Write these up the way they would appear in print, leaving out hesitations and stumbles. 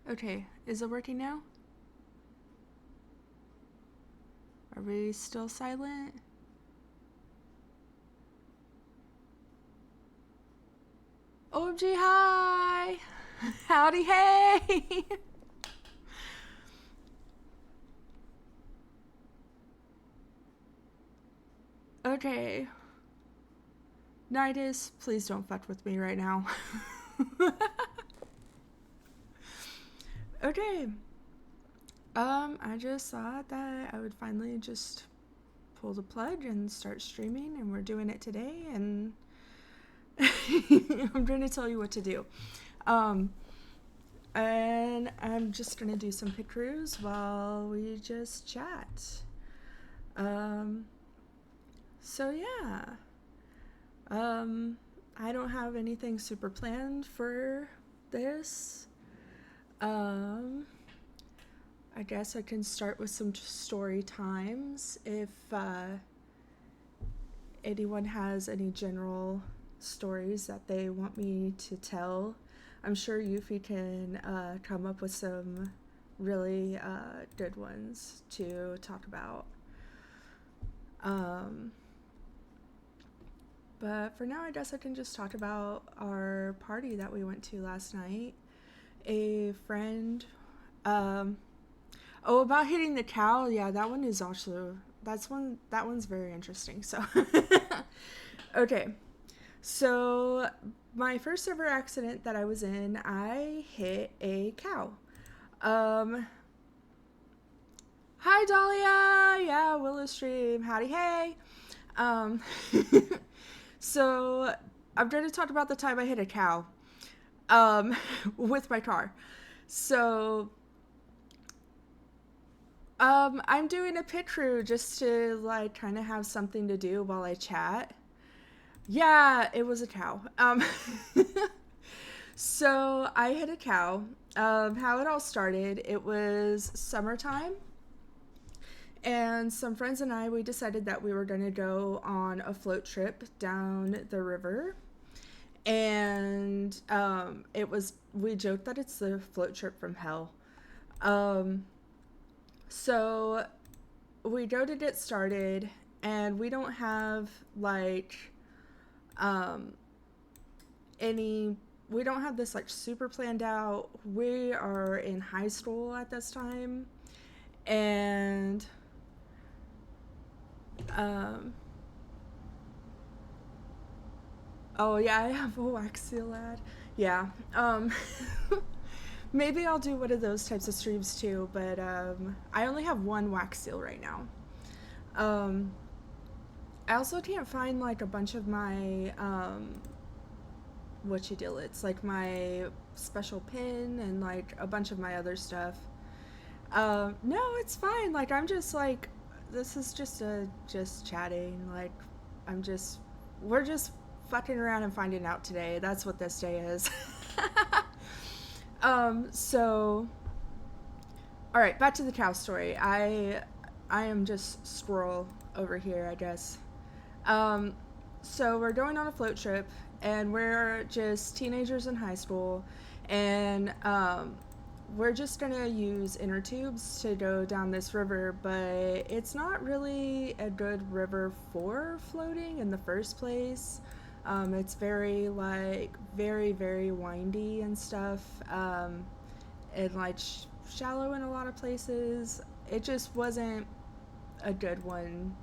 Okay, is it working now? Are we still silent? OMG, hi! Howdy, hey! Okay. Nidus, please don't fuck with me right now. Okay. I just thought that I would finally just pull the plug and start streaming, and we're doing it today, and I'm going to tell you what to do. Um, and I'm just going to do some pictures while we just chat. Um, so yeah. I don't have anything super planned for this. Um, I guess I can start with some story times if anyone has any general stories that they want me to tell. I'm sure Yuffie can come up with some really good ones to talk about. But for now, I guess I can just talk about our party that we went to last night. A friend, oh, about hitting the cow. Yeah, that one is also that one's very interesting. So, okay, so my first ever accident that I was in, I hit a cow. Um, Hi Dahlia, yeah, Willow Stream, howdy hey. Um, so I'm going to talk about the time I hit a cow, with my car. So I'm doing a pit crew just to like kind of have something to do while I chat. Yeah, it was a cow. So I hit a cow. How it all started, it was summertime, and some friends and I, we decided that we were going to go on a float trip down the river. And we joked that it's the float trip from hell. Um, so we go to get started, and we don't have like um, any. We don't have this like super planned out. We are in high school at this time, and um, oh yeah, I have a wax seal ad. Yeah. Maybe I'll do one of those types of streams too, but I only have one wax seal right now. Um, I also can't find like a bunch of my what you deal. It's like my special pin and like a bunch of my other stuff. No, it's fine. Like I'm just like this is just chatting. Like I'm just we're just fucking around and finding out today. That's what this day is. So all right, back to the cow story. I am just squirrel over here, I guess. Um, so we're going on a float trip, and we're just teenagers in high school, and we're just gonna use inner tubes to go down this river, but it's not really a good river for floating in the first place. It's very very windy and stuff, and like shallow in a lot of places. It just wasn't a good one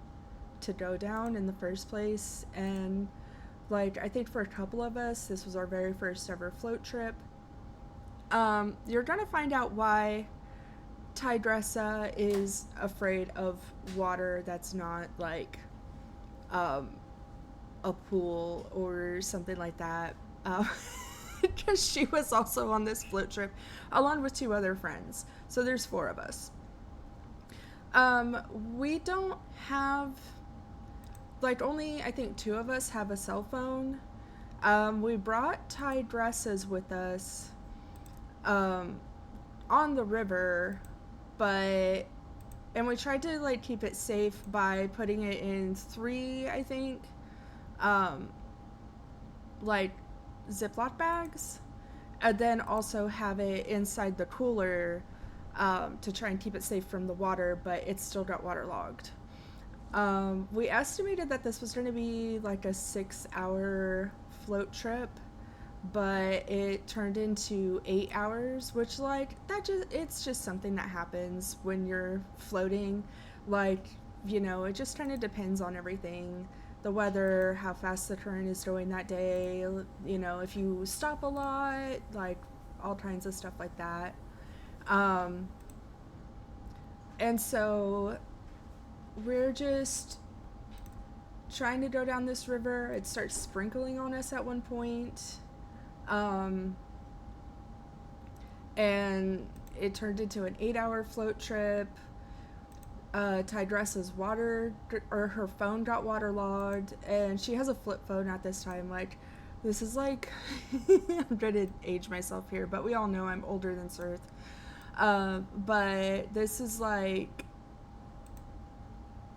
to go down in the first place. And like I think for a couple of us, this was our very first ever float trip. You're gonna find out why Tigressa is afraid of water that's not like um, a pool or something like that. Because she was also on this float trip along with two other friends. So there's four of us. We don't have, like, only I think two of us have a cell phone. We brought Tide dresses with us um, on the river, but and we tried to like keep it safe by putting it in three, I think, um, like Ziploc bags. and then also have it inside the cooler to try and keep it safe from the water, but it still got waterlogged. We estimated that this was going to be like a 6-hour float trip, but it turned into 8 hours, which like that just it's just something that happens when you're floating. Like, it just kind of depends on everything. The weather, how fast the current is going that day, if you stop a lot, like all kinds of stuff like that. Um, and so we're just trying to go down this river. It starts sprinkling on us at one point. Um, and it turned into an 8-hour float trip. Tigressa's her phone got waterlogged, and she has a flip phone at this time. Like, this is like, I'm trying to age myself here, but we all know I'm older than Sirth. But this is like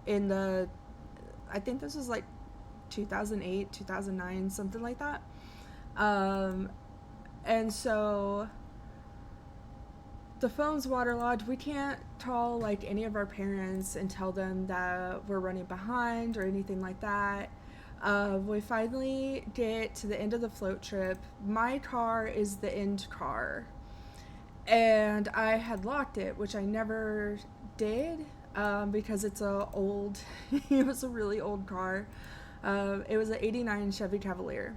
I think this was like 2008, 2009, something like that. And so the phone's waterlogged. We can't call like any of our parents and tell them that we're running behind or anything like that. We finally get to the end of the float trip. My car is the end car, and I had locked it, which I never did, because it was a really old car. It was an '89 Chevy Cavalier,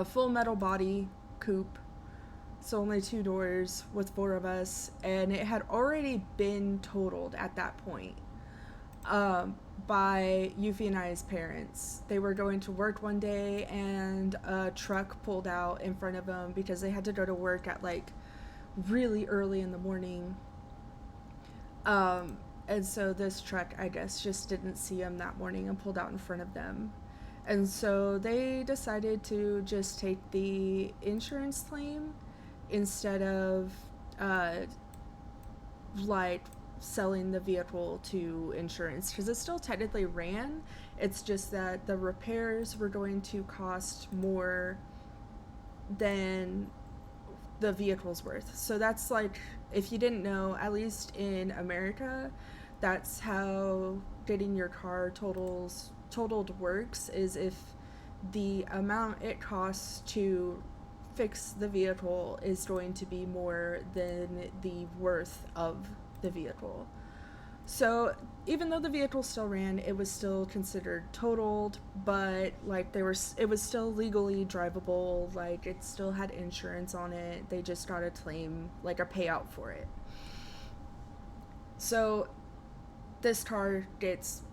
full metal body coupe. So only 2 doors with 4 of us, and it had already been totaled at that point, by Yuffie and I's parents. They were going to work one day, and a truck pulled out in front of them because they had to go to work at like really early in the morning. And so this truck, I guess, just didn't see them that morning and pulled out in front of them. And so they decided to just take the insurance claim instead of like selling the vehicle to insurance, because it still technically ran. It's just that the repairs were going to cost more than the vehicle's worth. So that's like, if you didn't know, at least in America, that's how getting your car totaled works, is if the amount it costs to fix the vehicle is going to be more than the worth of the vehicle. So even though the vehicle still ran, it was still considered totaled, but like it was still legally drivable. Like, it still had insurance on it. They just got a claim, like a payout for it. So this car gets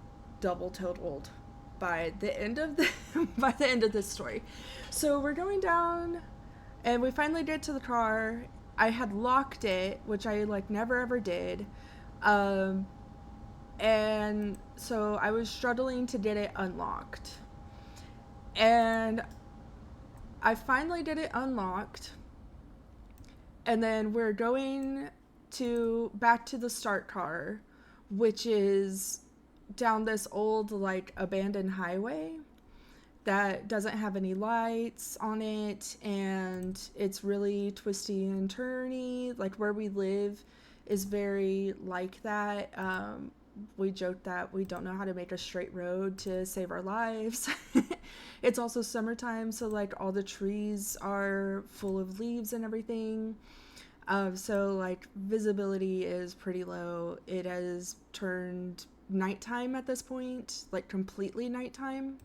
double totaled by the end of this story. So we're going down, and we finally get to the car. I had locked it, which I like never ever did. And so I was struggling to get it unlocked. And I finally get it unlocked. And then we're going back to the start car, which is down this old like abandoned highway that doesn't have any lights on it, and it's really twisty and turny. Like, where we live is very like that. We joke that we don't know how to make a straight road to save our lives. It's also summertime, so like all the trees are full of leaves and everything. So like visibility is pretty low. It has turned nighttime at this point, like completely nighttime.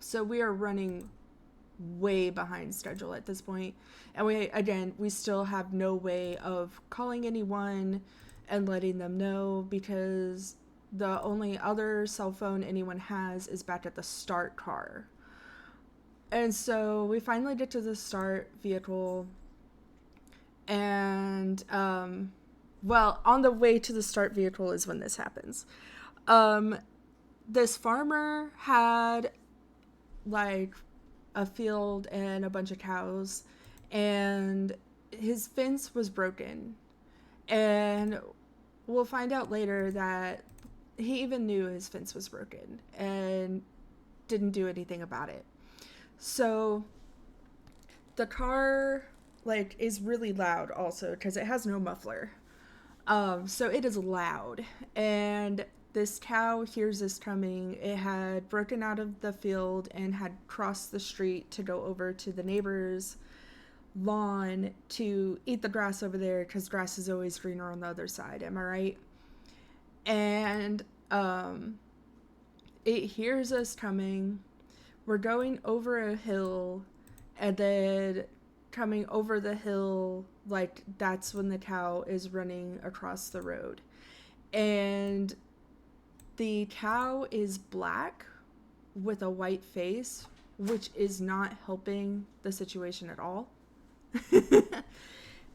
So we are running way behind schedule at this point. And we still have no way of calling anyone and letting them know, because the only other cell phone anyone has is back at the start car. And so we finally get to the start vehicle, and on the way to the start vehicle is when this happens. This farmer had like a field and a bunch of cows, and his fence was broken. And we'll find out later that he even knew his fence was broken and didn't do anything about it. So the car like is really loud also because it has no muffler. So it is loud, and this cow hears this coming. It had broken out of the field and had crossed the street to go over to the neighbor's lawn to eat the grass over there because grass is always greener on the other side. Am I right? And it hears us coming. We're going over a hill, and then coming over the hill, like that's when the cow is running across the road. And the cow is black with a white face, which is not helping the situation at all.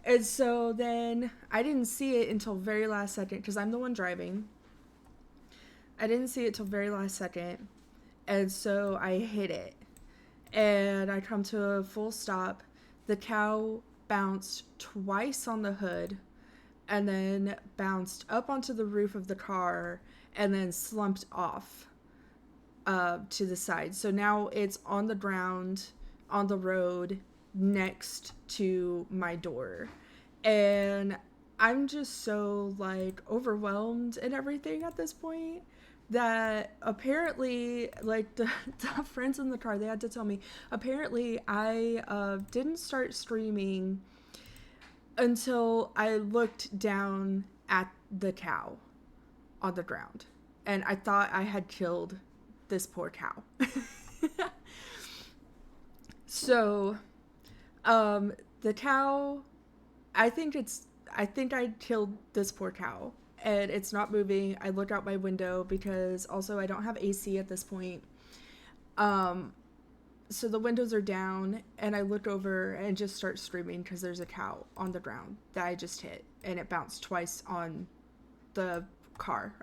And so then I didn't see it until very last second because I'm the one driving. I didn't see it till very last second. And so I hit it. And I come to a full stop. The cow bounced twice on the hood and then bounced up onto the roof of the car and then slumped off to the side. So now it's on the ground, on the road, next to my door. And I'm just so like overwhelmed and everything at this point that apparently like the friends in the car, they had to tell me apparently I didn't start screaming until I looked down at the cow on the ground and I thought I had killed this poor cow. So the cow, I think I killed this poor cow and it's not moving. I look out my window because also I don't have AC at this point. So the windows are down and I look over and just start screaming because there's a cow on the ground that I just hit and it bounced twice on the car.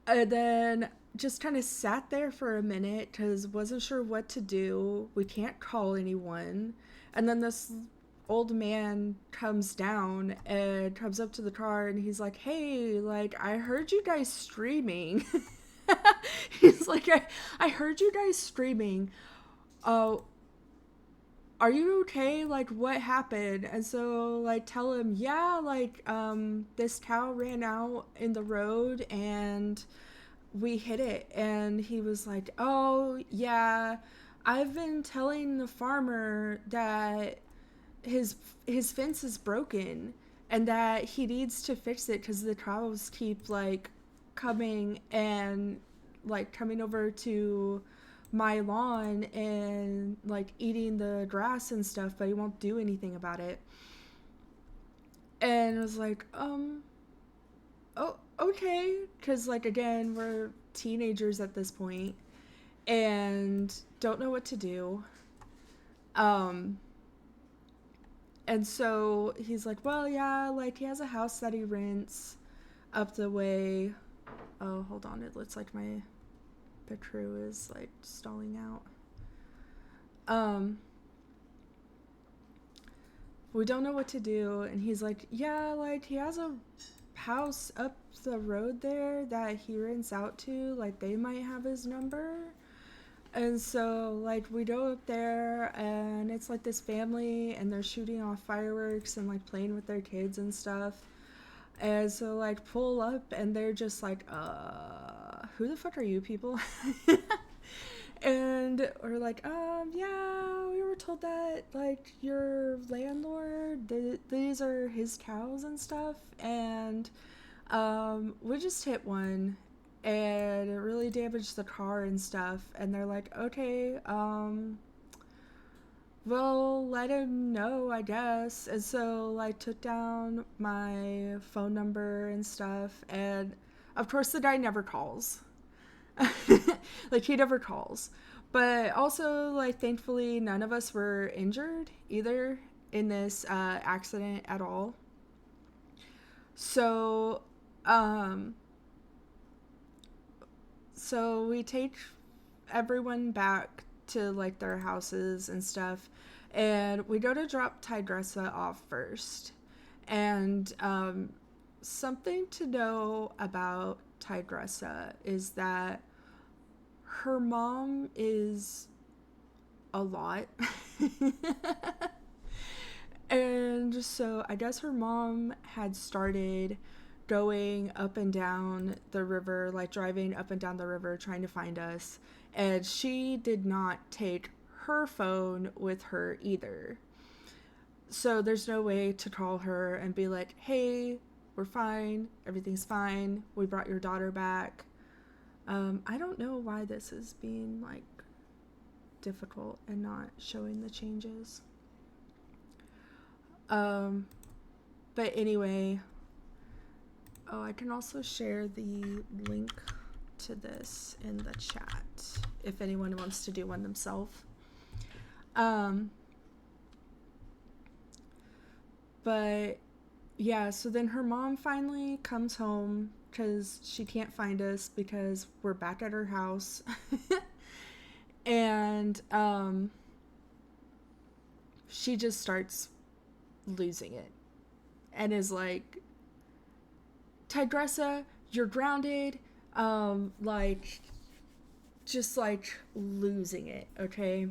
And then just kind of sat there for a minute because wasn't sure what to do. We can't call anyone. And then this old man comes down and comes up to the car and he's like, hey, like, I heard you guys screaming. He's like, I heard you guys screaming. Oh, are you okay? Like, what happened? And so, like, tell him, yeah, like, this cow ran out in the road and we hit it. And he was like, oh, yeah, I've been telling the farmer that his fence is broken and that he needs to fix it because the cows keep, like, coming and, like, coming over to my lawn and like eating the grass and stuff, but he won't do anything about it. And I was like, oh, okay, because like again, we're teenagers at this point and don't know what to do. And so he's like, well, yeah, like he has a house that he rents up the way. Oh, hold on, it looks like my crew is like stalling out. We don't know what to do, and he's like, yeah, like he has a house up the road there that he rents out to, like they might have his number. And so like we go up there and it's like this family and they're shooting off fireworks and like playing with their kids and stuff. And so like pull up and they're just like, who the fuck are you people? And we're like, yeah, we were told that like your landlord, these are his cows and stuff, and we just hit one and it really damaged the car and stuff. And they're like, okay, we'll let him know, I guess. And so I took down my phone number and stuff, and of course the guy never calls. Like he never calls. But also like thankfully none of us were injured either in this accident at all. So so we take everyone back to like their houses and stuff, and we go to drop Tigressa off first. And something to know about Tigressa is that her mom is a lot. And so I guess her mom had started going up and down the river, like driving up and down the river trying to find us. And she did not take her phone with her either. So there's no way to call her and be like, hey, we're fine. Everything's fine. We brought your daughter back. I don't know why this is being like difficult and not showing the changes. But anyway, oh, I can also share the link to this in the chat if anyone wants to do one themselves. But yeah, so then her mom finally comes home because she can't find us because we're back at her house. And she just starts losing it and is like, Tigressa, you're grounded. Like, just like losing it, okay?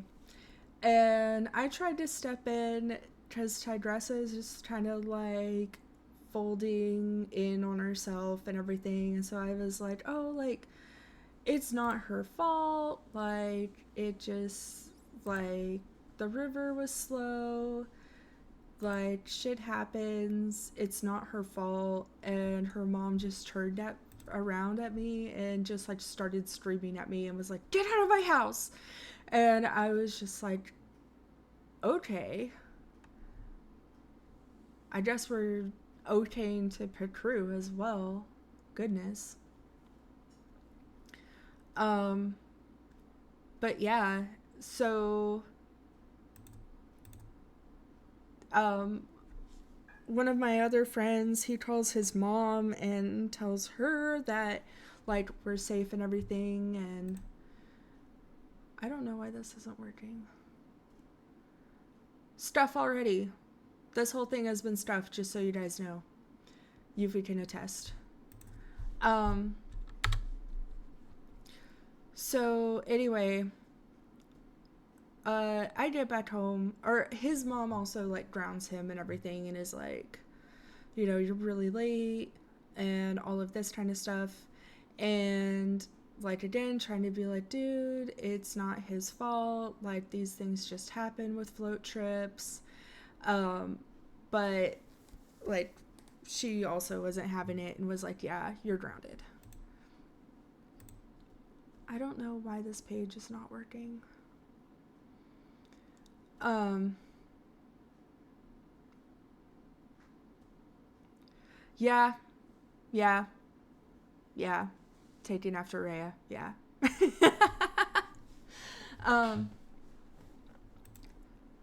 And I tried to step in because Tigressa is just kind of like folding in on herself and everything. And so I was like, oh, like, it's not her fault. Like, it just, like, the river was slow. Like, shit happens. It's not her fault. And her mom just turned around at me and just, like, started screaming at me and was like, get out of my house. And I was just like, okay. I guess we're okaying to Picru as well. Goodness. But yeah, so one of my other friends, he calls his mom and tells her that like we're safe and everything, and I don't know why this isn't working. Stuff already. This whole thing has been stuffed, just so you guys know. Yuffie can attest. So anyway, I get back home, or his mom also like grounds him and everything and is like, you know, you're really late and all of this kind of stuff. And like, again, trying to be like, dude, it's not his fault. Like, these things just happen with float trips. But like, she also wasn't having it and was like, yeah, you're grounded. I don't know why this page is not working. Yeah. Taking after Rhea. Yeah.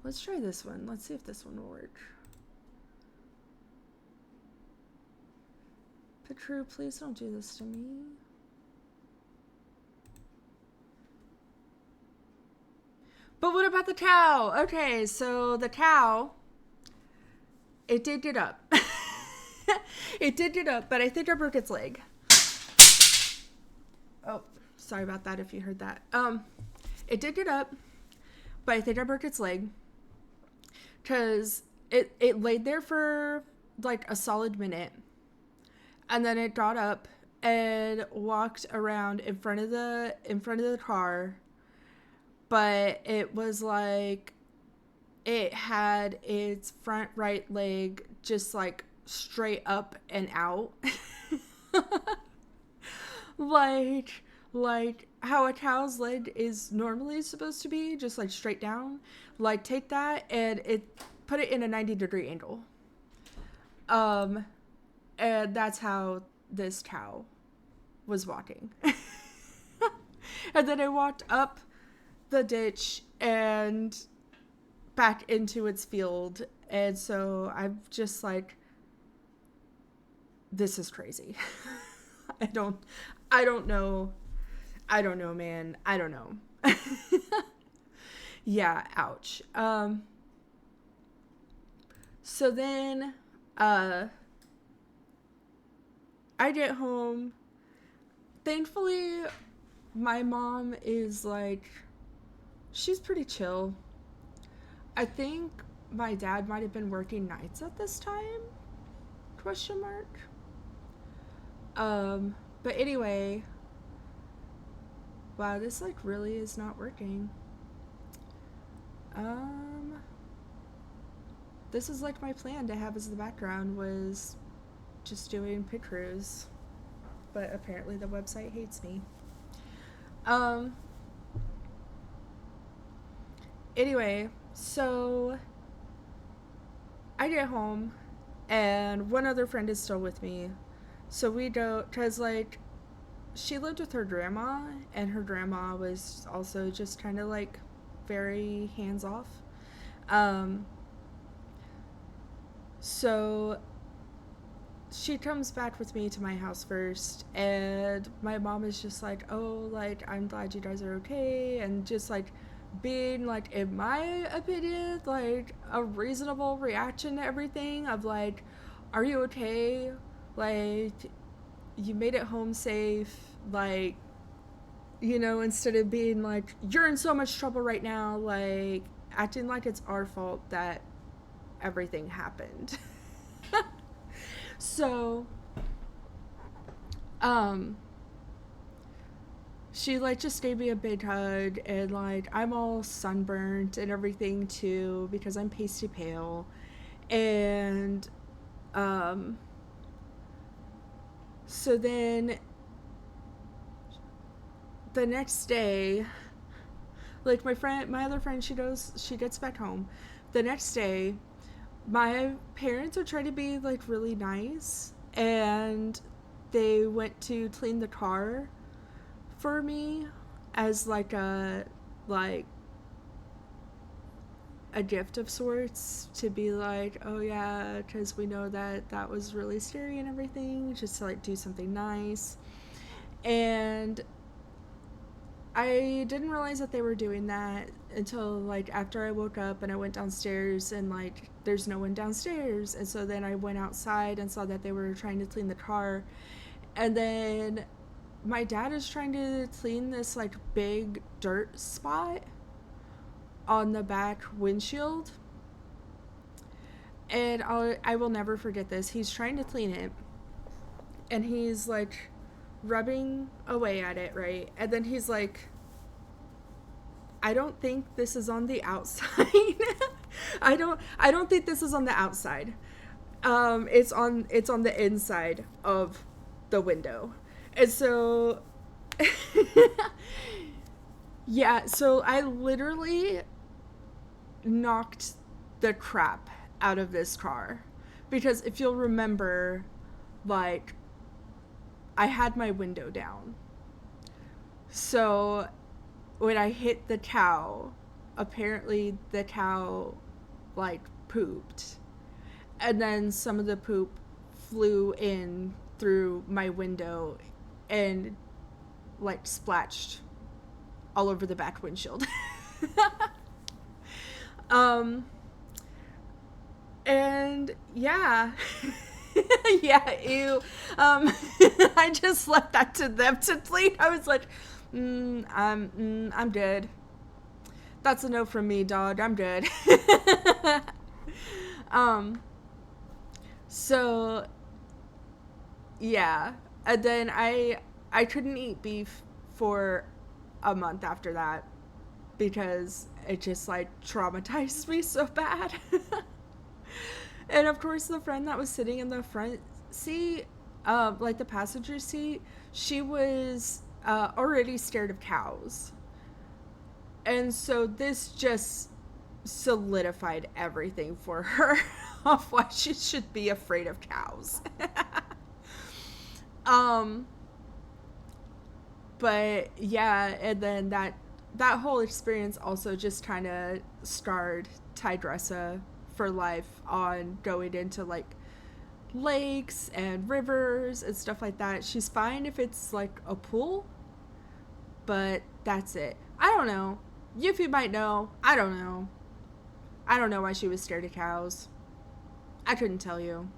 Let's try this one. Let's see if this one will work. Petru, please don't do this to me. But what about the cow? Okay, so the cow, it did get up. It did get up, but I think I broke its leg. Oh, sorry about that if you heard that. It did get up, but I think I broke its leg. Because it laid there for like a solid minute. And then it got up and walked around in front of the car. But it was like it had its front right leg just like straight up and out. like how a cow's leg is normally supposed to be, just like straight down. Like, take that and it put it in a 90-degree angle. And that's how this cow was walking. And then I walked up the ditch and back into its field. And so I'm just like, this is crazy. I don't know. I don't know, man. I don't know. Yeah, ouch. So then, I get home. Thankfully, my mom is like, she's pretty chill. I think my dad might have been working nights at this time? Question mark. But anyway, wow, this like really is not working. Um, this is like my plan to have as the background was just doing pictures, but apparently the website hates me. Um, anyway, so I get home and one other friend is still with me. So we don't, cause like she lived with her grandma, and her grandma was also just kind of like very hands off. Um, so she comes back with me to my house first, and my mom is just like, oh, like, I'm glad you guys are okay, and just like being like, in my opinion, like a reasonable reaction to everything of like, are you okay? Like, you made it home safe, like, instead of being like, you're in so much trouble right now, like acting like it's our fault that everything happened. So, um, she like just gave me a big hug, and like I'm all sunburnt and everything too because I'm pasty pale. And um so then the next day, like my other friend, she gets back home. The next day, my parents are trying to be like really nice, and they went to clean the car for me as like a gift of sorts, to be like, oh yeah, because we know that that was really scary and everything, just to like do something nice. And I didn't realize that they were doing that until like after I woke up and I went downstairs, and like there's no one downstairs. And so then I went outside and saw that they were trying to clean the car. And then my dad is trying to clean this like big dirt spot on the back windshield. And I will never forget this. He's trying to clean it, and he's like rubbing away at it, right? And then he's like, I don't think this is on the outside. I don't think this is on the outside. It's on the inside of the window. And so yeah, so I literally knocked the crap out of this car, because if you'll remember, like, I had my window down. So when I hit the cow, apparently the cow like pooped. And then some of the poop flew in through my window and like splashed all over the back windshield. um and yeah. Yeah, ew. I just left that to them to clean. I was like, I'm good. That's a no from me, dog. I'm good. um, so yeah, and then I couldn't eat beef for a month after that because it just like traumatized me so bad. And of course, the friend that was sitting in the front seat, like the passenger seat, she was already scared of cows. And so this just solidified everything for her of why she should be afraid of cows. um, but yeah, and then that whole experience also just kind of scarred Tidressa for life on going into like lakes and rivers and stuff like that. She's fine if it's like a pool, but that's it. I don't know. Yuffie might know. I don't know. I don't know why she was scared of cows. I couldn't tell you.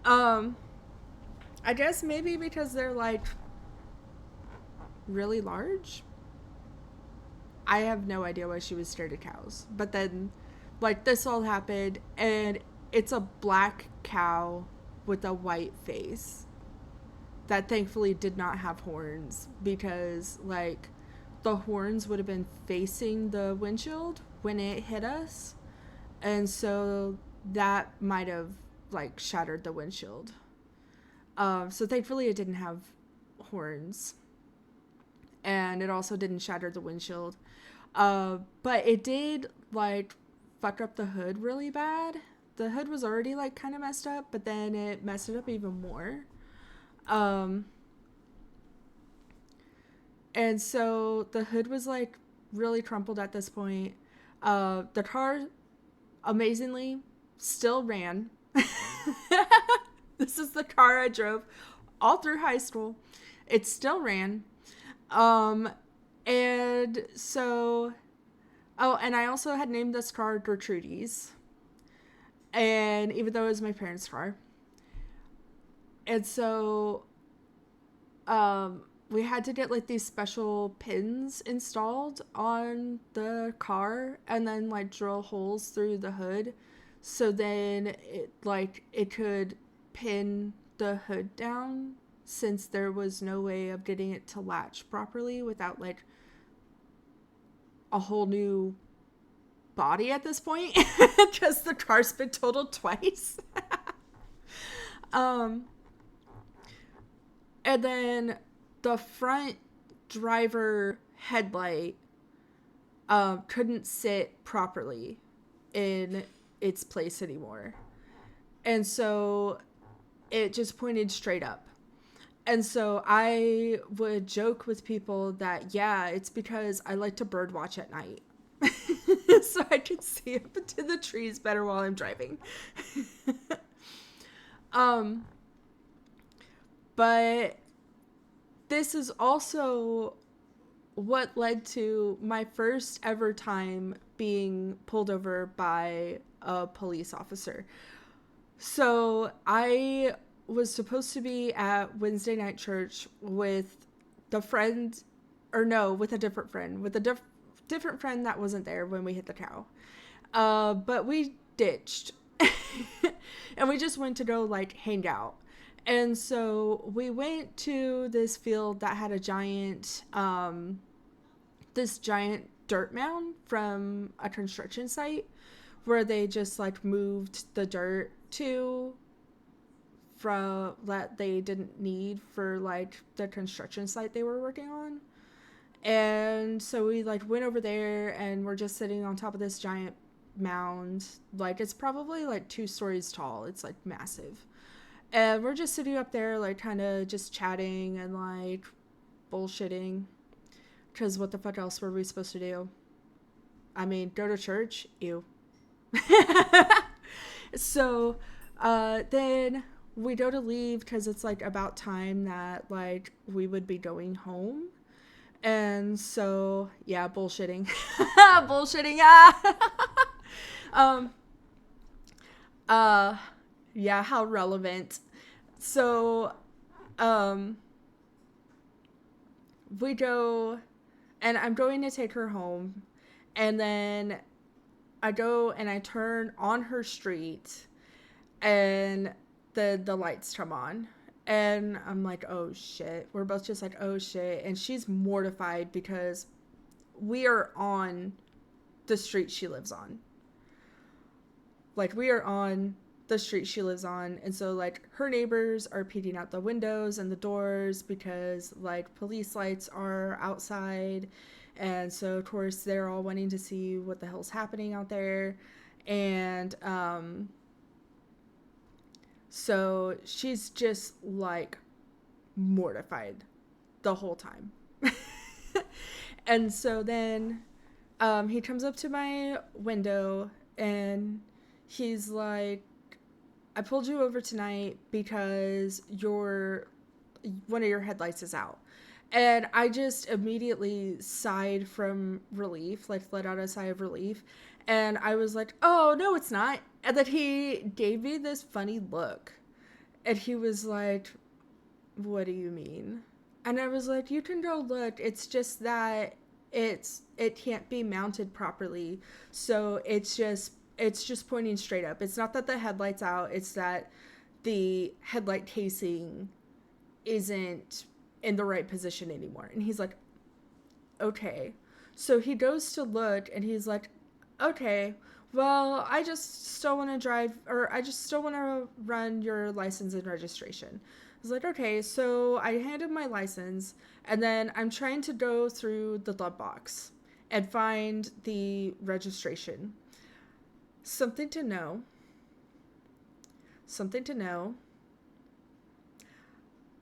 um, I guess maybe because they're like really large. I have no idea why she was scared of cows. But then, like, this all happened, and it's a black cow with a white face that thankfully did not have horns, because, like, the horns would have been facing the windshield when it hit us. And so that might have, like, shattered the windshield. So thankfully it didn't have horns. And it also didn't shatter the windshield. But it did, like, fuck up the hood really bad. The hood was already, like, kind of messed up, but then it messed it up even more. And so the hood was, like, really crumpled at this point. The car, amazingly, still ran. This is the car I drove all through high school. It still ran. And so, oh, and I also had named this car Gertrudes. And even though it was my parents' car. And so, we had to get, like, these special pins installed on the car and then, like, drill holes through the hood. So then it could pin the hood down, since there was no way of getting it to latch properly without, like, a whole new body at this point, because the car's been totaled twice. And then the front driver headlight couldn't sit properly in its place anymore. And so it just pointed straight up. And so I would joke with people that, yeah, it's because I like to bird watch at night. So I can see up into the trees better while I'm driving. But this is also what led to my first ever time being pulled over by a police officer. So I was supposed to be at Wednesday night church with the friend, or no, with a different friend, with a different friend that wasn't there when we hit the cow. But we ditched. And we just went to go, like, hang out. And so we went to this field that had a giant, this giant dirt mound from a construction site, where they just, like, moved the dirt to from that they didn't need for, like, the construction site they were working on. And so we, like, went over there, and we're just sitting on top of this giant mound. Like, it's probably, like, 2 stories tall. It's, like, massive. And we're just sitting up there, like, kind of just chatting and, like, bullshitting. Because what the fuck else were we supposed to do? I mean, go to church? Ew. So, then we go to leave because it's, like, about time that, like, we would be going home. And so, yeah, bullshitting. Bullshitting, yeah, how relevant. So, we go, and I'm going to take her home, and then I go and I turn on her street, and the lights come on, and I'm like, oh shit. We're both just like, oh shit. And she's mortified because we are on the street she lives on. Like, we are on the street she lives on, and so, like, her neighbors are peeking out the windows and the doors because, like, police lights are outside, and so of course they're all wanting to see what the hell's happening out there. And so she's just, like, mortified the whole time. And so then he comes up to my window, and he's like, I pulled you over tonight because one of your headlights is out. And I just immediately sighed from relief, like, let out a sigh of relief. And I was like, oh, no, it's not. And then he gave me this funny look. And he was like, what do you mean? And I was like, you can go look. It's just that it can't be mounted properly. So it's just pointing straight up. It's not that the headlight's out, it's that the headlight casing isn't in the right position anymore. And he's like, okay. So he goes to look and he's like, okay, well, I just still want to drive, or I just still want to run your license and registration. I was like, okay. So I handed my license, and then I'm trying to go through the glove box and find the registration. Something to know. Something to know.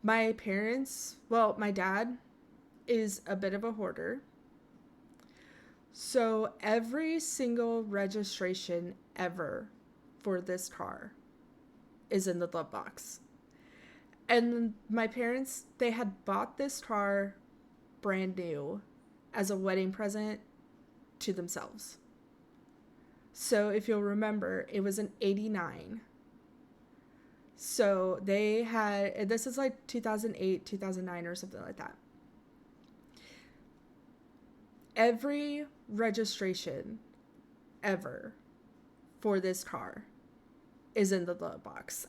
My parents, well, my dad is a bit of a hoarder. So every single registration ever for this car is in the glove box. And my parents, they had bought this car brand new as a wedding present to themselves. So if you'll remember, it was an 89. So they had, this is like 2008, 2009 or something like that. Every registration ever for this car is in the glove box.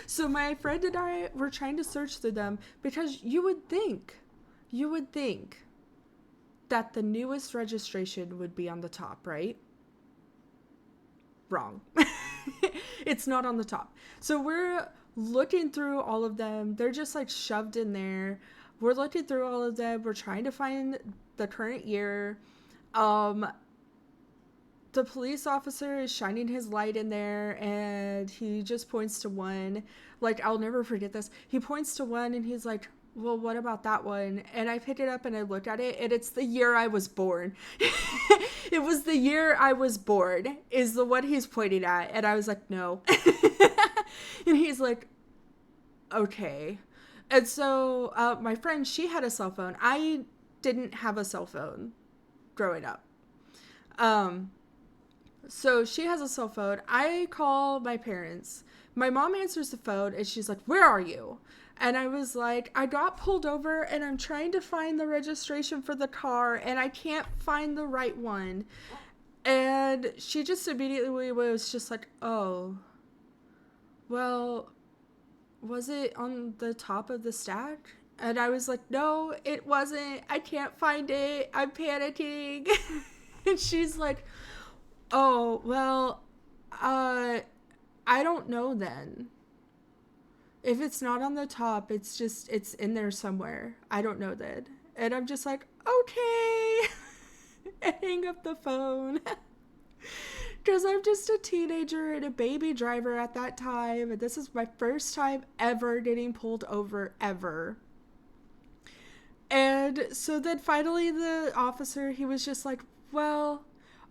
So my friend and I were trying to search through them because you would think that the newest registration would be on the top, right? Wrong. It's not on the top. So we're looking through all of them. They're just like shoved in there. We're looking through all of them. We're trying to find the current year. The police officer is shining his light in there, and he just points to one. Like, I'll never forget this. He points to one, and he's like, well, what about that one? And I pick it up, and I look at it, and it's the year I was born. It was the year I was born, is the one he's pointing at. And I was like, no. And he's like, okay. And so my friend, she had a cell phone. I didn't have a cell phone growing up. So she has a cell phone. I call my parents. My mom answers the phone and she's like, where are you? And I was like, I got pulled over and I'm trying to find the registration for the car and I can't find the right one. And she just immediately was just like, oh, well, was it on the top of the stack? And I was like, no, it wasn't. I can't find it. I'm panicking. And she's like, oh, well, I don't know then. If it's not on the top, it's in there somewhere. I don't know then. And I'm just like, okay. And hang up the phone. Because I'm just a teenager and a baby driver at that time. And this is my first time ever getting pulled over, ever. And so then finally the officer, he was just like, well,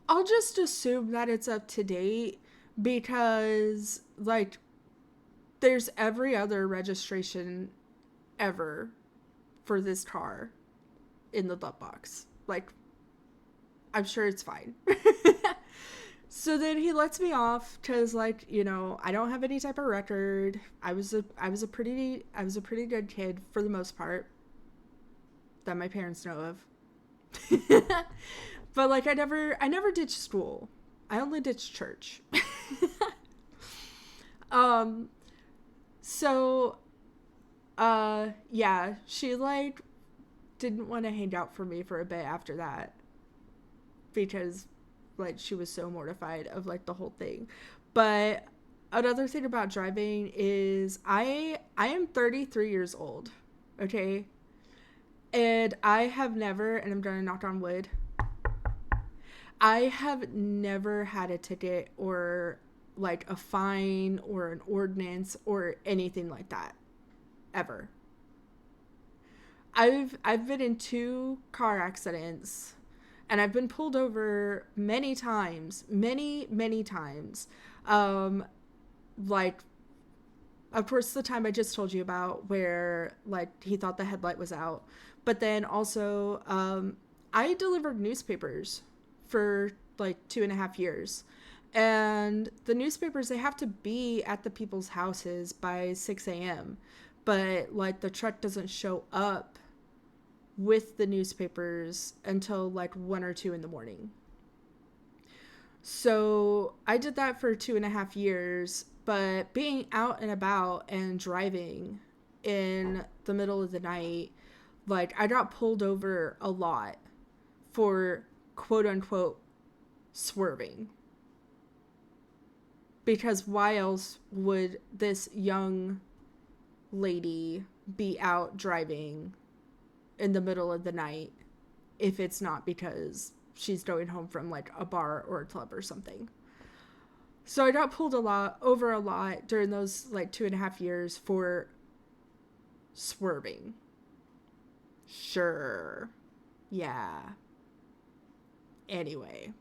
I'll just assume that it's up to date because, like, there's every other registration ever for this car in the glove box. Like, I'm sure it's fine. So then he lets me off because, like, you know, I don't have any type of record. I was a pretty good kid for the most part that my parents know of. But like I never ditched school. I only ditched church. So yeah, she like didn't want to hang out for me for a bit after that because like she was so mortified of like the whole thing. But another thing about driving is I am 33 years old, okay? And I have never, and I'm gonna knock on wood, I have never had a ticket or like a fine or an ordinance or anything like that ever. I've been in 2 car accidents and I've been pulled over many times. Like, of course, the time I just told you about where like he thought the headlight was out, but then also I delivered newspapers for like 2.5 years, and the newspapers, they have to be at the people's houses by 6 a.m. but like the truck doesn't show up with the newspapers until like 1 or 2 in the morning. So I did that for 2.5 years, but being out and about and driving in the middle of the night, like I got pulled over a lot for quote unquote swerving. Because why else would this young lady be out driving in the middle of the night if it's not because she's going home from like a bar or a club or something? So I got pulled over a lot during those like 2.5 years for swerving. Sure. Yeah. Anyway.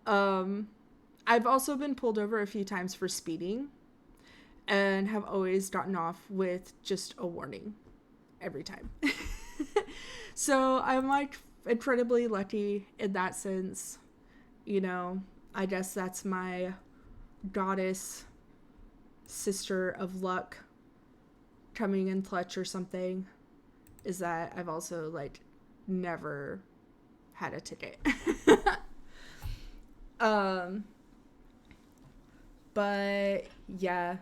I've also been pulled over a few times for speeding and have always gotten off with just a warning every time. So I'm like incredibly lucky in that sense. You know, I guess that's my goddess sister of luck coming in clutch or something, is that I've also like never had a ticket. But yeah.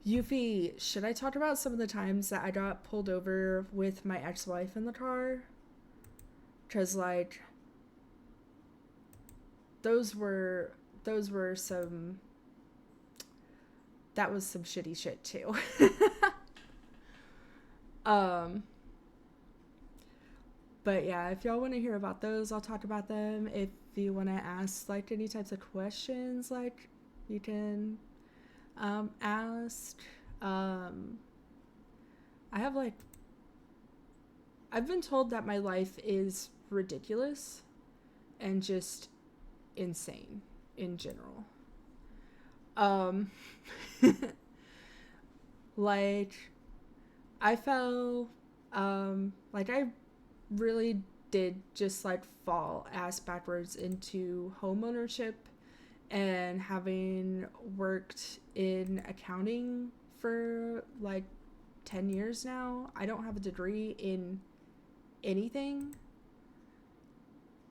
Yuffie, should I talk about some of the times that I got pulled over with my ex-wife in the car? Because like those were some, that was some shitty shit too. But yeah, if y'all want to hear about those, I'll talk about them. If you want to ask like any types of questions, like you can ask. I have like, I've been told that my life is ridiculous and just insane in general. Like I fell, like I really did just like fall ass backwards into home ownership, and having worked in accounting for like 10 years now, I don't have a degree in anything,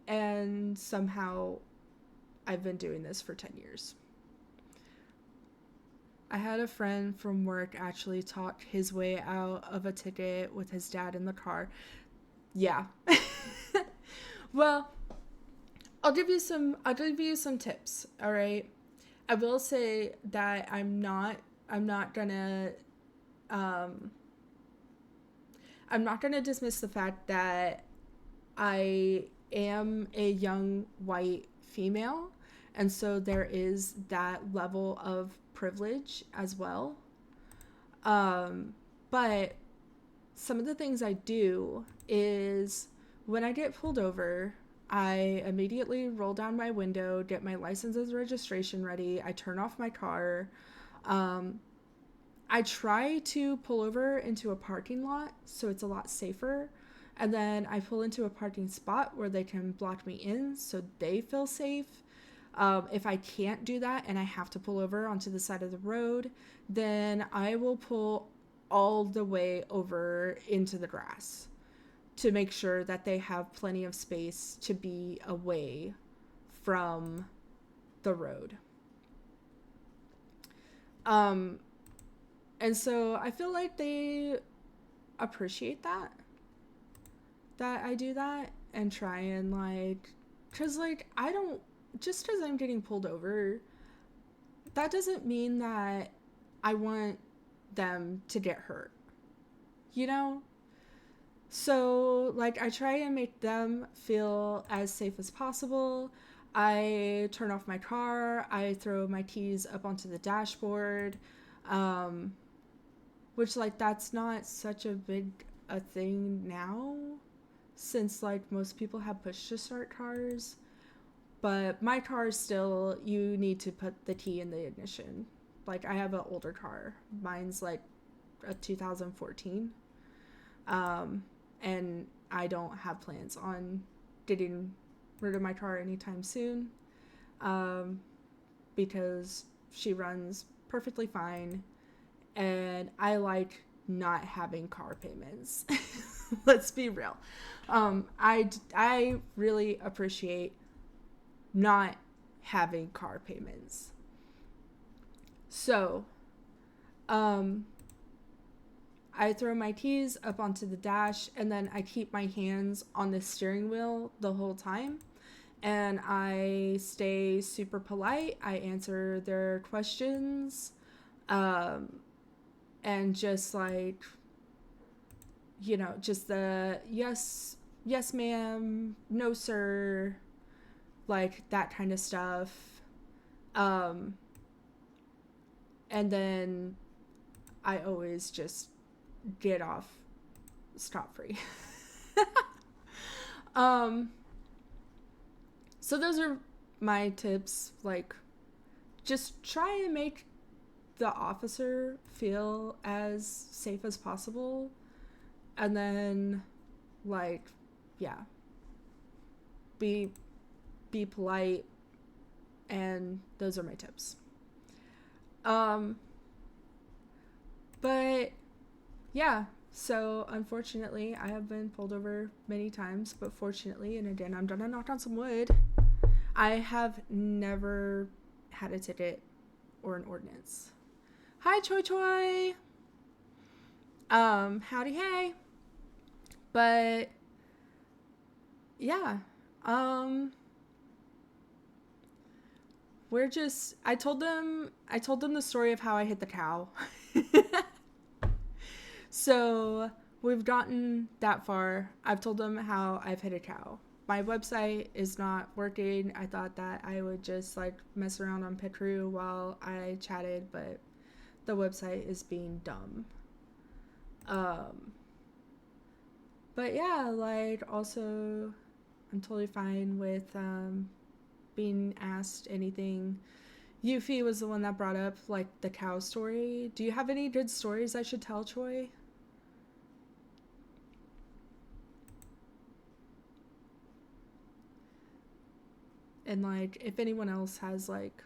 and somehow I've been doing this for 10 years. I had a friend from work actually talk his way out of a ticket with his dad in the car. Yeah. Well, I'll give you some tips, all right? I will say that I'm not gonna dismiss the fact that I am a young white female, and so there is that level of privilege as well. But some of the things I do is when I get pulled over, I immediately roll down my window, get my license and registration ready. I turn off my car. I try to pull over into a parking lot so it's a lot safer. And then I pull into a parking spot where they can block me in so they feel safe. If I can't do that and I have to pull over onto the side of the road, then I will pull all the way over into the grass to make sure that they have plenty of space to be away from the road. And so I feel like they appreciate that I do that and try and like, cause like I don't, just cause I'm getting pulled over, that doesn't mean that I want them to get hurt, you know? So like I try and make them feel as safe as possible. I turn off my car, I throw my keys up onto the dashboard, which like that's not such a big a thing now, since like most people have push to start cars. But my car still, you need to put the key in the ignition. Like I have an older car. Mine's like a 2014. And I don't have plans on getting rid of my car anytime soon. Because she runs perfectly fine. And I like not having car payments. Let's be real. I really appreciate not having car payments. So, I throw my keys up onto the dash, and then I keep my hands on the steering wheel the whole time. And I stay super polite. I answer their questions. And just like, just the yes, ma'am, no, sir, like that kind of stuff. And then I always just get off scot-free. So those are my tips. Like, just try and make the officer feel as safe as possible. And then, like, yeah, be polite. And those are my tips. But yeah, so unfortunately I have been pulled over many times, but fortunately, and again, I'm gonna knock on some wood, I have never had a ticket or an ordinance. Hi, Choi Choi. Howdy, hey. But yeah, I told them the story of how I hit the cow. So we've gotten that far. I've told them how I've hit a cow. My website is not working. I thought that I would just like mess around on Petru while I chatted, but the website is being dumb. But yeah, like also I'm totally fine with being asked anything. Yuffie was the one that brought up like the cow story. Do you have any good stories I should tell, Choi? And like if anyone else has like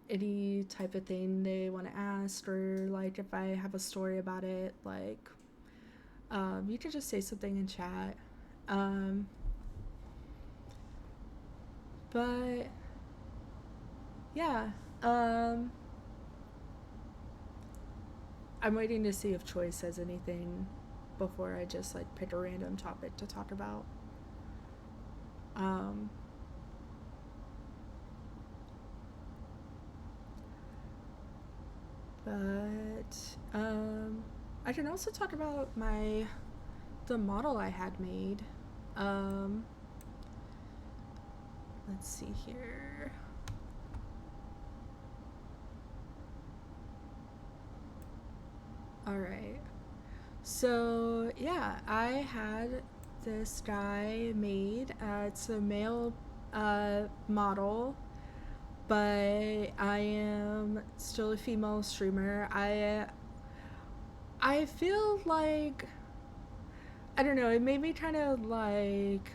any type of thing they want to ask, or like if I have a story about it, like you can just say something in chat. But yeah, I'm waiting to see if Choi says anything before I just like pick a random topic to talk about. But I can also talk about the model I had made. Let's see here. All right. So yeah, I had this guy made. It's a male model, but I am still a female streamer. I feel like, I don't know, it made me kind of like,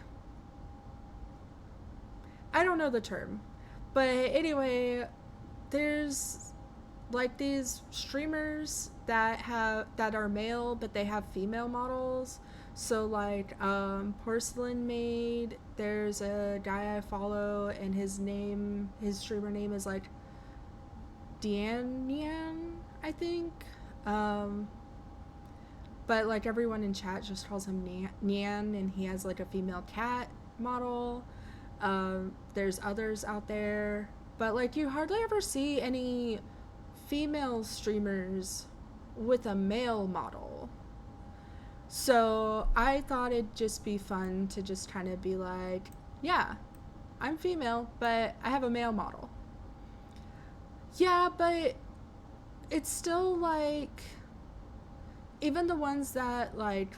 I don't know the term, but anyway, there's like these streamers that are male, but they have female models. So like Porcelain Maid, there's a guy I follow, and his streamer name is like Dian, I think. But like everyone in chat just calls him Nyan, and he has like a female cat model. There's others out there, but like you hardly ever see any female streamers with a male model. So I thought it'd just be fun to just kind of be like, yeah, I'm female, but I have a male model. Yeah, but it's still like, even the ones that like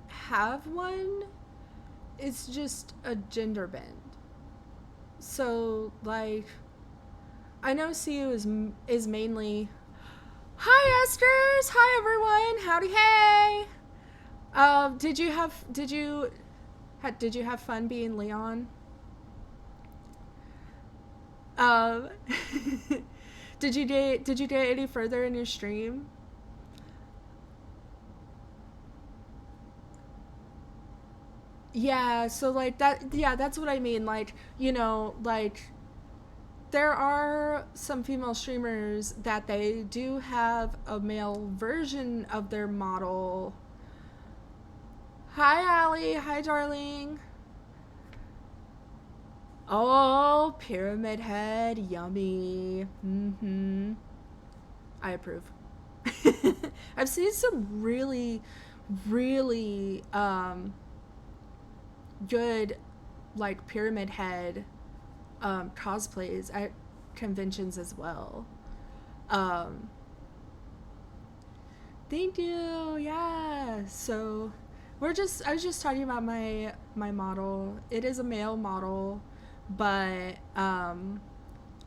have one, it's just a gender bend. So like, I know CU is mainly, hi Esters, hi everyone, howdy hey. Did you have fun being Leon? Did you get any further in your stream? Yeah, so like that, yeah, that's what I mean. Like, like there are some female streamers that they do have a male version of their model. Hi, Allie. Hi, darling. Oh, pyramid head. Yummy. Mm-hmm. I approve. I've seen some really, really good, like, pyramid head cosplays at conventions as well. Um, Thank you. Yeah. So I was just talking about my model. It is a male model, but I'm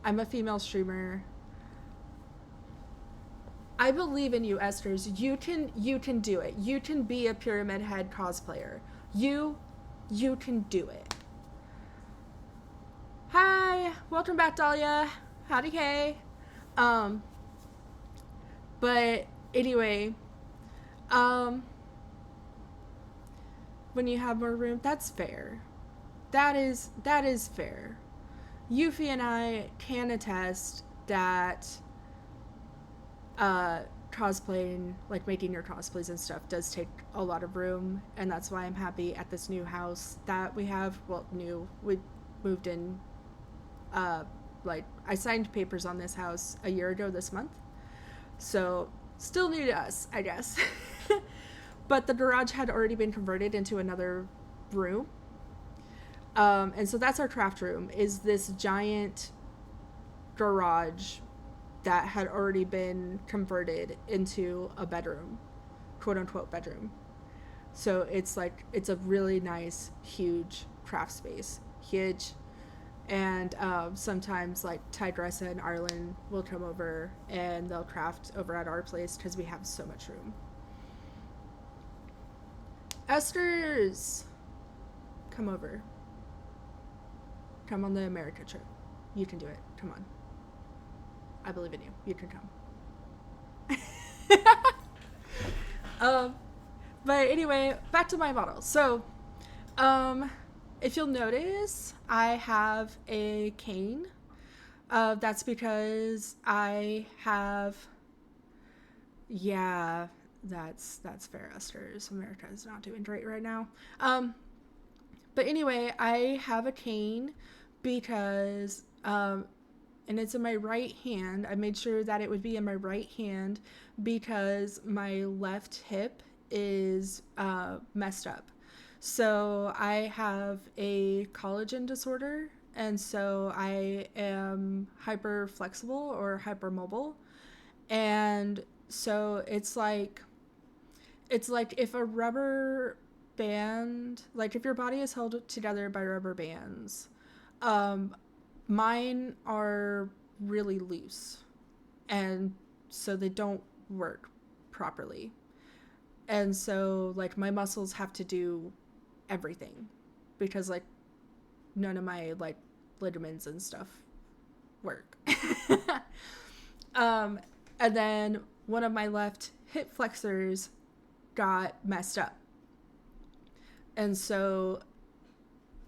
a female streamer. I believe in you, Esters. You can do it. You can be a pyramid head cosplayer. You you can do it. Hi, welcome back, Dahlia. Howdy, Kay. Um, but anyway, um, when you have more room, that's fair. That is fair. Yuffie and I can attest that uh, cosplaying, like making your cosplays and stuff, does take a lot of room, and that's why I'm happy at this new house that we have. Well, new. We moved in. Uh, like I signed papers on this house a year ago this month, so still new to us, I guess. But the garage had already been converted into another room. And so that's our craft room, is this giant garage that had already been converted into a bedroom, quote unquote bedroom. So it's a really nice, huge craft space. Huge. And sometimes like Tigressa and Arlen will come over and they'll craft over at our place because we have so much room. Esters! Come over. Come on the America trip. You can do it. Come on. I believe in you. You can come. um, but anyway, back to my model. So, if you'll notice, I have a cane. That's because I have. Yeah, that's fair, Esters. America is not doing great right now. But anyway, I have a cane because and it's in my right hand. I made sure that it would be in my right hand because my left hip is messed up. So I have a collagen disorder, and so I am hyper flexible or hypermobile. And so it's like if a rubber band, like if your body is held together by rubber bands, um, mine are really loose, and so they don't work properly. And so like my muscles have to do everything because like none of my like ligaments and stuff work. um, and then one of my left hip flexors got messed up. And so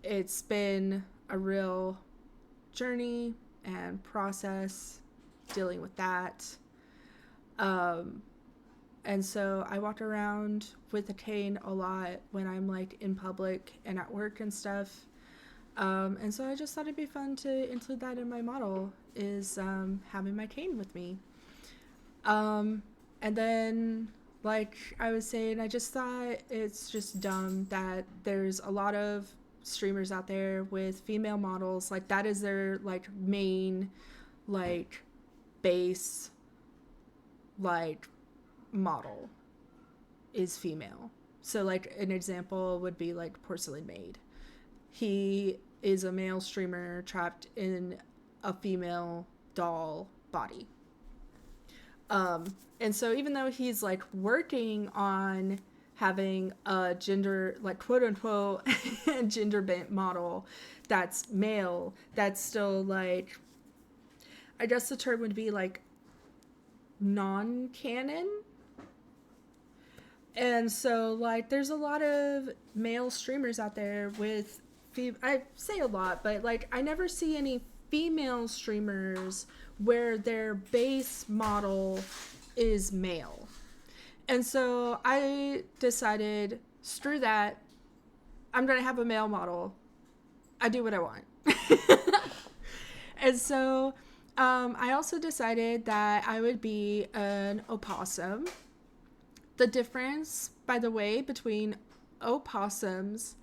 it's been a real journey and process dealing with that. Um, and so I walk around with a cane a lot when I'm like in public and at work and stuff. And so I just thought it'd be fun to include that in my model, is having my cane with me. Um, and then, like I was saying, I just thought it's just dumb that there's a lot of streamers out there with female models. Like, that is their, like, main, like, base, like, model is female. So, like, an example would be, like, Porcelain Maid. He is a male streamer trapped in a female doll body. And so even though he's like working on having a gender, like quote unquote, gender bent model that's male, that's still like, I guess the term would be like non canon. And so, like, there's a lot of male streamers out there with, I say a lot, but like, I never see any female streamers where their base model is male. And so I decided, screw that. I'm going to have a male model. I do what I want. And so I also decided that I would be an opossum. The difference, by the way, between opossums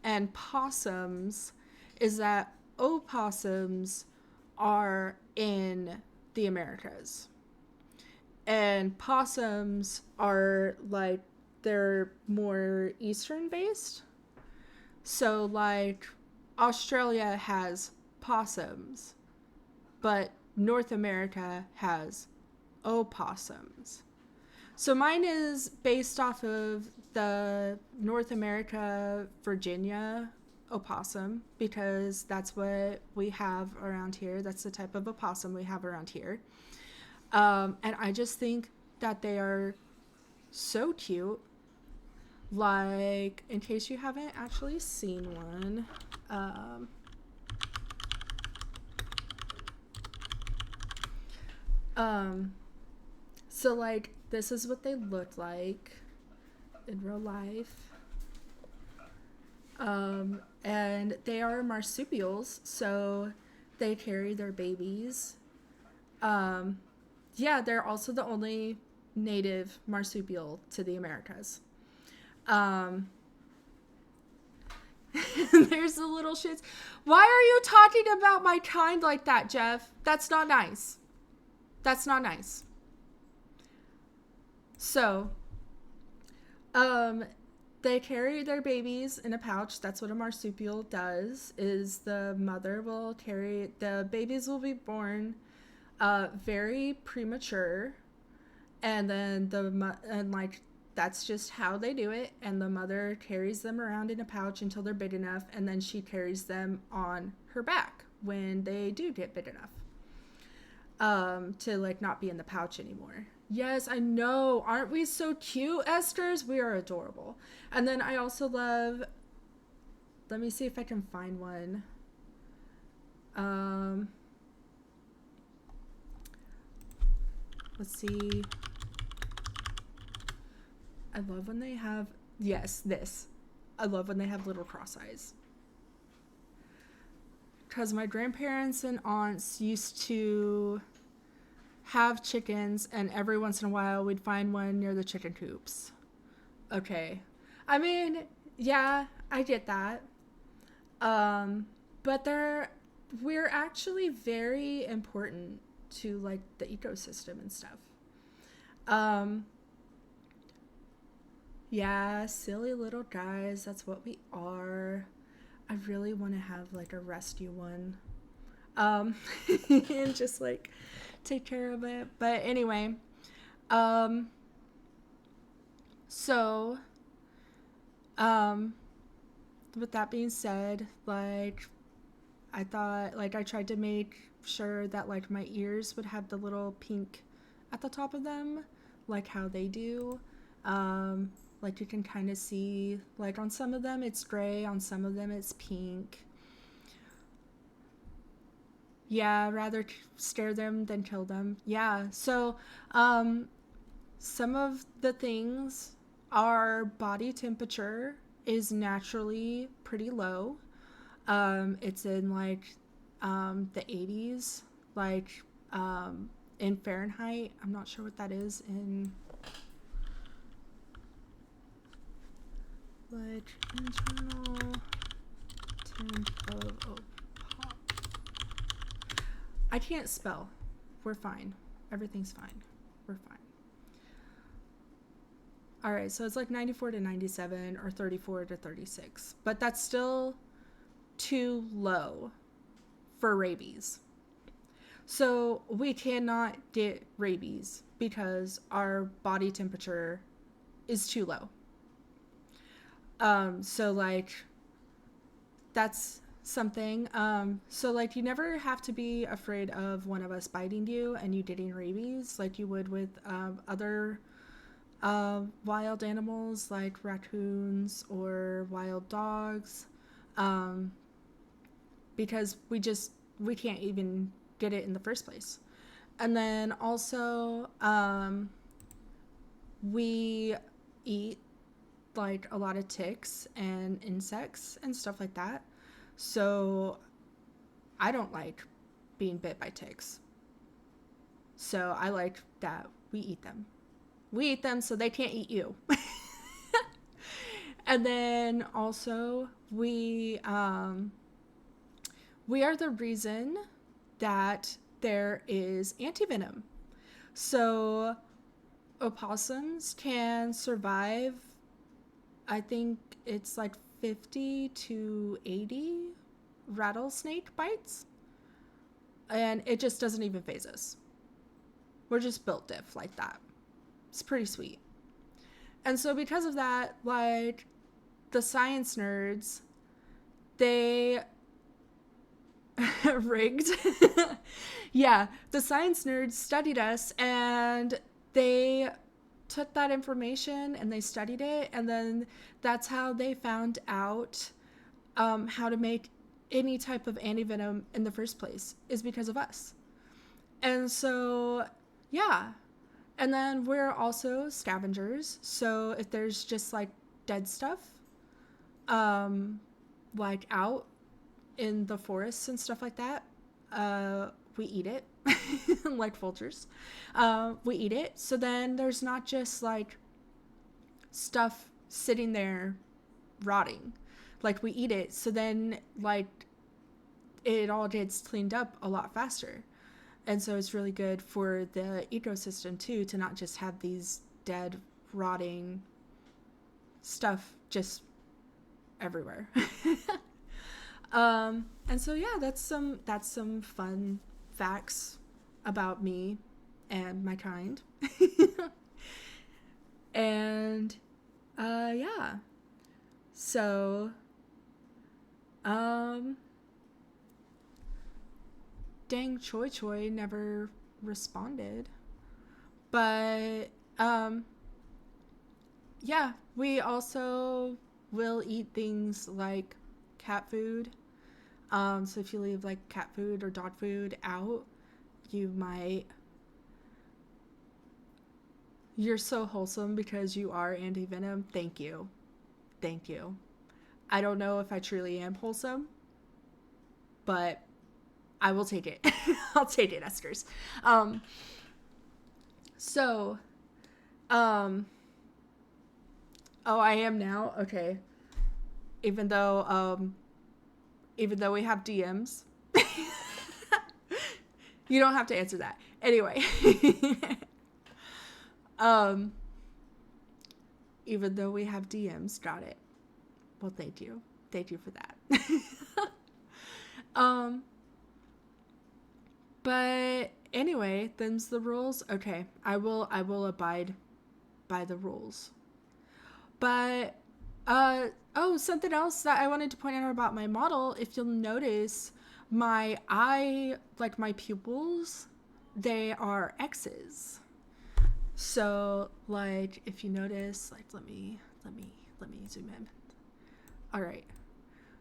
and possums is that opossums are in the Americas. And possums are like, they're more eastern based. So, like, Australia has possums, but North America has opossums. So mine is based off of the North America, Virginia opossum, because that's what we have around here. That's the type of opossum we have around here. And I just think that they are so cute. Like, in case you haven't actually seen one, so like, this is what they look like in real life. And they are marsupials, so they carry their babies. Yeah, they're also the only native marsupial to the Americas. There's the little shits. Why are you talking about my kind like that, Jeff? That's not nice. That's not nice. So, they carry their babies in a pouch. That's what a marsupial does. Is the mother will carry, the babies will be born very premature, and then that's just how they do it. And the mother carries them around in a pouch until they're big enough, and then she carries them on her back when they do get big enough, to like not be in the pouch anymore. Yes, I know. Aren't we so cute, Esters? We are adorable. And then I also love, let me see if I can find one. Let's see. I love when they have, yes, this. I love when they have little cross eyes. Because my grandparents and aunts used to have chickens, and every once in a while we'd find one near the chicken coops. Okay. I mean, yeah, I get that. But we're actually very important to like the ecosystem and stuff. Yeah, silly little guys, that's what we are. I really want to have like a rescue one. And just like take care of it. But anyway, so with that being said, like, I thought, like, I tried to make sure that like my ears would have the little pink at the top of them, like how they do. Like, you can kind of see, like, on some of them it's gray, on some of them it's pink. Yeah, rather scare them than kill them. Yeah, so some of the things, our body temperature is naturally pretty low. It's in like the 80s, like in Fahrenheit. I'm not sure what that is in, like, internal temp of I can't spell. We're fine. Everything's fine. We're fine. All right, so it's like 94 to 97 or 34 to 36. But that's still too low for rabies. So we cannot get rabies because our body temperature is too low. So like, that's something. So like, you never have to be afraid of one of us biting you and you getting rabies like you would with other wild animals like raccoons or wild dogs, um, because we can't even get it in the first place. And then also, we eat like a lot of ticks and insects and stuff like that. So I don't like being bit by ticks. So I like that we eat them. We eat them so they can't eat you. And then also we are the reason that there is antivenom. So opossums can survive, I think it's like 50 to 80 rattlesnake bites, and it just doesn't even phase us. We're just built diff like that. It's pretty sweet. And so because of that, like the science nerds, they rigged. Yeah, the science nerds studied us, and they took that information and they studied it, and then that's how they found out how to make any type of antivenom in the first place, is because of us. And so, yeah. And then we're also scavengers. So if there's just like dead stuff, um, like out in the forests and stuff like that, we eat it like vultures. We eat it. So then there's not just like stuff sitting there rotting. Like we eat it. So then like it all gets cleaned up a lot faster. And so it's really good for the ecosystem too, to not just have these dead, rotting stuff just everywhere. And so yeah, that's some fun facts about me and my kind. And yeah. So dang, Choi Choi never responded. But yeah, we also will eat things like cat food. So if you leave like cat food or dog food out, you might. You're so wholesome because you are anti-venom. Thank you. Thank you. I don't know if I truly am wholesome, but I will take it. I'll take it, Eskers. So, um, oh, I am now? Okay. Even though we have DMs. You don't have to answer that. Anyway. Even though we have DMs, got it. Well, thank you. Thank you for that. But anyway, them's the rules. Okay, I will abide by the rules. But oh, something else that I wanted to point out about my model, if you'll notice, my eye, like my pupils, they are X's. So, like, if you notice, like, let me zoom in. All right.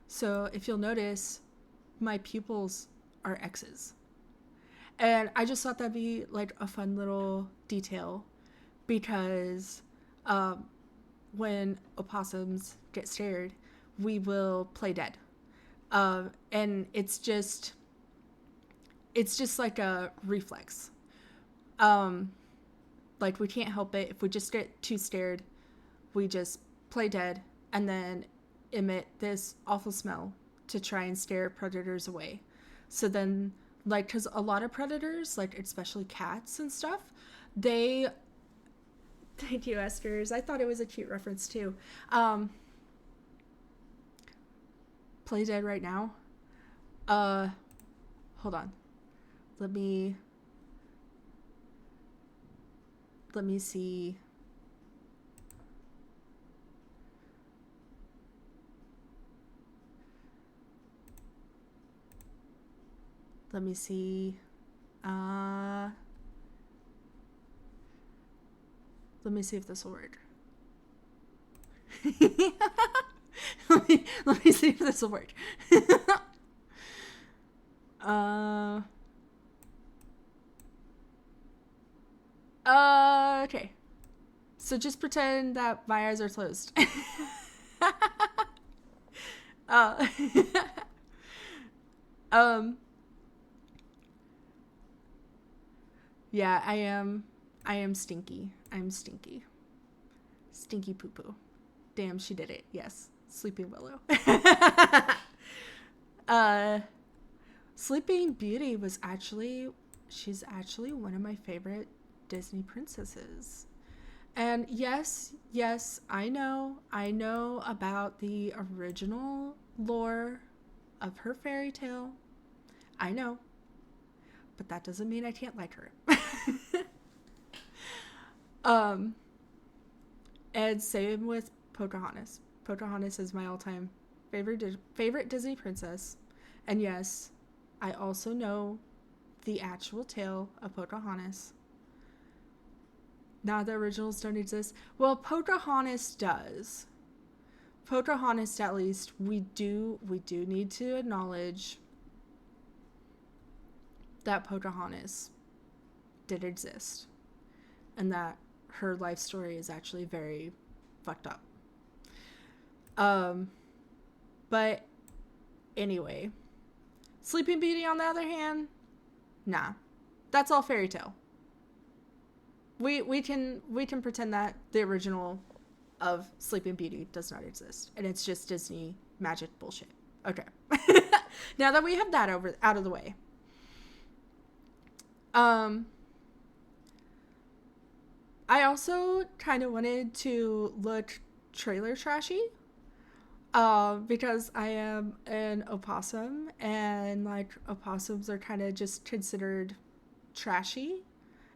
So, if you'll notice, my pupils are X's. And I just thought that'd be like a fun little detail, because when opossums get scared, we will play dead. And it's just like a reflex. Like we can't help it. If we just get too scared, we just play dead and then emit this awful smell to try and scare predators away. So then, like, because a lot of predators, like especially cats and stuff, they thank you, Eskers. I thought it was a cute reference too. Play dead right now. Hold on. Let me see. Let me see. Let me see if this will work. let me see if this will work. Okay. So just pretend that my eyes are closed. uh, um, yeah, I am stinky. I'm stinky. Stinky poo poo. Damn, she did it. Yes. Sleeping Willow. uh, Sleeping Beauty she's actually one of my favorite Disney princesses. And yes, I know about the original lore of her fairy tale. I know. But that doesn't mean I can't like her. And same with Pocahontas. Pocahontas is my all-time favorite Disney princess. And yes, I also know the actual tale of Pocahontas. Now the originals don't exist. Well, Pocahontas does. Pocahontas, at least, we do need to acknowledge that Pocahontas did exist. And that her life story is actually very fucked up. But anyway, Sleeping Beauty, on the other hand, nah, that's all fairy tale. We can pretend that the original of Sleeping Beauty does not exist, and it's just Disney magic bullshit. Okay. Now that we have that out of the way, I also kind of wanted to look trailer trashy. Because I am an opossum, and like opossums are kind of just considered trashy,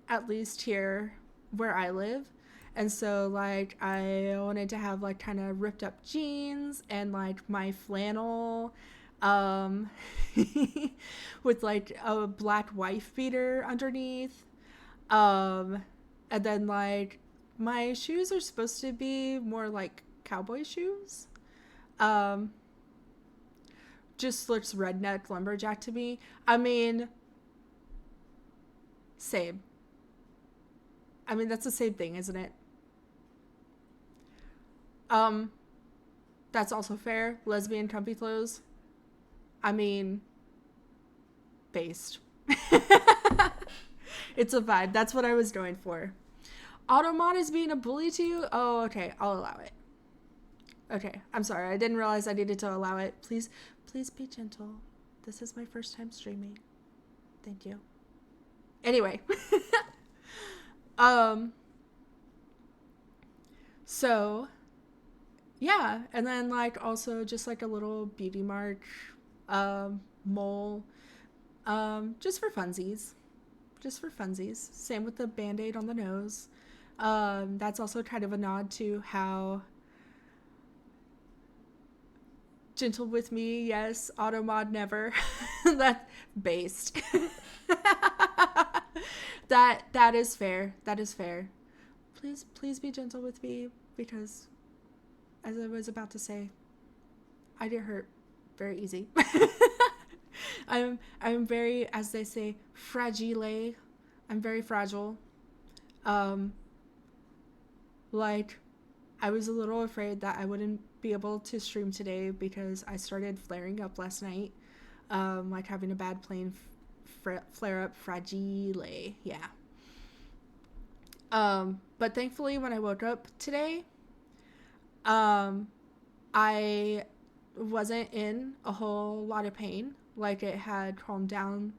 at least here where I live. And so like I wanted to have like kind of ripped up jeans and like my flannel with like a black wife beater underneath. And then like my shoes are supposed to be more like cowboy shoes. Just looks redneck lumberjack to me. I mean, same. I mean, that's the same thing, isn't it? That's also fair. Lesbian comfy clothes. I mean, based. It's a vibe. That's what I was going for. Automod is being a bully to you? Oh, okay. I'll allow it. Okay, I'm sorry. I didn't realize I needed to allow it. Please be gentle. This is my first time streaming. Thank you. Anyway. So, yeah. And then, like, also just, like, a little beauty mark mole. Just for funsies. Same with the Band-Aid on the nose. That's also kind of a nod to how gentle with me, yes, automod never. That's based. that is fair. Please be gentle with me, because as I was about to say, I get hurt very easy. I'm very, as they say, fragile. I'm very fragile. Like, I was a little afraid that I wouldn't be able to stream today because I started flaring up last night. Like having a bad plane flare up, fragile, yeah. But thankfully when I woke up today, I wasn't in a whole lot of pain. Like, it had calmed down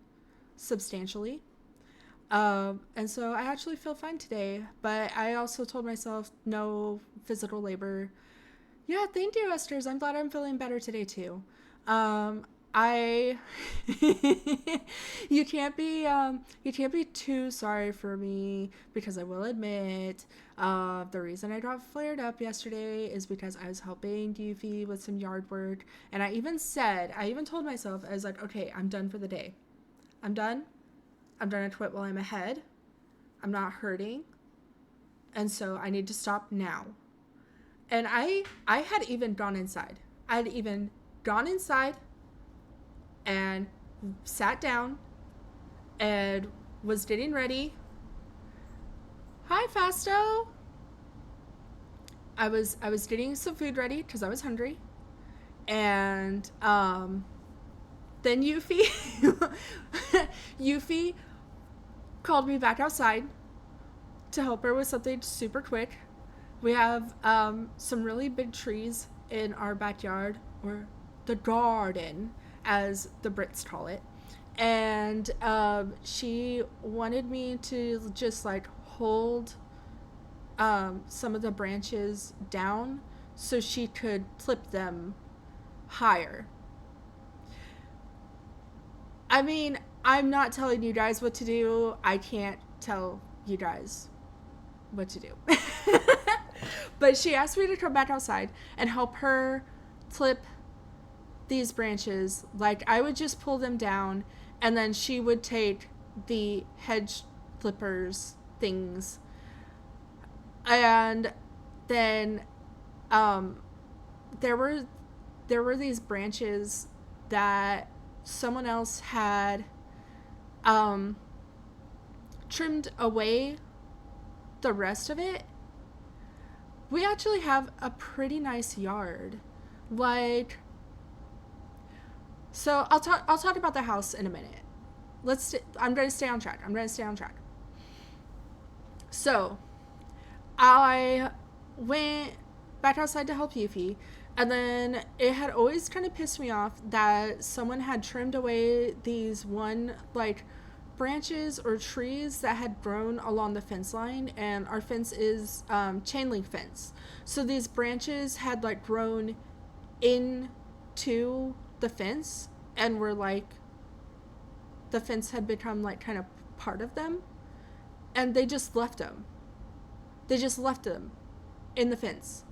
substantially. And so I actually feel fine today, but I also told myself no physical labor. Yeah, thank you, Esters. I'm glad I'm feeling better today too. I you can't be too sorry for me, because I will admit the reason I got flared up yesterday is because I was helping Yuffie with some yard work, and I even told myself, I was like, okay, I'm done for the day. I'm done. I quit while I'm ahead. I'm not hurting. And so I need to stop now. And I had even gone inside. I had even gone inside and sat down and was getting ready. Hi, Fasto. I was getting some food ready because I was hungry. And then Yuffie called me back outside to help her with something super quick. We have some really big trees in our backyard, or the garden, as the Brits call it. And she wanted me to just like hold some of the branches down so she could clip them higher. I mean, I'm not telling you guys what to do. I can't tell you guys what to do. But she asked me to come back outside and help her clip these branches. Like, I would just pull them down, and then she would take the hedge clippers things, and then there were these branches that someone else had trimmed away the rest of it. We actually have a pretty nice yard. Like, so I'll talk about the house in a minute. I'm going to stay on track. So, I went back outside to help Yuffie, and then it had always kind of pissed me off that someone had trimmed away these like branches or trees that had grown along the fence line, and our fence is chain link fence. So these branches had like grown into the fence and were like, the fence had become like kind of part of them, and they just left them. In the fence.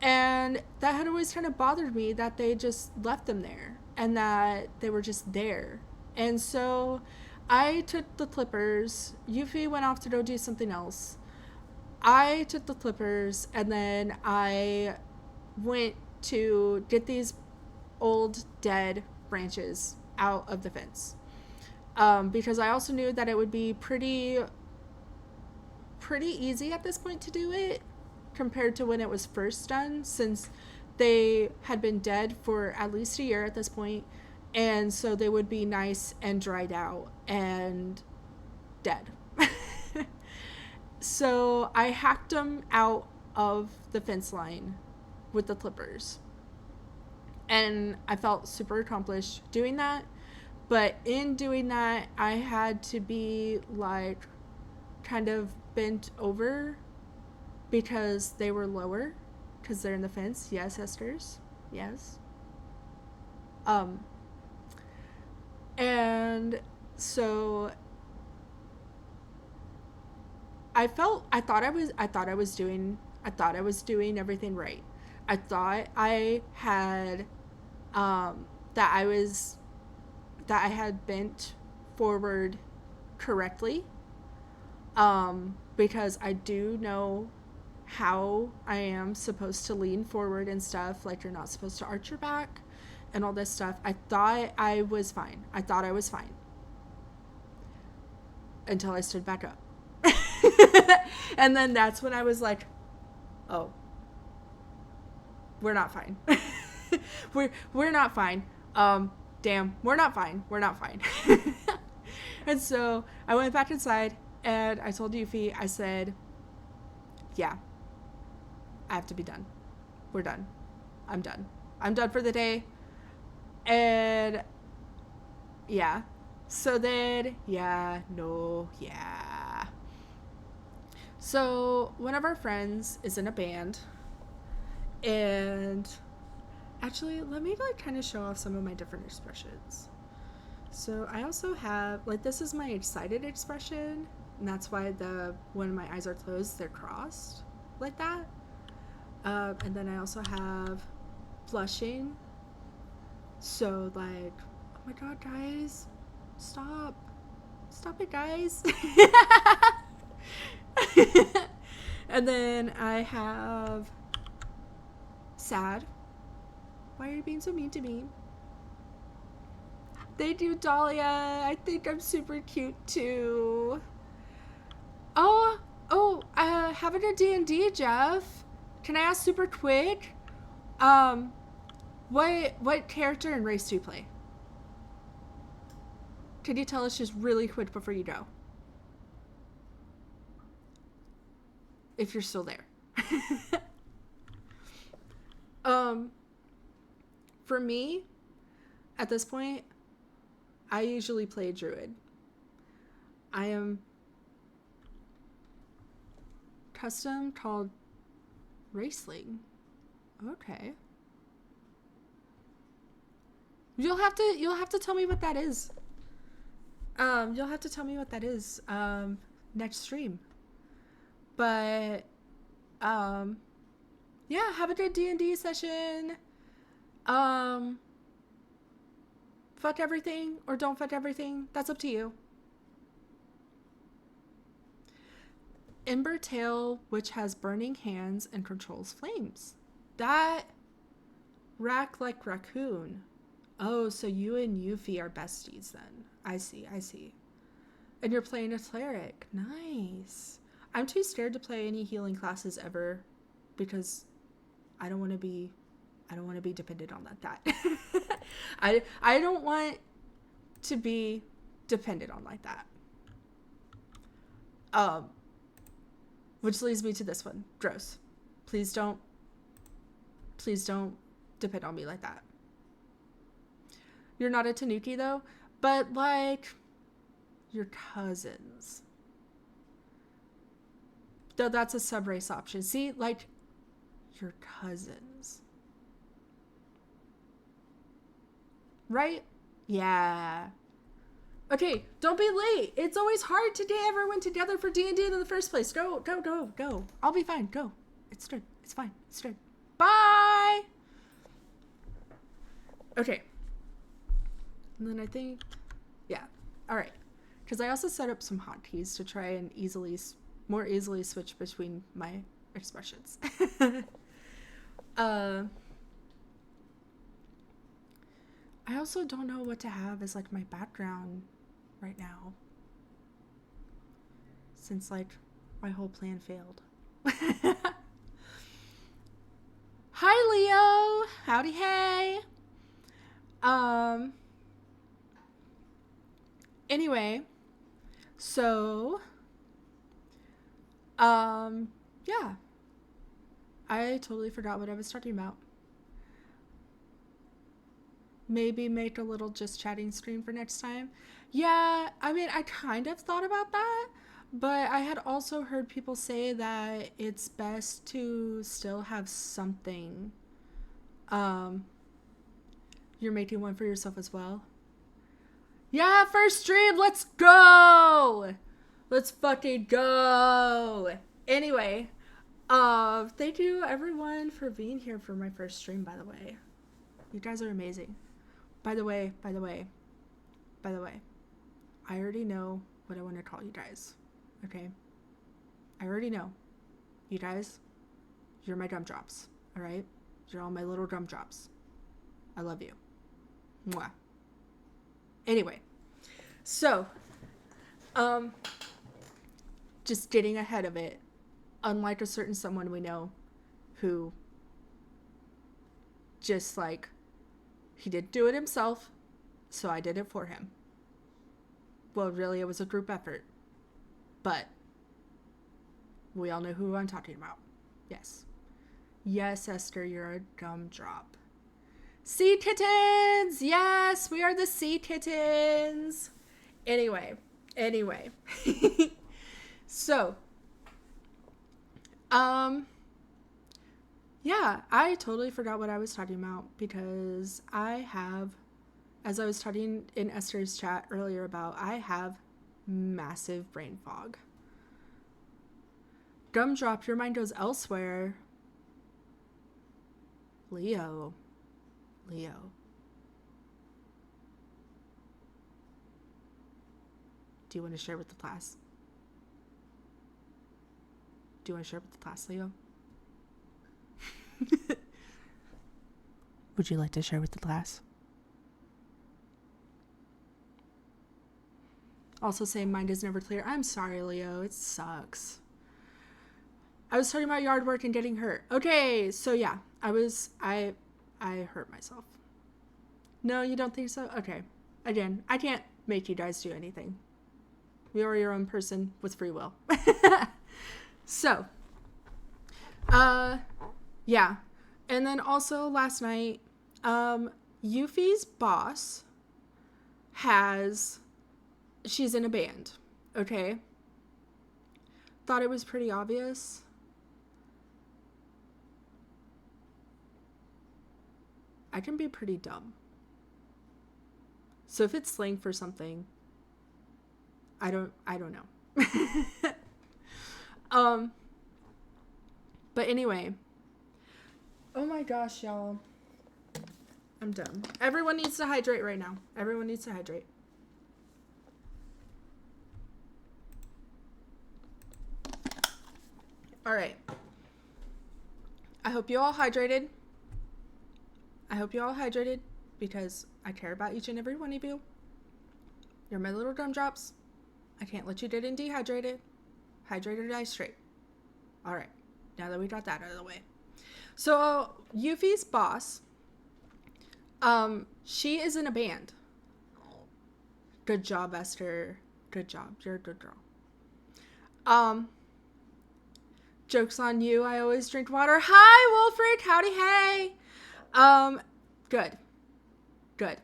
And that had always kind of bothered me, that they just left them there and that they were just there. And so I took the clippers. Yuffie went off to go do something else. I took the clippers, and then I went to get these old dead branches out of the fence. Because I also knew that it would be pretty easy at this point to do it compared to when it was first done, since they had been dead for at least a year at this point, and so they would be nice and dried out and dead. So I hacked them out of the fence line with the clippers, and I felt super accomplished doing that. But in doing that, I had to be like kind of bent over because they were lower, because they're in the fence. Yes, Esters. Yes. And so I thought I was doing everything right. I thought I had that I had bent forward correctly, because I do know how I am supposed to lean forward and stuff. Like, you're not supposed to arch your back and all this stuff. I thought I was fine. Until I stood back up. And then that's when I was like, oh, we're not fine. we're not fine. Damn, we're not fine. And so I went back inside, and I told Yuffie, I said, yeah, I have to be done. We're done. I'm done. I'm done for the day. And yeah. So then, So one of our friends is in a band, and actually, let me like kind of show off some of my different expressions. So I also have, like, this is my excited expression, and that's why when my eyes are closed, they're crossed like that. And then I also have blushing. So like, oh my god, guys, stop it, guys. And then I have sad. Why are you being so mean to me? Thank you, Dahlia. I think I'm super cute too. Having a D&D, Jeff. Can I ask super quick? Um, what character and race do you play? Can you tell us just really quick before you go? If you're still there. For me, at this point, I usually play a druid. I am custom called Raceling. Okay. You'll have to tell me what that is. You'll have to tell me what that is next stream. But yeah, have a good D&D session. Fuck everything or don't fuck everything. That's up to you. Ember Tail, which has burning hands and controls flames. That rack like raccoon. Oh, so you and Yuffie are besties then. I see. And you're playing a cleric. Nice. I'm too scared to play any healing classes ever because I don't want to be dependent on that. I don't want to be dependent on like that. Which leads me to this one. Gross. Please don't depend on me like that. You're not a Tanuki though, but like your cousins. Though that's a sub-race option. See, like your cousins. Right? Yeah. Okay, don't be late. It's always hard to get everyone together for D&D in the first place. Go. I'll be fine. Go. It's good. It's fine. It's good. Bye! Okay. And then I think... Yeah. Alright. Because I also set up some hotkeys to try and more easily switch between my expressions. I also don't know what to have as like my background right now, since like my whole plan failed. Hi Leo, howdy, hey. Anyway, so yeah, I totally forgot what I was talking about. Maybe make a little just chatting stream for next time. Yeah, I mean, I kind of thought about that, but I had also heard people say that it's best to still have something. You're making one for yourself as well? Yeah, first stream, let's go! Let's fucking go! Anyway, thank you everyone for being here for my first stream, by the way. You guys are amazing. By the way, I already know what I want to call you guys. Okay? I already know. You guys, you're my gumdrops. Alright? You're all my little gumdrops. I love you. Mwah. Anyway. So, just getting ahead of it. Unlike a certain someone we know who just like, he didn't do it himself, so I did it for him. Well, really, it was a group effort. But we all know who I'm talking about. Yes. Yes, Esther, you're a gumdrop. Sea kittens! Yes, we are the sea kittens! Anyway. So, yeah, I totally forgot what I was talking about because I have, as I was talking in Esther's chat earlier about, I have massive brain fog. Gumdrop, your mind goes elsewhere. Leo. Do you want to share with the class? Do you want to share with the class, Leo? Would you like to share with the class? Also saying mind is never clear. I'm sorry, Leo. It sucks. I was talking about yard work and getting hurt. Okay, so yeah, I hurt myself. No, you don't think so? Okay. Again, I can't make you guys do anything. You are your own person with free will. So, yeah. And then also last night, Yuffie's boss she's in a band, okay? Thought it was pretty obvious. I can be pretty dumb. So if it's slang for something, I don't know. But anyway. Oh my gosh, y'all. I'm done. Everyone needs to hydrate right now. Everyone needs to hydrate. All right. I hope you all hydrated. Because I care about each and every one of you. You're my little gumdrops. I can't let you get in dehydrated. Hydrate or die straight. All right. Now that we got that out of the way. So, Yuffie's boss, she is in a band. Good job, Esther. Good job. You're a good girl. Joke's on you. I always drink water. Hi, Wolfric. Howdy, hey. Good.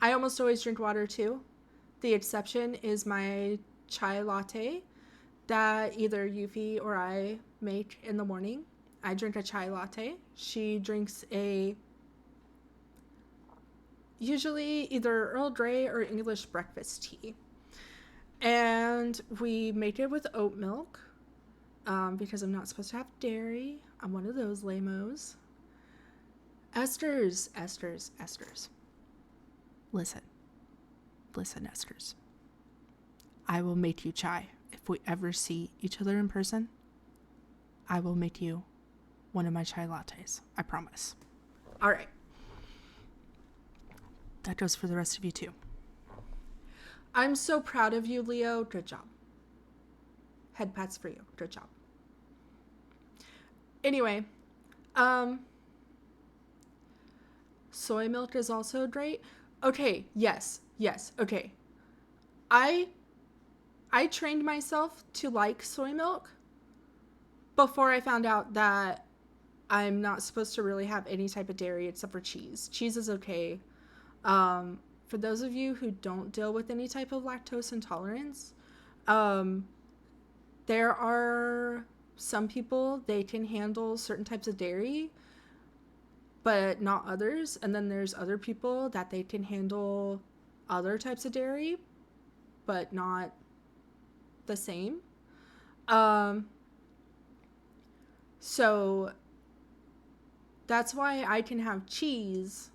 I almost always drink water, too. The exception is my chai latte that either Yuffie or I make in the morning. I drink a chai latte. She drinks usually either Earl Grey or English breakfast tea. And we make it with oat milk because I'm not supposed to have dairy. I'm one of those lamos. Esters. Listen, Esters. I will make you chai. If we ever see each other in person, I will make you one of my chai lattes. I promise. All right. That goes for the rest of you too. I'm so proud of you, Leo. Good job. Head pats for you. Good job. Anyway, soy milk is also great. Okay, yes. Okay. I trained myself to like soy milk before I found out that I'm not supposed to really have any type of dairy except for cheese. Cheese is okay. For those of you who don't deal with any type of lactose intolerance, there are some people, they can handle certain types of dairy, but not others. And then there's other people that they can handle other types of dairy, but not the same. So that's why I can have cheese,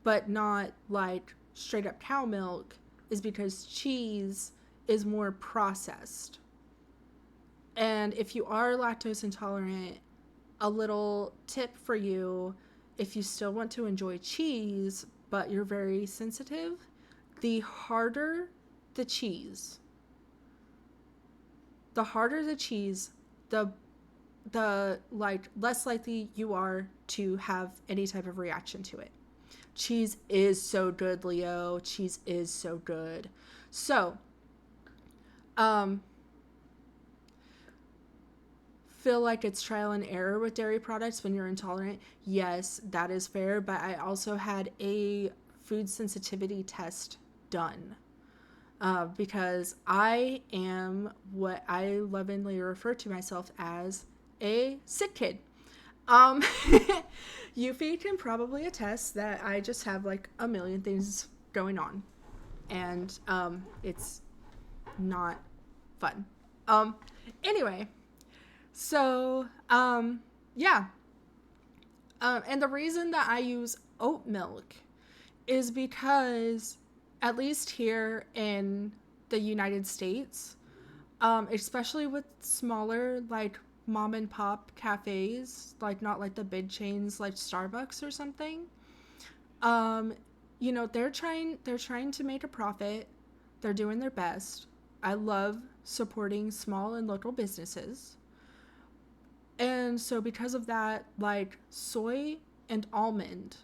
but not like straight up cow milk, is because cheese is more processed. And if you are lactose intolerant, a little tip for you, if you still want to enjoy cheese, but you're very sensitive, the harder the cheese, the like less likely you are to have any type of reaction to it. Cheese is so good, Leo. Cheese is so good. So, feel like it's trial and error with dairy products when you're intolerant. Yes, that is fair, but I also had a food sensitivity test done because I am what I lovingly refer to myself as a sick kid. Yuffie can probably attest that I just have like a million things going on, and it's not fun. Anyway, so yeah. And the reason that I use oat milk is because, at least here in the United States, Especially with smaller, like, mom and pop cafes, like, not like the big chains like Starbucks or something. Um, they're trying to make a profit. They're doing their best. I love supporting small and local businesses. And so because of that, like, soy and almond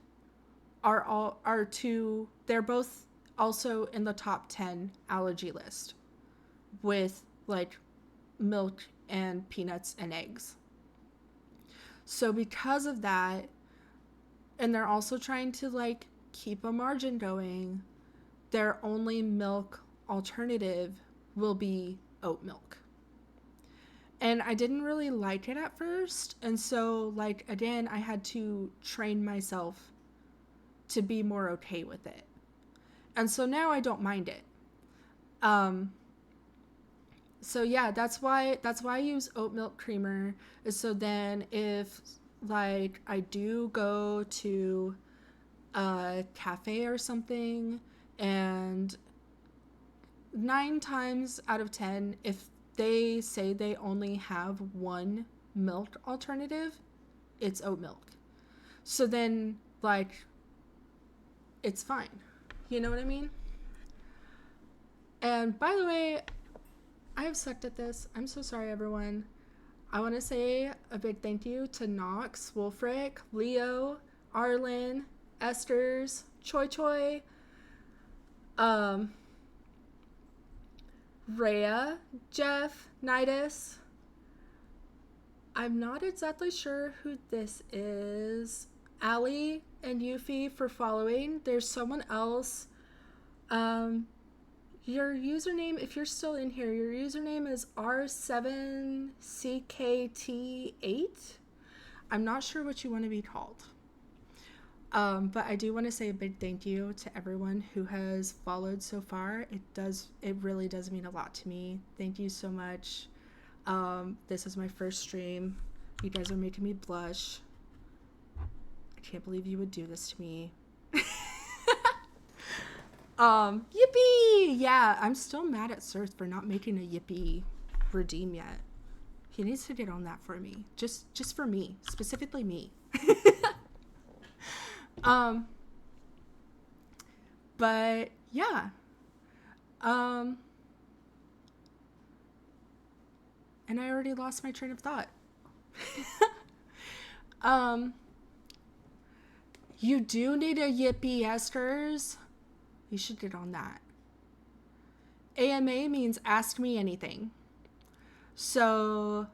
are two, they're both also in the top 10 allergy list with, like, milk and peanuts and eggs. So because of that, and they're also trying to, like, keep a margin going, their only milk alternative will be oat milk. And I didn't really like it at first, and so, like, again, I had to train myself to be more okay with it. And so now I don't mind it. Um so yeah, that's why I use oat milk creamer, is so then if, like, I do go to a cafe or something, and 9 times out of 10, if they say they only have one milk alternative, it's oat milk. So then, like, it's fine. You know what I mean? And by the way, I have sucked at this. I'm so sorry, everyone. I want to say a big thank you to Knox, Wolfric, Leo, Arlen, Esther's, Choi Choi, um, Rhea, Jeff, Nidus. I'm not exactly sure who this is. Ali and Yuffie for following. There's someone else. Um, your username, if you're still in here, your username is R7CKT8. I'm not sure what you want to be called. But I do want to say a big thank you to everyone who has followed so far. It really does mean a lot to me. Thank you so much. This is my first stream. You guys are making me blush. I can't believe you would do this to me. Yippee! Yeah, I'm still mad at Sirth for not making a Yippee redeem yet. He needs to get on that for me. Just for me. Specifically me. But yeah. And I already lost my train of thought. You do need a Yippee, Esters. You should get on that. AMA means ask me anything. So,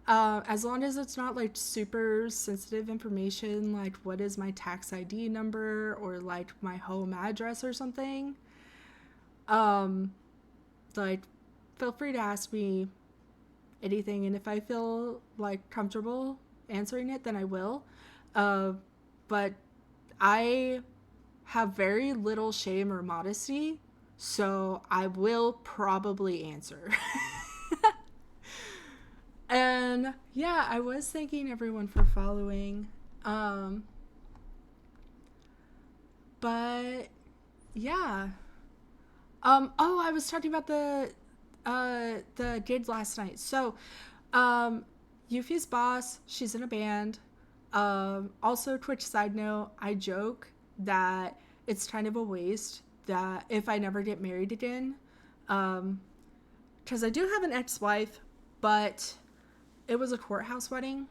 as long as it's not, like, super sensitive information, like what is my tax ID number or, like, my home address or something, like, feel free to ask me anything, and if I feel, like, comfortable answering it, then I will. But I have very little shame or modesty, so I will probably answer. And yeah, I was thanking everyone for following. But yeah. Oh, I was talking about the gig last night. So, Yuffie's boss, she's in a band. Also, quick side note, I joke that it's kind of a waste that if I never get married again, because I do have an ex-wife, but it was a courthouse wedding,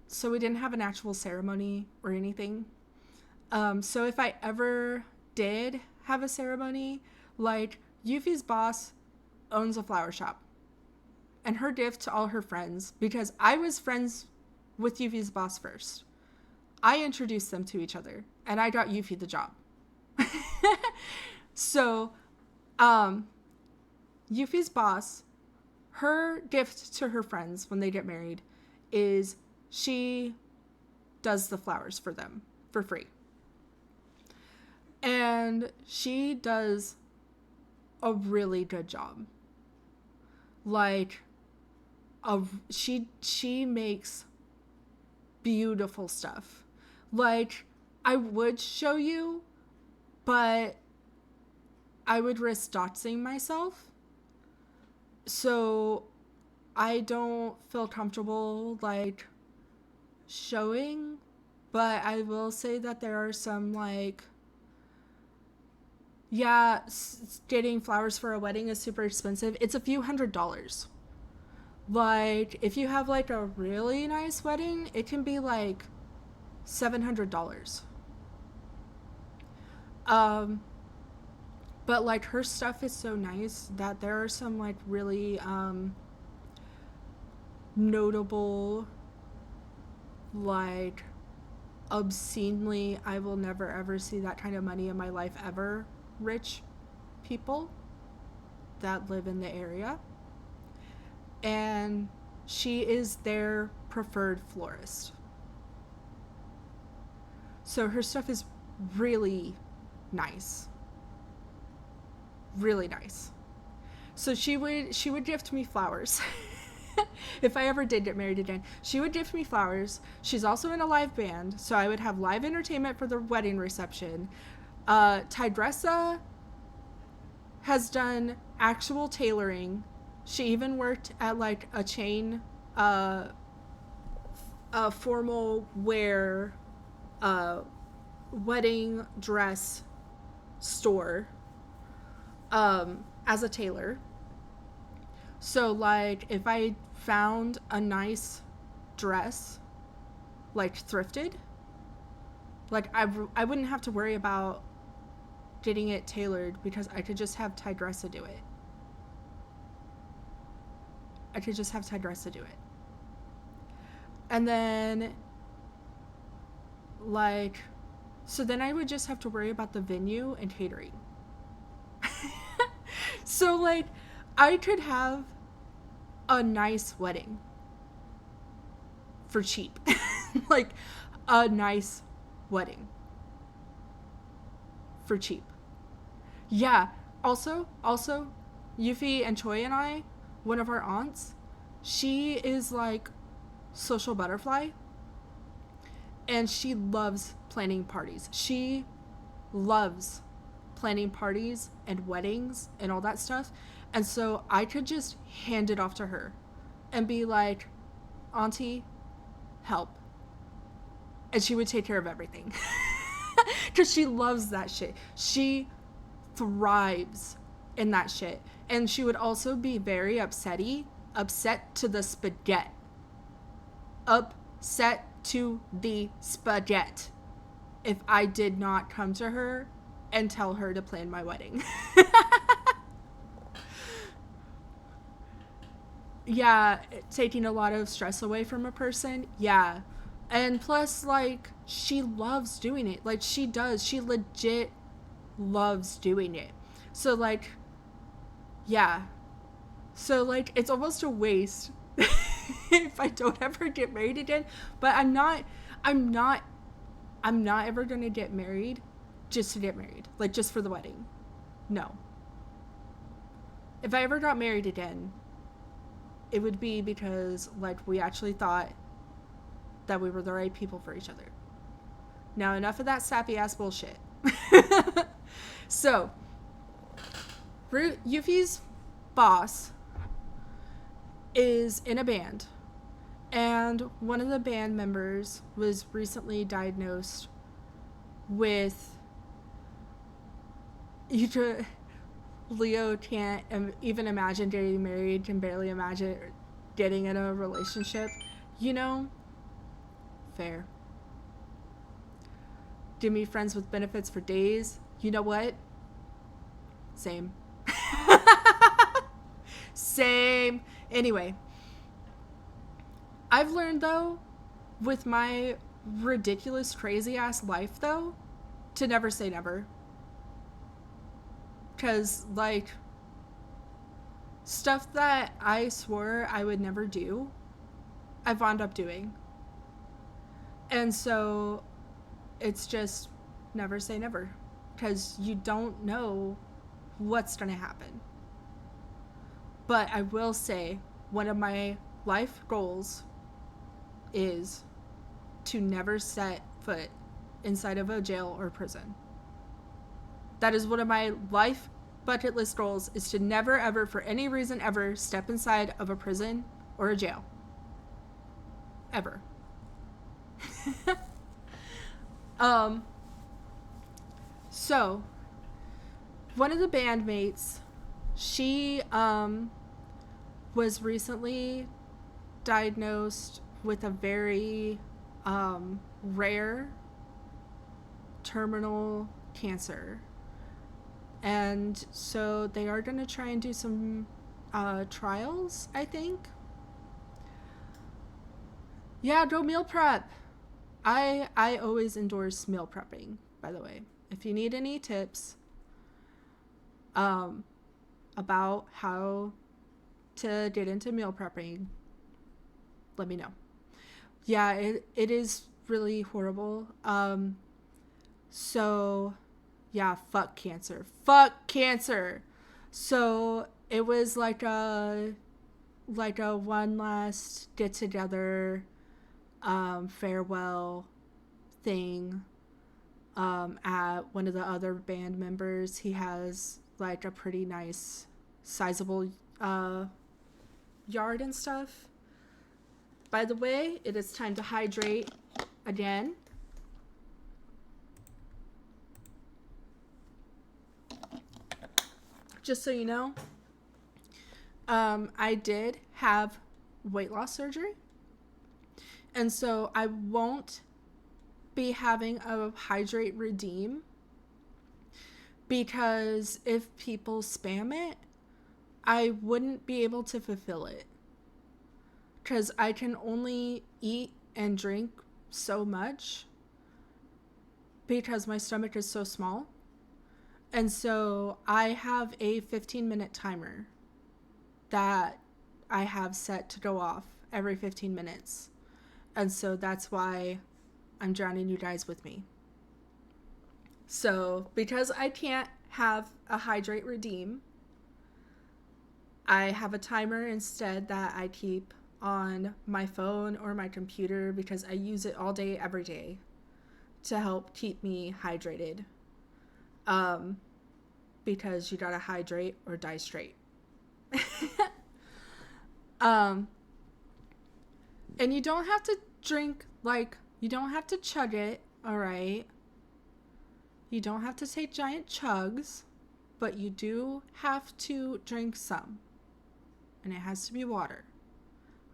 so we didn't have an actual ceremony or anything. So if I ever did have a ceremony, like, Yuffie's boss owns a flower shop, and her gift to all her friends, because I was friends with Yuffie's boss first. I introduced them to each other, and I got Yuffie the job. So, Yuffie's boss, her gift to her friends when they get married is she does the flowers for them for free. And she does a really good job. Like, she makes beautiful stuff. Like, I would show you, but I would risk doxing myself. So I don't feel comfortable like showing, but I will say that there are some like, yeah, getting flowers for a wedding is super expensive. It's a few $100s. Like if you have like a really nice wedding, it can be like $700. Um, but like her stuff is so nice that there are some like really notable, like obscenely, I will never ever see that kind of money in my life ever, rich people that live in the area. And she is their preferred florist. So her stuff is really nice. Really nice. So she would gift me flowers. If I ever did get married again, she would gift me flowers. She's also in a live band, so I would have live entertainment for the wedding reception. Tidressa has done actual tailoring. She even worked at like a chain, a formal wear, wedding dress store, as a tailor. So like if I found a nice dress, like thrifted, like I wouldn't have to worry about getting it tailored because I could just have Tidressa do it. I could just have Tidressa do it. And then like, so then I would just have to worry about the venue and catering. So like I could have a nice wedding for cheap. Like a nice wedding for cheap. Yeah. Also, Yuffie and Choi and I, one of our aunts, she is like social butterfly and she loves planning parties. She loves planning parties and weddings and all that stuff. And so I could just hand it off to her and be like, Auntie, help. And she would take care of everything. Because she loves that shit. She thrives in that shit. And she would also be very upset to the spaghetti. Upset to the spaghetti if I did not come to her and tell her to plan my wedding. Yeah, taking a lot of stress away from a person. Yeah. And plus, like, she loves doing it. Like, she does. She legit loves doing it. So, like, yeah. So, like, it's almost a waste if I don't ever get married again. But I'm not ever going to get married just to get married. Like, just for the wedding. No. If I ever got married again, it would be because, like, we actually thought that we were the right people for each other. Now, enough of that sappy ass bullshit. So, Yuffie's boss is in a band, and one of the band members was recently diagnosed with Leo can't even imagine getting married, can barely imagine getting in a relationship. You know, fair. Do me friends with benefits for days. You know what? Same. Same. Anyway, I've learned though, with my ridiculous, crazy ass life though, to never say never. Because, like, stuff that I swore I would never do, I've wound up doing. And so, it's just never say never. Because you don't know what's going to happen. But I will say, one of my life goals is to never set foot inside of a jail or prison. That is one of my life bucket list goals is to never, ever, for any reason ever, step inside of a prison or a jail. Ever. um, so, one of the bandmates, she was recently diagnosed with a very rare terminal cancer. And so they are going to try and do some trials, I think. Yeah, go meal prep. I always endorse meal prepping, by the way. If you need any tips about how to get into meal prepping, let me know. Yeah, it is really horrible. So yeah, fuck cancer. Fuck cancer. So it was like a one last get together farewell thing at one of the other band members. He has like a pretty nice sizable yard and stuff. By the way, it is time to hydrate again. Just so you know, I did have weight loss surgery. And so I won't be having a hydrate redeem because if people spam it, I wouldn't be able to fulfill it. Because I can only eat and drink so much because my stomach is so small. And so I have a 15-minute timer that I have set to go off every 15 minutes. And so that's why I'm drowning you guys with me. So because I can't have a hydrate redeem, I have a timer instead that I keep on my phone or my computer because I use it all day, every day to help keep me hydrated. Because you gotta hydrate or die straight. And you don't have to drink, like, you don't have to chug it, alright? You don't have to take giant chugs, but you do have to drink some. And it has to be water.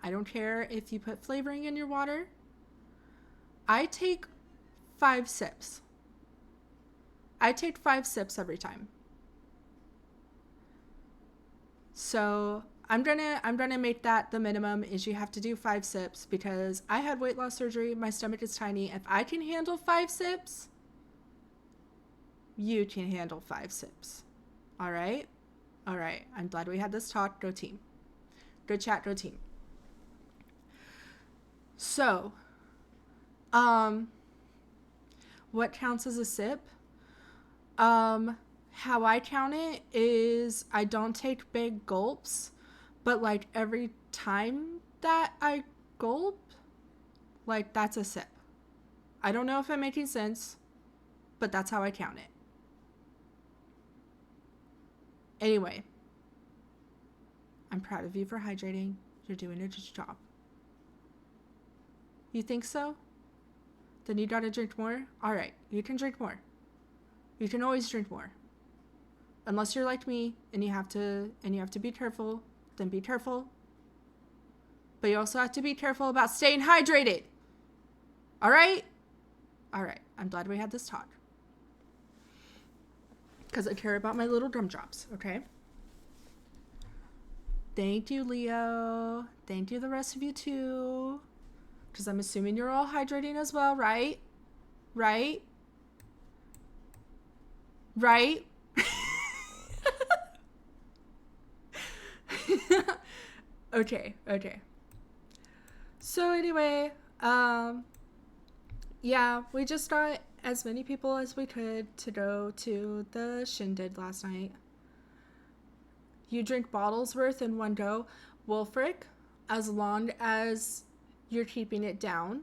I don't care if you put flavoring in your water. I take 5 sips. I take 5 sips every time. So I'm gonna make that the minimum is you have to do 5 sips because I had weight loss surgery. My stomach is tiny. If I can handle 5 sips, you can handle 5 sips. All right. I'm glad we had this talk. Go team. Good chat. Go team. So, what counts as a sip? How I count it is I don't take big gulps, but like every time that I gulp, like that's a sip. I don't know if I'm making sense, but that's how I count it. Anyway, I'm proud of you for hydrating. You're doing a good job. You think so? Then you gotta drink more? Alright, you can drink more. You can always drink more. Unless you're like me and you have to be careful, then be careful. But you also have to be careful about staying hydrated. Alright? Alright, I'm glad we had this talk. Because I care about my little gumdrops, okay? Thank you, Leo. Thank you, the rest of you too. Because I'm assuming you're all hydrating as well, right? Right? Right? Okay. So anyway, yeah, we just got as many people as we could to go to the shindig last night. You drink bottles worth in one go. Wolfric, as long as you're keeping it down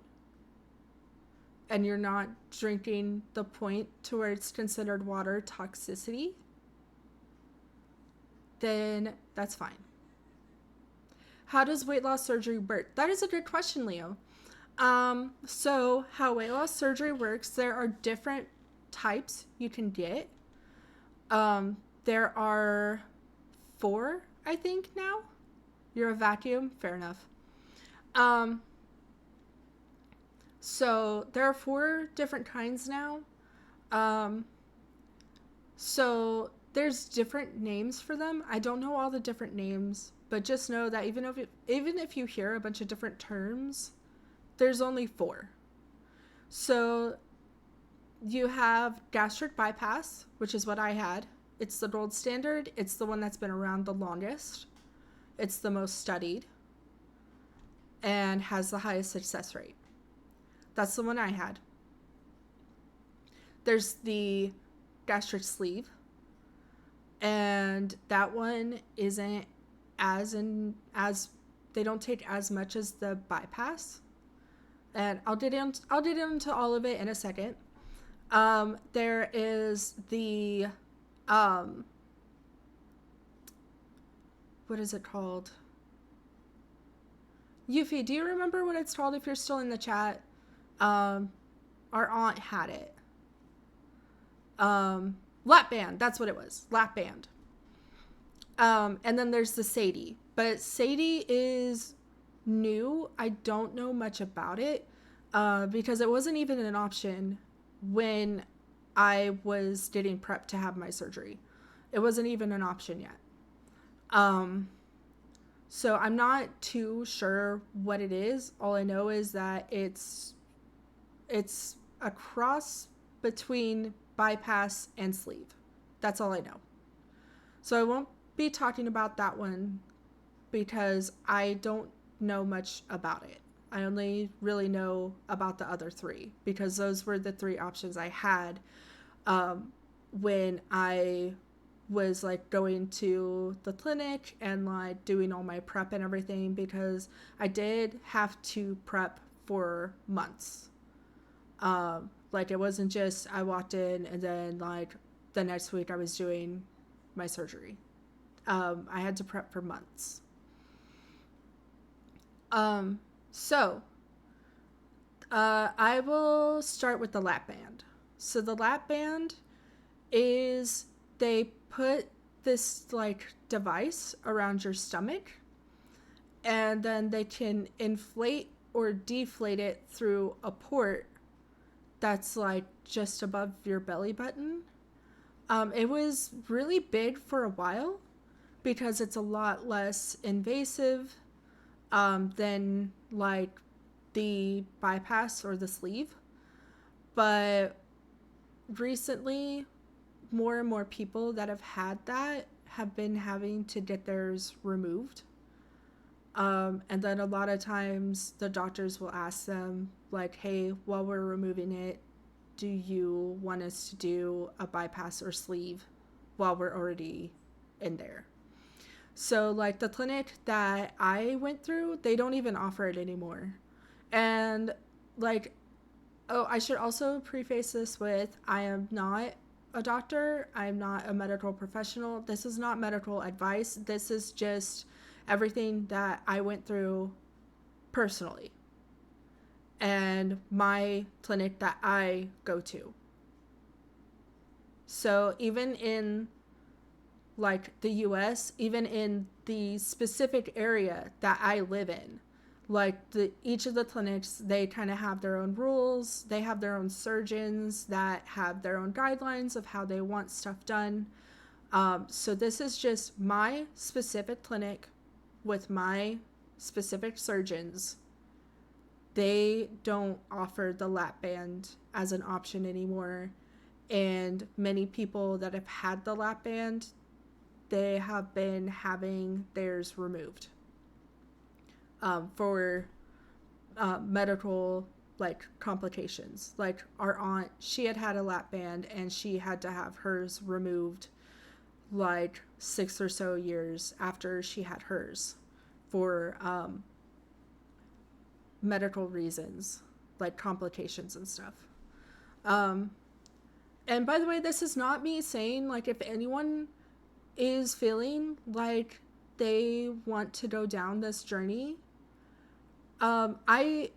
and you're not drinking the point to where it's considered water toxicity, then that's fine. How does weight loss surgery work? That is a good question, Leo. So how weight loss surgery works, there are different types you can get. There are 4, I think, now. You're a vacuum, fair enough. Um, so there are 4 different kinds now. Um, so there's different names for them. I don't know all the different names, but just know that even if you hear a bunch of different terms, there's only 4. So you have gastric bypass, which is what I had. It's the gold standard. It's the one that's been around the longest. It's the most studied and has the highest success rate. That's the one I had. There's the gastric sleeve, and that one isn't as they don't take as much as the bypass. And I'll get into all of it in a second. There is the what is it called? Yuffie, do you remember what it's called if you're still in the chat? Our aunt had it. Lap band, that's what it was. Lap band. And then there's the Sadie. But Sadie is new. I don't know much about it because it wasn't even an option when I was getting prepped to have my surgery. It wasn't even an option yet. So I'm not too sure what it is. All I know is that it's a cross between bypass and sleeve. That's all I know. So I won't be talking about that one because I don't know much about it. I only really know about the other 3 because those were the 3 options I had when I was like going to the clinic and like doing all my prep and everything, because I did have to prep for months. Like it wasn't just I walked in and then like the next week I was doing my surgery. I had to prep for months. So I will start with the lap band. So the lap band is they put this like device around your stomach, and then they can inflate or deflate it through a port that's like just above your belly button. It was really big for a while because it's a lot less invasive than like the bypass or the sleeve. But recently, more and more people that have had that have been having to get theirs removed. And then a lot of times the doctors will ask them like, hey, while we're removing it, do you want us to do a bypass or sleeve while we're already in there? So like the clinic that I went through, they don't even offer it anymore. And like, oh, I should also preface this with, I am not a doctor. I'm not a medical professional. This is not medical advice. This is just everything that I went through personally and my clinic that I go to. So even in like the US, even in the specific area that I live in, like each of the clinics, they kind of have their own rules. They have their own surgeons that have their own guidelines of how they want stuff done. So this is just my specific clinic with my specific surgeons. They don't offer the lap band as an option anymore. And many people that have had the lap band, they have been having theirs removed for medical like complications. Like our aunt, she had a lap band and she had to have hers removed like 6 or so years after she had hers for medical reasons, like complications and stuff. And by the way, this is not me saying like if anyone is feeling like they want to go down this journey, I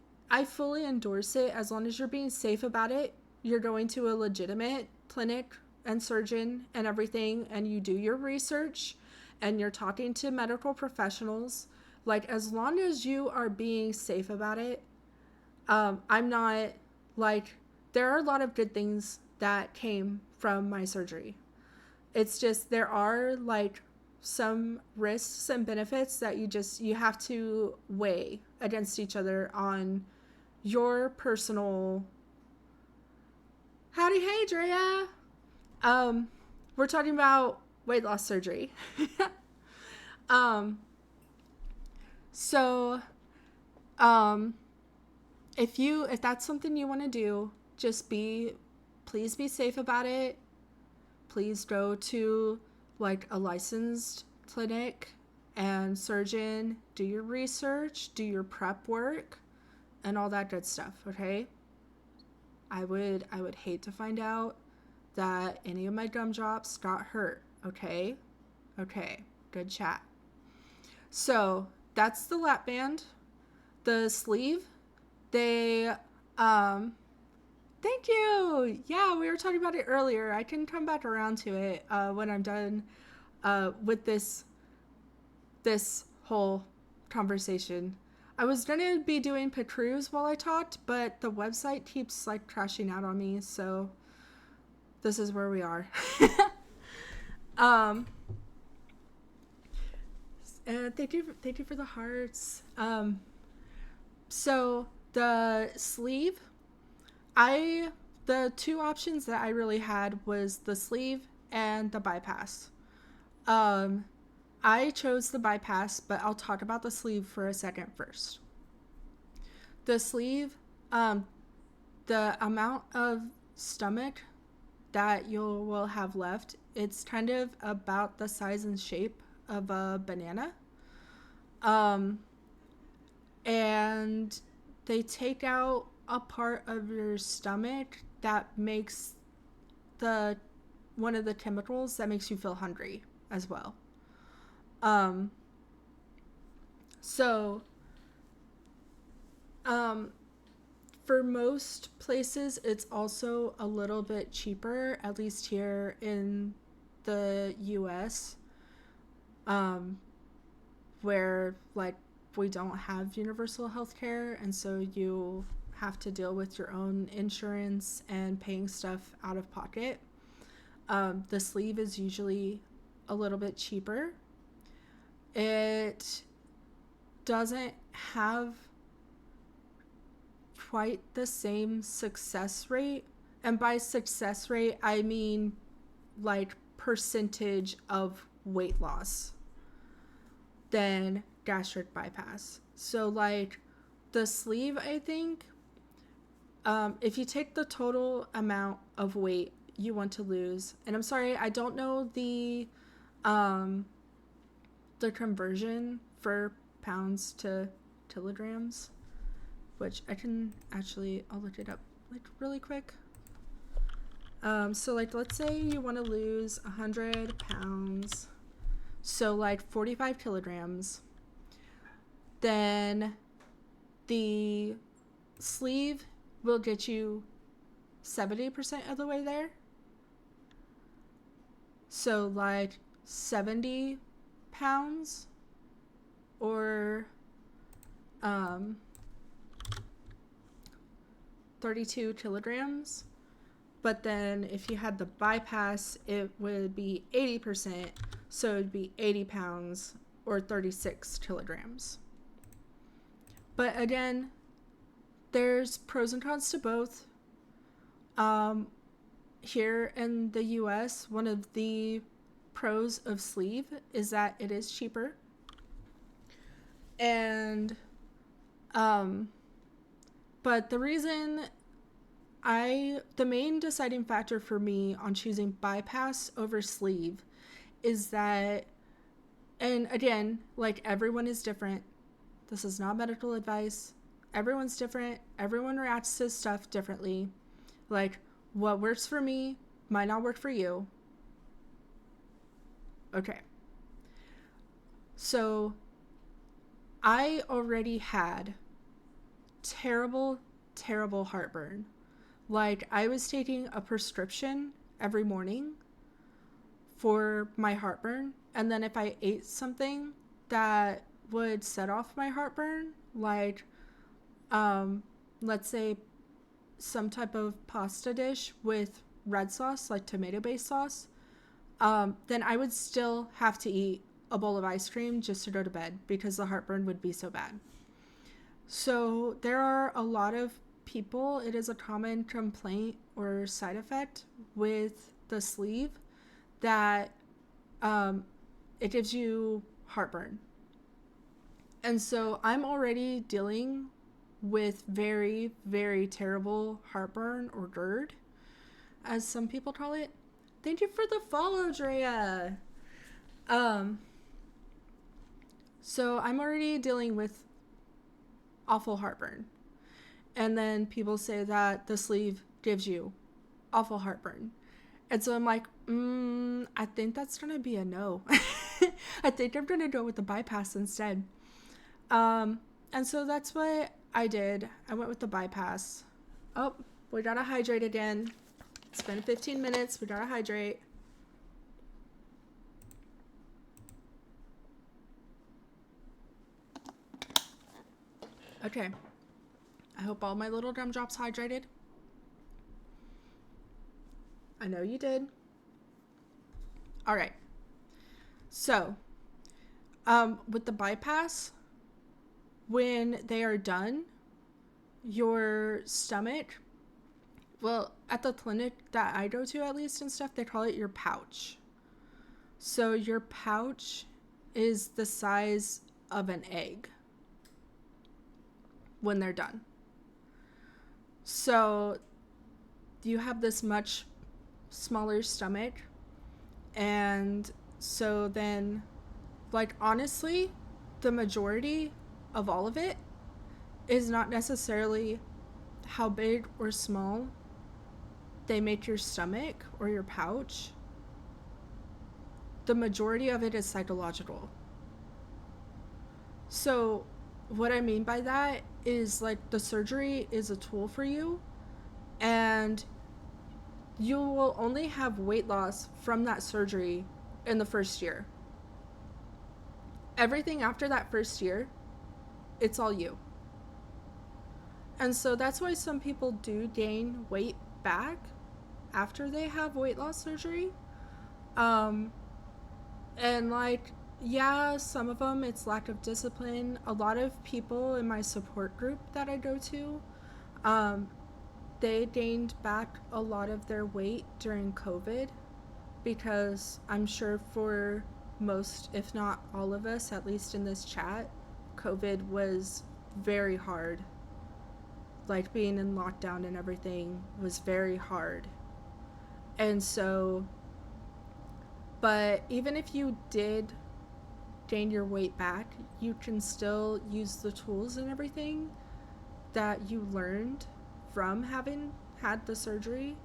fully endorse it as long as you're being safe about it. You're going to a legitimate clinic and surgeon and everything, and you do your research and you're talking to medical professionals. Like, as long as you are being safe about it, I'm not like, there are a lot of good things that came from my surgery. It's just there are like some risks and benefits that you have to weigh against each other on your personal. Howdy, hey Drea. We're talking about weight loss surgery. um so um if that's something you want to do, just please be safe about it. Please go to like a licensed clinic and surgeon, do your research, do your prep work, and all that good stuff, okay? I would hate to find out that any of my gumdrops got hurt, okay? Okay, good chat. So that's the lap band. The sleeve, they thank you. Yeah, we were talking about it earlier. I can come back around to it when I'm done with this whole conversation. I was gonna be doing Pecruise while I talked, but the website keeps like crashing out on me, so this is where we are. Thank you for the hearts. So the sleeve, the two options that I really had was the sleeve and the bypass. I chose the bypass, but I'll talk about the sleeve for a second first. The sleeve, the amount of stomach that you will have left, it's kind of about the size and shape of a banana. And they take out a part of your stomach that makes one of the chemicals that makes you feel hungry as well. So for most places, it's also a little bit cheaper, at least here in the US, where like we don't have universal health care, and so you have to deal with your own insurance and paying stuff out of pocket. The sleeve is usually a little bit cheaper. It doesn't have quite the same success rate, and by success rate I mean like percentage of weight loss, than gastric bypass. So like the sleeve, I think if you take the total amount of weight you want to lose, and I'm sorry, I don't know the conversion for pounds to kilograms, which I can actually, I'll look it up like really quick. So like let's say you want to lose 100 pounds, so like 45 kilograms, then the sleeve will get you 70% of the way there. So like 70 pounds or 32 kilograms. But then if you had the bypass, it would be 80%, so it would be 80 pounds or 36 kilograms. But again, there's pros and cons to both. Here in the US, one of the pros of sleeve is that it is cheaper. And but the reason the main deciding factor for me on choosing bypass over sleeve is that, and again, like everyone is different. This is not medical advice. Everyone's different. Everyone reacts to stuff differently. Like what works for me might not work for you. Okay. So I already had terrible, terrible heartburn. Like, I was taking a prescription every morning for my heartburn. And then if I ate something that would set off my heartburn, like, um, let's say some type of pasta dish with red sauce, like tomato based sauce, then I would still have to eat a bowl of ice cream just to go to bed because the heartburn would be so bad. So there are a lot of people, it is a common complaint or side effect with the sleeve that um, it gives you heartburn. And so I'm already dealing with very, very terrible heartburn or GERD, as some people call it. Thank you for the follow, Drea. Um, so I'm already dealing with awful heartburn. And then people say that the sleeve gives you awful heartburn. And so I'm like, I think that's going to be a no. I think I'm going to go with the bypass instead. And so that's what I did. I went with the bypass. Oh, we gotta hydrate again. It's been 15 minutes. We gotta hydrate. Okay. I hope all my little gumdrops hydrated. I know you did. All right. So, with the bypass, when they are done, your stomach, well, at the clinic that I go to, at least and stuff, they call it your pouch. So your pouch is the size of an egg when they're done. So you have this much smaller stomach, and so then, like, honestly, the majority of all of it is not necessarily how big or small they make your stomach or your pouch. The majority of it is psychological. So what I mean by that is, like, the surgery is a tool for you, and you will only have weight loss from that surgery in the first year. Everything after that first year, it's all you. And so that's why some people do gain weight back after they have weight loss surgery. And, like, yeah, some of them it's lack of discipline. A lot of people in my support group that I go to, they gained back a lot of their weight during COVID, because I'm sure for most, if not all of us, at least in this chat, COVID was very hard. Like, being in lockdown and everything was very hard. And so, but even if you did gain your weight back, you can still use the tools and everything that you learned from having had the surgery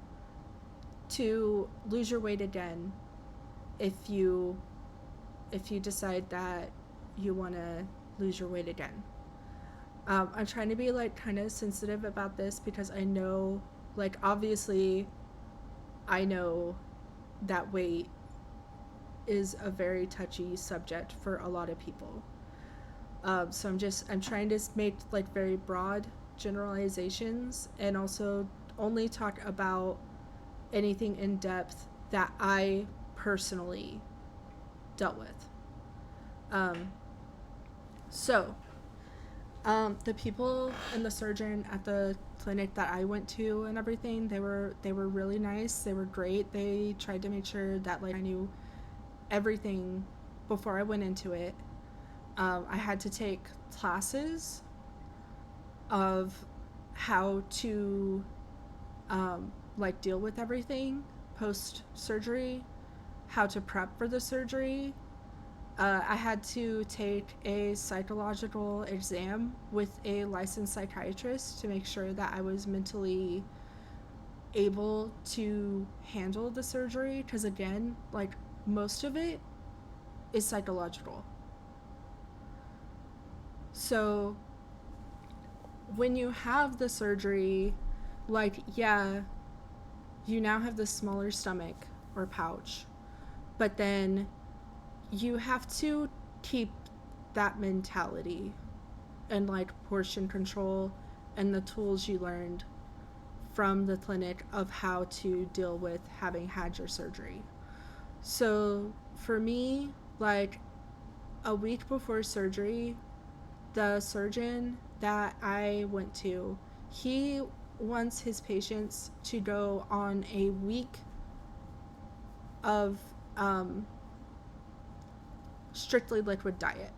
to lose your weight again if you decide that you want to lose your weight again. I'm trying to be, like, kind of sensitive about this because I know, like, obviously I know that weight is a very touchy subject for a lot of people. So I'm trying to make, like, very broad generalizations and also only talk about anything in depth that I personally dealt with. So the people and the surgeon at the clinic that I went to and everything, they were really nice. They were great. They tried to make sure that, like, I knew everything before I went into it. I had to take classes of how to like, deal with everything post surgery, how to prep for the surgery. I had to take a psychological exam with a licensed psychiatrist to make sure that I was mentally able to handle the surgery, because again, like, most of it is psychological. So when you have the surgery, like, yeah, you now have the smaller stomach or pouch, but then you have to keep that mentality and like portion control and the tools you learned from the clinic of how to deal with having had your surgery. So for me, like a week before surgery, the surgeon that I went to, he wants his patients to go on a week of strictly liquid diet.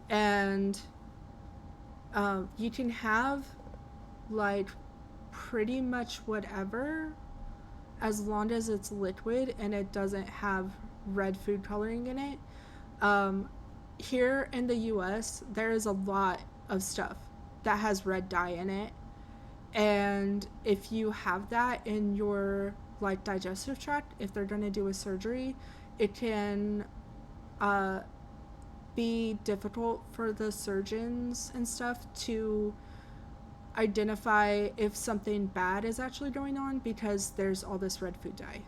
And you can have like pretty much whatever as long as it's liquid and it doesn't have red food coloring in it. Here in the US, there is a lot of stuff that has red dye in it. And if you have that in your like digestive tract, if they're going to do a surgery, it can be difficult for the surgeons and stuff to identify if something bad is actually going on because there's all this red food dye.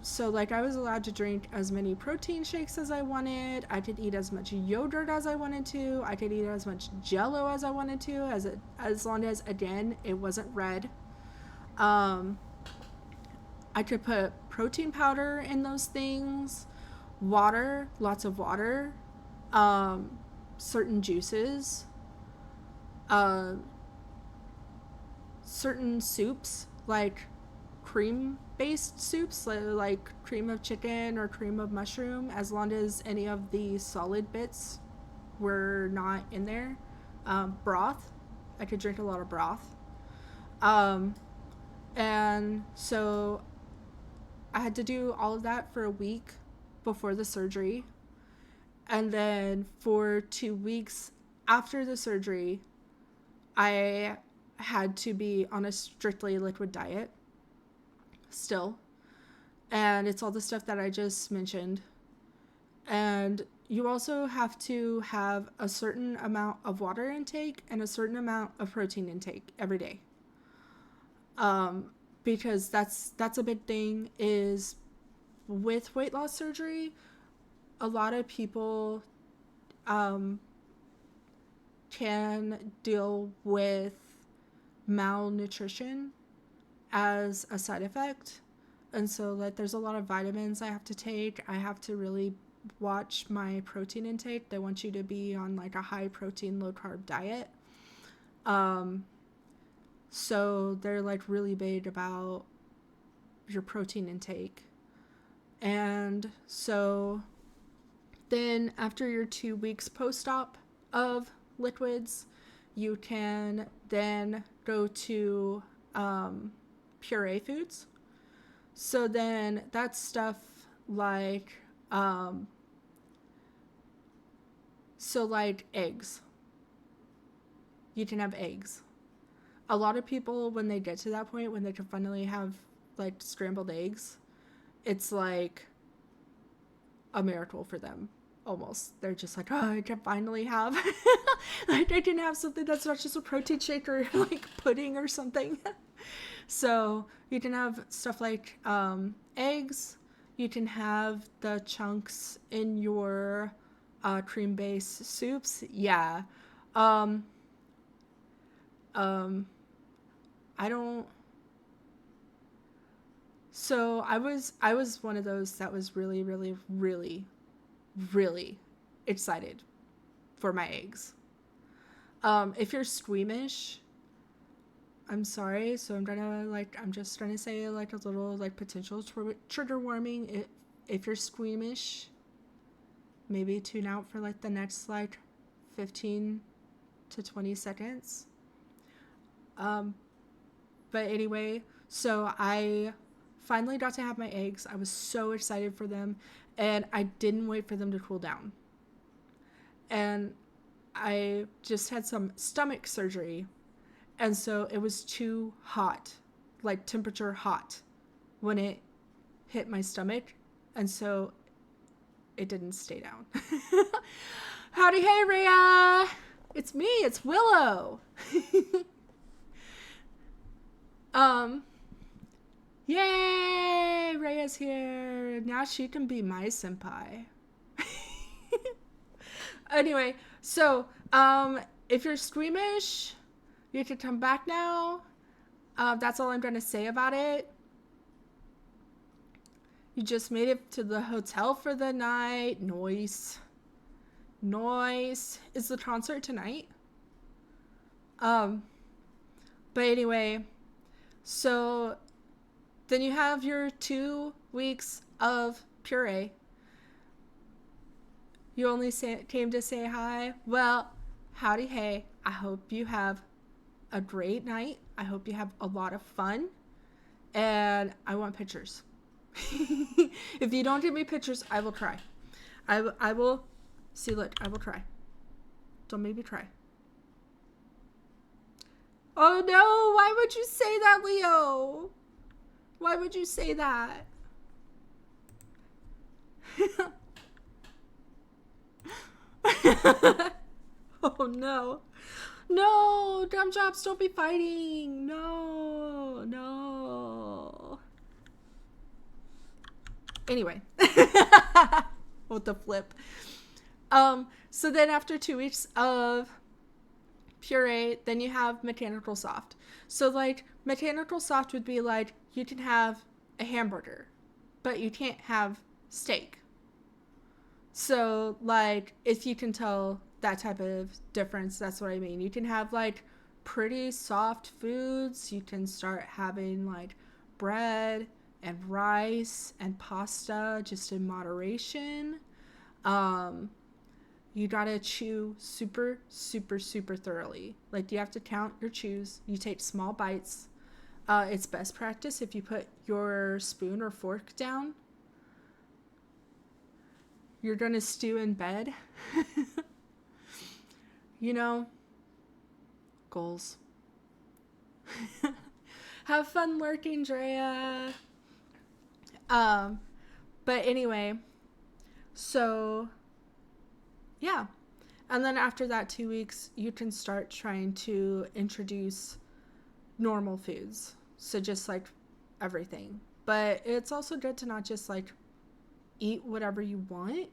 So like I was allowed to drink as many protein shakes as I wanted. I could eat as much yogurt as I wanted to. I could eat as much Jello as I wanted to, as long as again it wasn't red. I could put protein powder in those things, water, lots of water, certain juices, certain soups like cream based soups like cream of chicken or cream of mushroom, as long as any of the solid bits were not in there. Broth, I could drink a lot of broth. And so I had to do all of that for a week before the surgery. And then for 2 weeks after the surgery, I had to be on a strictly liquid diet still. And it's all the stuff that I just mentioned. And you also have to have a certain amount of water intake and a certain amount of protein intake every day. Because that's a big thing is with weight loss surgery, a lot of people can deal with malnutrition as a side effect. And so like there's a lot of vitamins I have to take. I have to really watch my protein intake. They want you to be on like a high protein, low carb diet. So they're like really big about your protein intake. And so then after your 2 weeks post-op of liquids, you can then go to puree foods. So then that's stuff like like eggs. You can have eggs. A lot of people, when they get to that point, when they can finally have like scrambled eggs, it's like a miracle for them. Almost. They're just like, oh, I can finally have like I can have something that's not just a protein shake or like pudding or something. So you can have stuff like eggs. You can have the chunks in your cream-based soups. Yeah. I don't. So I was one of those that was really, really, really, really excited for my eggs. If you're squeamish, I'm sorry. So I'm just trying to say like a little like potential trigger warning. If you're squeamish, maybe tune out for like the next like 15 to 20 seconds. But anyway, so I finally got to have my eggs. I was so excited for them, and I didn't wait for them to cool down. And I just had some stomach surgery, and so it was too hot, like temperature hot, when it hit my stomach, And so it didn't stay down. Howdy, hey, Rhea. It's me. It's Willow. Yay! Rhea's here. Now she can be my senpai. Anyway, so, if you're squeamish, you can come back now. That's all I'm going to say about it. You just made it to the hotel for the night. Nice. Nice. Is the concert tonight? But anyway, so then you have your 2 weeks of puree. You only came to say hi. Well, howdy, hey. I hope you have a great night. I hope you have a lot of fun. And I want pictures. If you don't give me pictures, I will cry. I will. See, look, I will cry. Don't make me cry. Oh no, why would you say that, Leo? Why would you say that? Oh no. No, gumdrops, don't be fighting. No. Anyway. What the flip. So then after 2 weeks of puree, then you have mechanical soft. So like mechanical soft would be like you can have a hamburger, but you can't have steak. So like if you can tell that type of difference, that's what I mean. You can have like pretty soft foods. You can start having like bread and rice and pasta just in moderation. You gotta chew super, super, super thoroughly. Like you have to count your chews. You take small bites. It's best practice if you put your spoon or fork down. You're gonna stew in bed. You know, goals. Have fun working, Drea. But anyway, so yeah. And then after that 2 weeks, you can start trying to introduce normal foods. So just like everything. But it's also good to not just like eat whatever you want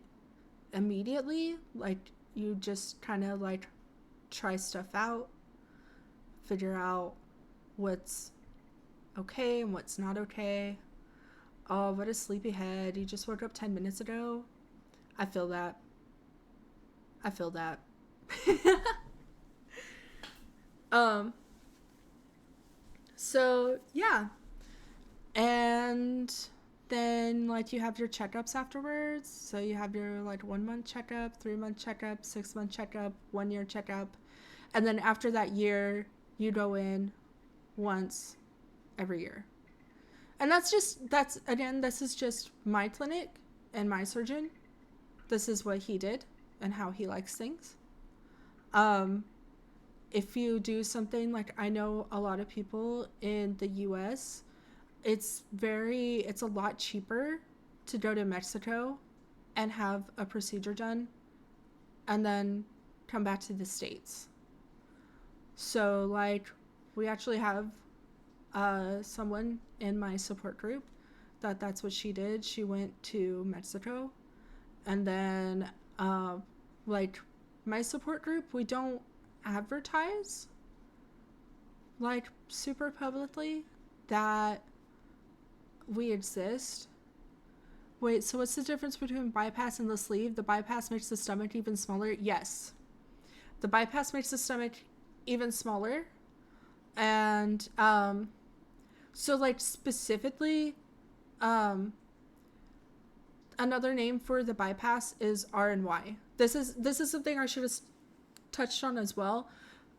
immediately. Like you just kind of like try stuff out, figure out what's okay and what's not okay. Oh, what a sleepyhead. You just woke up 10 minutes ago. I feel that. So yeah. And then like you have your checkups afterwards. So you have your like 1 month checkup, 3 month checkup, 6 month checkup, 1 year checkup. And then after that year, you go in once every year. And this is just my clinic and my surgeon. This is what he did and how he likes things. If you do something like, I know a lot of people in the US, it's a lot cheaper to go to Mexico and have a procedure done and then come back to the States. So like we actually have someone in my support group that's what she did. She went to Mexico, and then like my support group, we don't advertise like super publicly that we exist. Wait, so what's the difference between bypass and the sleeve? The bypass makes the stomach even smaller? Yes. The bypass makes the stomach even smaller. And so like specifically another name for the bypass is RNY. This is something I should have touched on as well.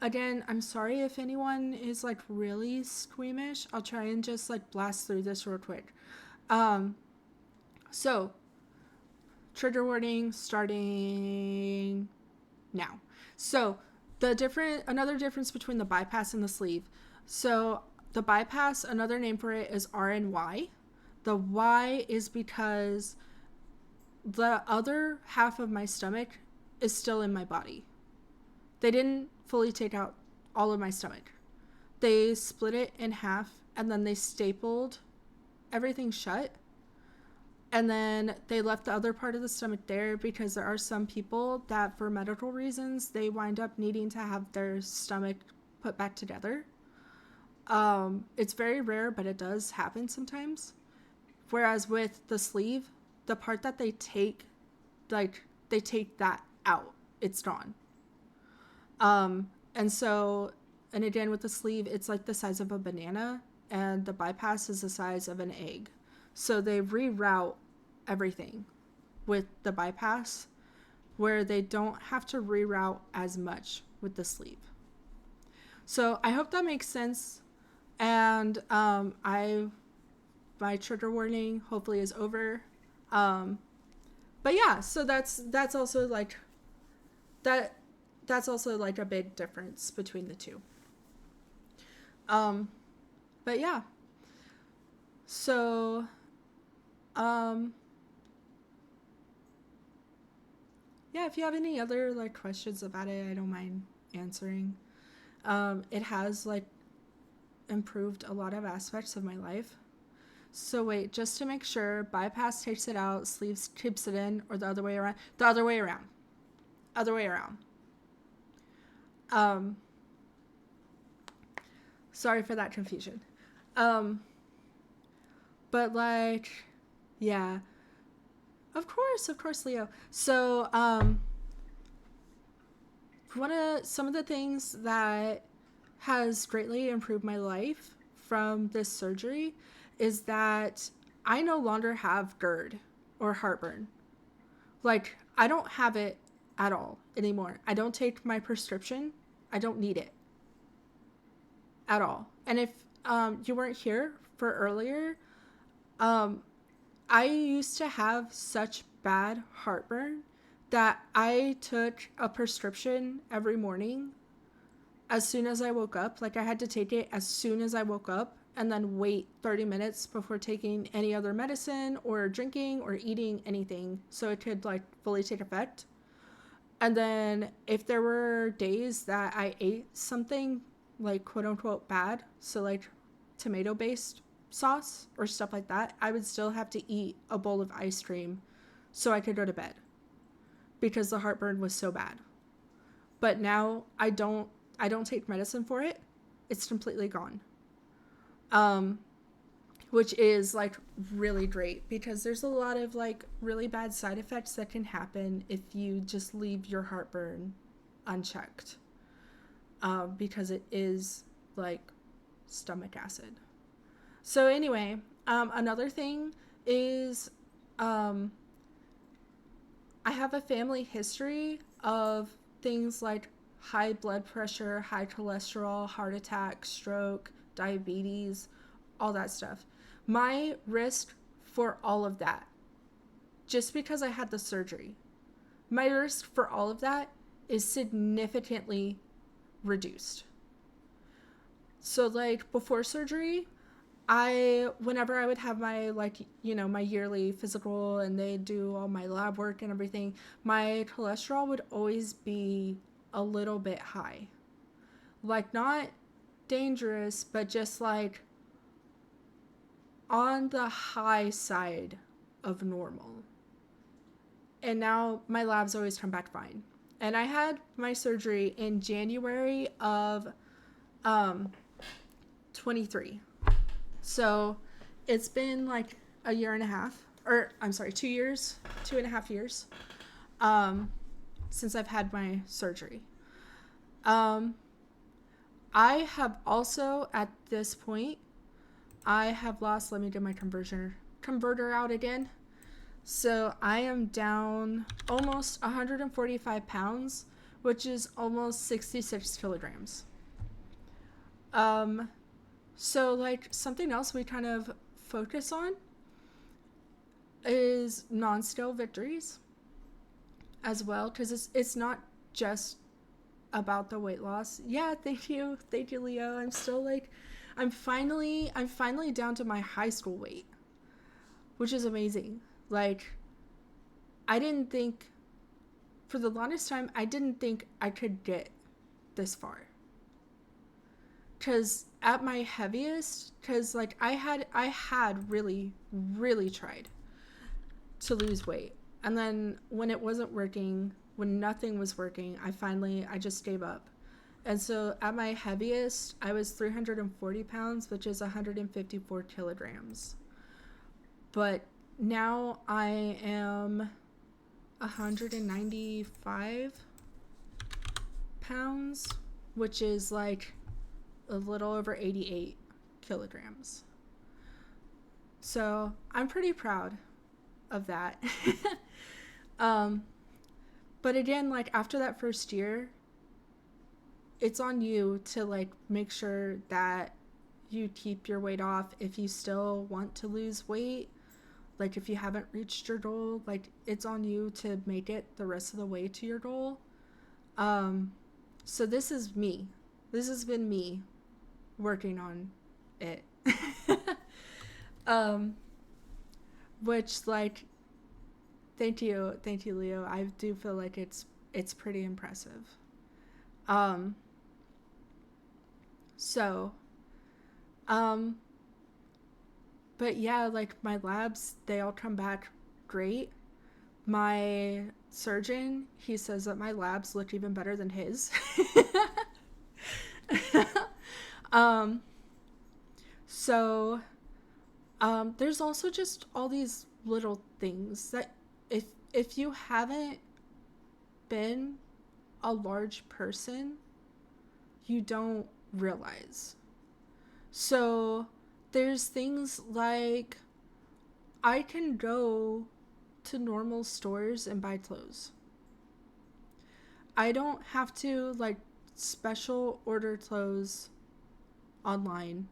Again, I'm sorry if anyone is like really squeamish. I'll try and just like blast through this real quick. So trigger warning starting now. So another difference between the bypass and the sleeve. So the bypass, another name for it is RNY. The Y is because the other half of my stomach is still in my body. They didn't fully take out all of my stomach. They split it in half and then they stapled everything shut. And then they left the other part of the stomach there because there are some people that, for medical reasons, they wind up needing to have their stomach put back together. It's very rare, but it does happen sometimes. Whereas with the sleeve, the part that they take, like, they take that out. It's gone. And so, and again, with the sleeve, it's like the size of a banana, and the bypass is the size of an egg. So they reroute everything with the bypass, where they don't have to reroute as much with the sleeve. So I hope that makes sense. And my trigger warning hopefully is over. But yeah, so that's also like that's also like a big difference between the two. But yeah. So yeah, if you have any other like questions about it, I don't mind answering. It has like improved a lot of aspects of my life. So wait, just to make sure, bypass takes it out, sleeves keeps it in, or the other way around? The other way around. Other way around. Sorry for that confusion. But like, yeah. Of course, Leo. So, some of the things that has greatly improved my life from this surgery is that I no longer have GERD or heartburn. Like, I don't have it at all anymore. I don't take my prescription. I don't need it at all. And if you weren't here for earlier, I used to have such bad heartburn that I took a prescription every morning as soon as I woke up. Like, I had to take it as soon as I woke up and then wait 30 minutes before taking any other medicine or drinking or eating anything so it could like fully take effect. And then if there were days that I ate something like quote unquote bad, so like tomato based sauce or stuff like that, I would still have to eat a bowl of ice cream so I could go to bed because the heartburn was so bad. But now I don't take medicine for it. It's completely gone. Which is like really great because there's a lot of like really bad side effects that can happen if you just leave your heartburn unchecked. Because it is like stomach acid. So anyway, another thing is I have a family history of things like high blood pressure, high cholesterol, heart attack, stroke, diabetes, all that stuff. My risk for all of that, just because I had the surgery, my risk for all of that is significantly reduced. So like before surgery, whenever I would have my like, my yearly physical and they do all my lab work and everything, my cholesterol would always be a little bit high. Like not dangerous, but just like on the high side of normal. And now my labs always come back fine. And I had my surgery in January of 23. So it's been like a year and a half, or I'm sorry, 2 years, 2.5 years, since I've had my surgery. I have also at this point, I have lost, let me get my converter out again. So I am down almost 145 pounds, which is almost 66 kilograms. So like something else we kind of focus on is non-scale victories as well, because it's not just about the weight loss. Yeah, thank you, Leo. I'm still like, I'm finally down to my high school weight, which is amazing. Like, I didn't think, for the longest time, I didn't think I could get this far. Because at my heaviest, because like I had really, really tried to lose weight. And then when it wasn't working, when nothing was working, I just gave up. And so at my heaviest, I was 340 pounds, which is 154 kilograms. But now I am 195 pounds, which is like a little over 88 kilograms. So I'm pretty proud of that. um, but again, like after that first year, it's on you to like make sure that you keep your weight off if you still want to lose weight. Like if you haven't reached your goal, like it's on you to make it the rest of the way to your goal. So this is me. This has been me working on it. Which like thank you, Leo. I do feel like it's pretty impressive. Um so um but yeah, like my labs, they all come back great. My surgeon, he says that my labs look even better than his. um so there's also just all these little things that if you haven't been a large person, you don't realize. So there's things like I can go to normal stores and buy clothes. I don't have to like special order clothes online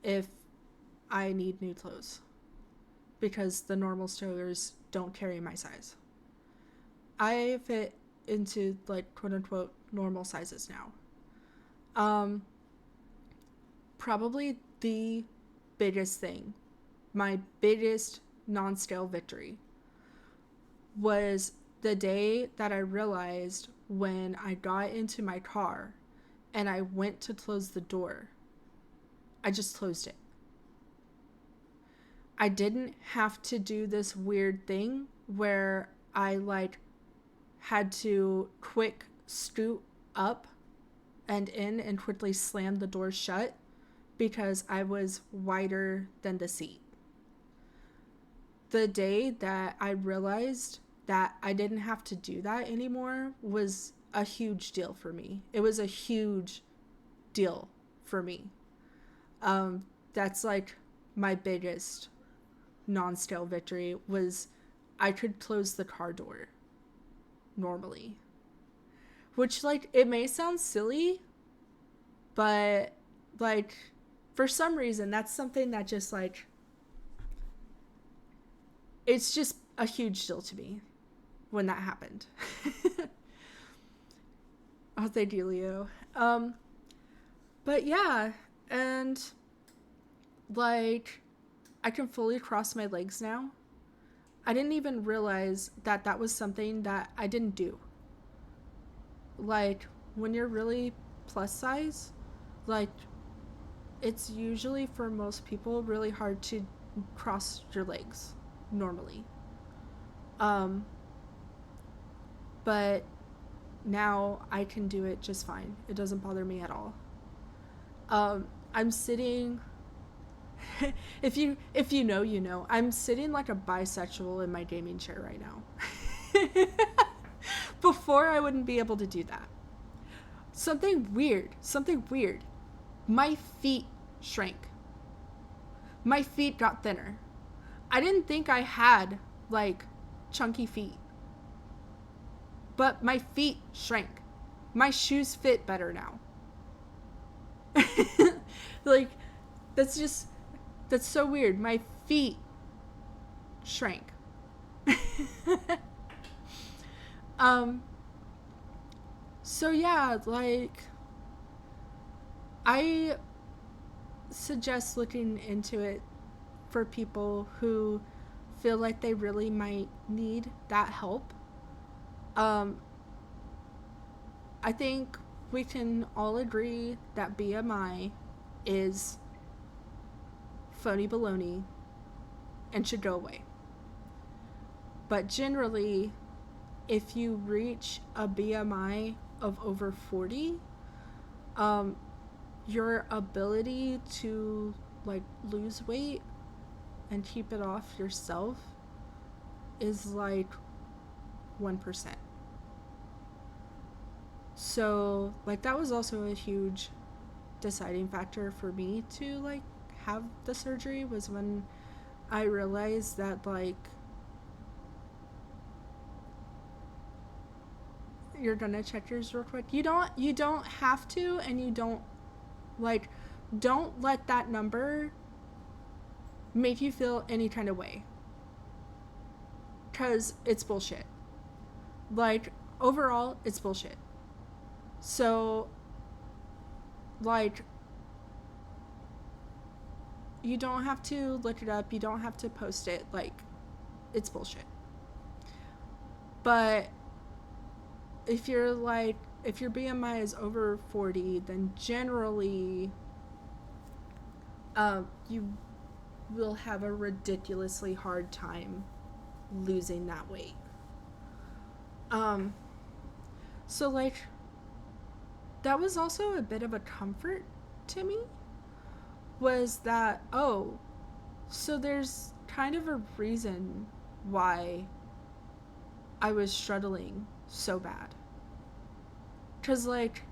if I need new clothes because the normal stores don't carry my size. I fit into like quote unquote normal sizes now. Probably the biggest thing, my biggest non-scale victory was the day that I realized when I got into my car and I went to close the door, I just closed it. I didn't have to do this weird thing where I like had to quick scoot up and in and quickly slam the door shut because I was wider than the seat. The day that I realized that I didn't have to do that anymore was a huge deal for me. It was a huge deal for me. That's like my biggest non-scale victory was I could close the car door normally. Which like it may sound silly, but like for some reason that's something that just like it's just a huge deal to me when that happened. Oh, thank you, Leo. But yeah, and like I can fully cross my legs now. I didn't even realize that that was something that I didn't do. Like when you're really plus size, like it's usually for most people really hard to cross your legs normally. But now I can do it just fine. It doesn't bother me at all. I'm sitting if you know, you know. I'm sitting like a bisexual in my gaming chair right now. Before I wouldn't be able to do that. Something weird. My feet shrank. My feet got thinner. I didn't think I had like chunky feet. But my feet shrank. My shoes fit better now. Like that's so weird. My feet shrank. So yeah, like I suggest looking into it for people who feel like they really might need that help. Um, I think we can all agree that BMI is phony baloney and should go away. But generally, if you reach a BMI of over 40, your ability to like lose weight and keep it off yourself is like 1%. So like that was also a huge deciding factor for me to like have the surgery, was when I realized that like you're gonna check yours real quick. You don't have to, and you don't like, don't let that number make you feel any kind of way, because it's bullshit. Like overall it's bullshit. So like you don't have to look it up, you don't have to post it, like it's bullshit. But if your BMI is over 40, then generally you will have a ridiculously hard time losing that weight. So like that was also a bit of a comfort to me, was that, oh, so there's kind of a reason why I was struggling so bad. Because like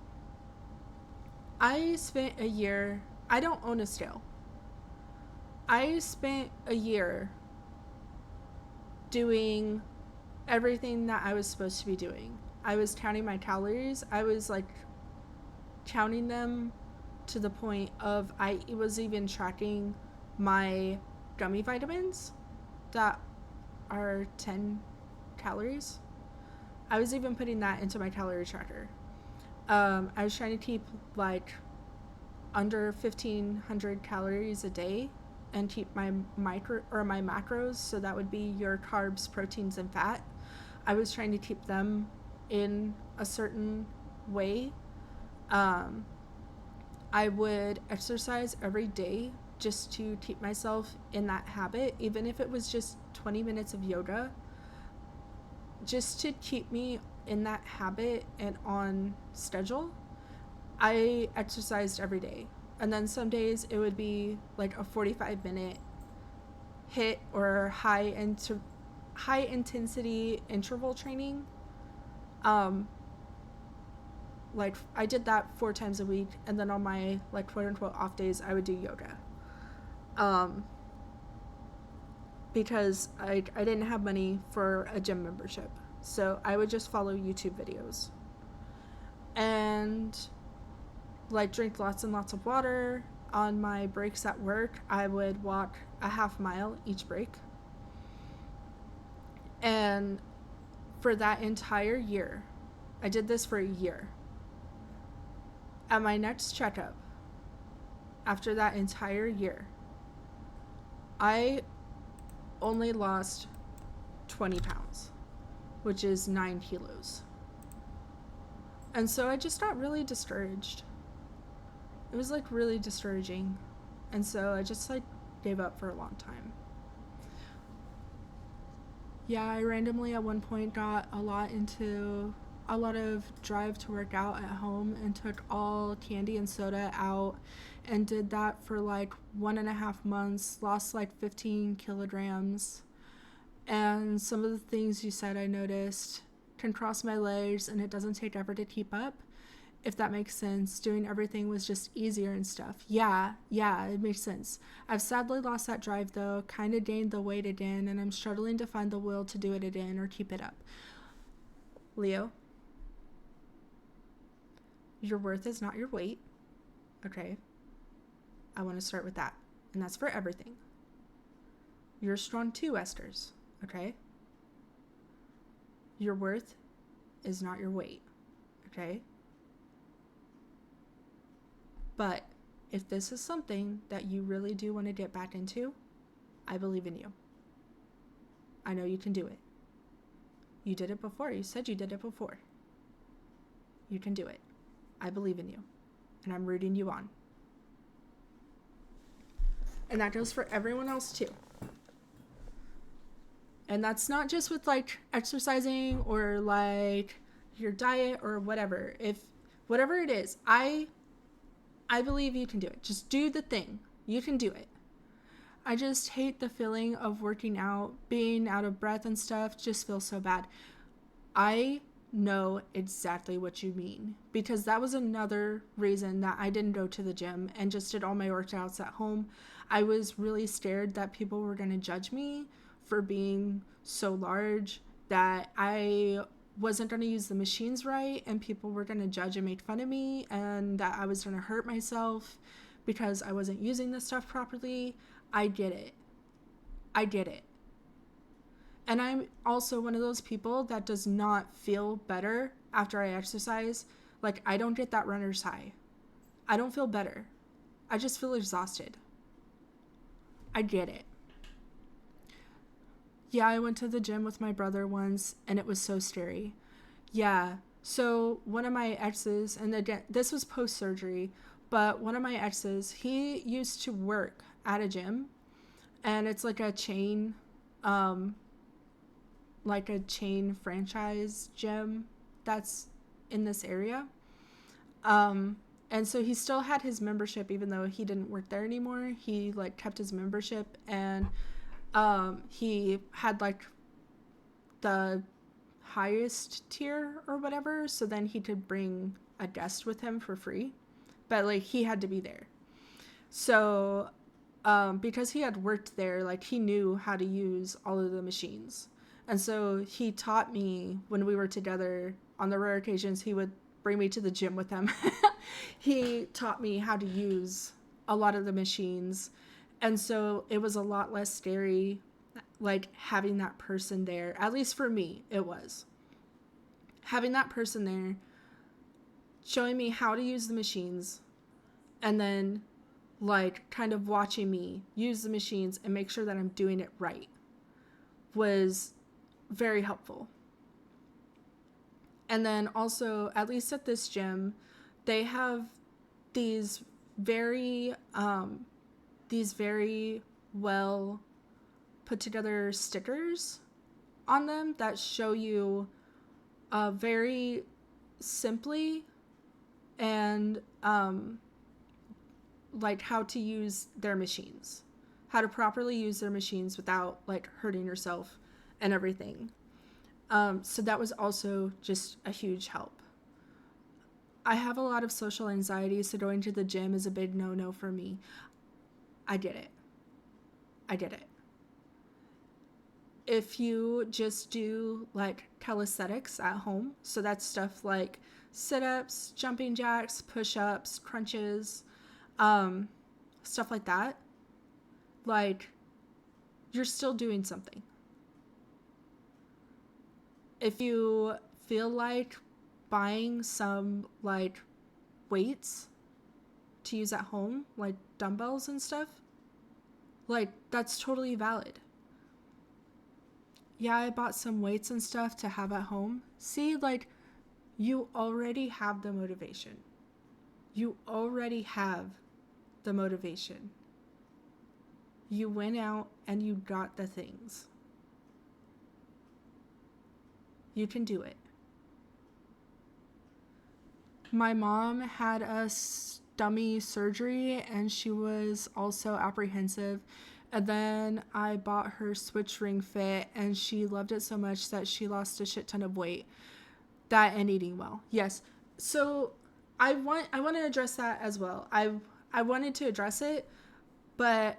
I spent a year, I don't own a scale. I spent a year doing everything that I was supposed to be doing. I was counting my calories. I was like counting them to the point of I was even tracking my gummy vitamins that are 10 calories. I was even putting that into my calorie tracker. I was trying to keep like under 1,500 calories a day and keep my my macros, so that would be your carbs, proteins, and fat. I was trying to keep them in a certain way. I would exercise every day just to keep myself in that habit, even if it was just 20 minutes of yoga, just to keep me in that habit and on schedule. I exercised every day. And then some days it would be like a 45-minute HIIT or high intensity interval training. Like I did that 4 times a week, and then on my like quote unquote off days I would do yoga. Because I didn't have money for a gym membership, so I would just follow YouTube videos and like drink lots and lots of water. On my breaks at work, I would walk a half mile each break. And for that entire year, I did this for a year. At my next checkup, after that entire year, I only lost 20 pounds, which is 9 kilos. And so I just got really discouraged. It was like really discouraging. And so I just like gave up for a long time. Yeah, I randomly at one point got a lot of drive to work out at home and took all candy and soda out and did that for like 1.5 months, lost like 15 kilograms. And some of the things you said I noticed: can cross my legs and it doesn't take ever to keep up, if that makes sense. Doing everything was just easier and stuff. Yeah, it makes sense. I've sadly lost that drive though, kind of gained the weight again, and I'm struggling to find the will to do it again or keep it up. Leo, your worth is not your weight, okay? I want to start with that, and that's for everything. You're strong too, Esters, okay? Your worth is not your weight, okay? But if this is something that you really do want to get back into, I believe in you. I know you can do it. You did it before. You said you did it before. You can do it. I believe in you. And I'm rooting you on. And that goes for everyone else too. And that's not just with like exercising or like your diet or whatever. If whatever it is, I believe you can do it. Just do the thing. You can do it. I just hate the feeling of working out, being out of breath and stuff. Just feels so bad. I know exactly what you mean, because that was another reason that I didn't go to the gym and just did all my workouts at home. I was really scared that people were going to judge me for being so large, that I wasn't going to use the machines right and people were going to judge and make fun of me, and that I was going to hurt myself because I wasn't using this stuff properly. I get it. I get it. And I'm also one of those people that does not feel better after I exercise. Like, I don't get that runner's high. I don't feel better. I just feel exhausted. I get it. Yeah, I went to the gym with my brother once, and it was so scary. Yeah, so one of my exes, and again, this was post-surgery, but one of my exes, he used to work at a gym, and it's like a chain, franchise gym that's in this area. And so he still had his membership, even though he didn't work there anymore. He like kept his membership, and he had like the highest tier or whatever, so then he could bring a guest with him for free, but like he had to be there. So because he had worked there, like he knew how to use all of the machines. And so he taught me when we were together. On the rare occasions he would bring me to the gym with him. He taught me how to use a lot of the machines. And so it was a lot less scary, like having that person there. At least for me, it was. Having that person there, showing me how to use the machines, and then like kind of watching me use the machines and make sure that I'm doing it right, was very helpful. And then also, at least at this gym, they have these very well put together stickers on them that show you very simply and like how to use their machines, how to properly use their machines without like hurting yourself and everything. So that was also just a huge help. I have a lot of social anxiety, so going to the gym is a big no-no for me. I get it. I get it. If you just do like calisthenics at home, so that's stuff like sit-ups, jumping jacks, push-ups, crunches, stuff like that, like you're still doing something. If you feel like buying some like weights to use at home, like dumbbells and stuff, like that's totally valid. Yeah, I bought some weights and stuff to have at home. See, like you already have the motivation. You already have the motivation. You went out and you got the things. You can do it. My mom had a stomach surgery and she was also apprehensive. And then I bought her Switch Ring Fit and she loved it so much that she lost a shit ton of weight. That and eating well. Yes. So I want to address that as well. I wanted to address it, but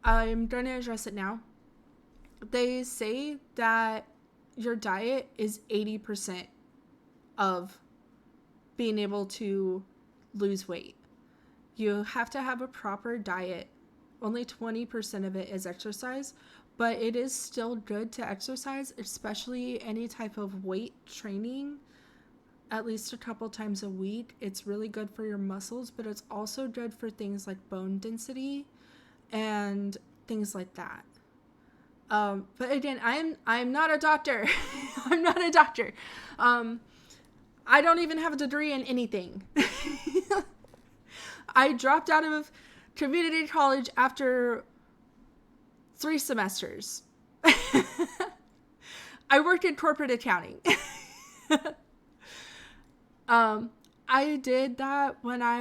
I'm going to address it now. They say that your diet is 80% of being able to lose weight. You have to have a proper diet. Only 20% of it is exercise, but it is still good to exercise, especially any type of weight training, at least a couple times a week. It's really good for your muscles, but it's also good for things like bone density and things like that. But again, I'm not a doctor. I'm not a doctor. I don't even have a degree in anything. I dropped out of community college after 3 semesters. I worked in corporate accounting. I did that when I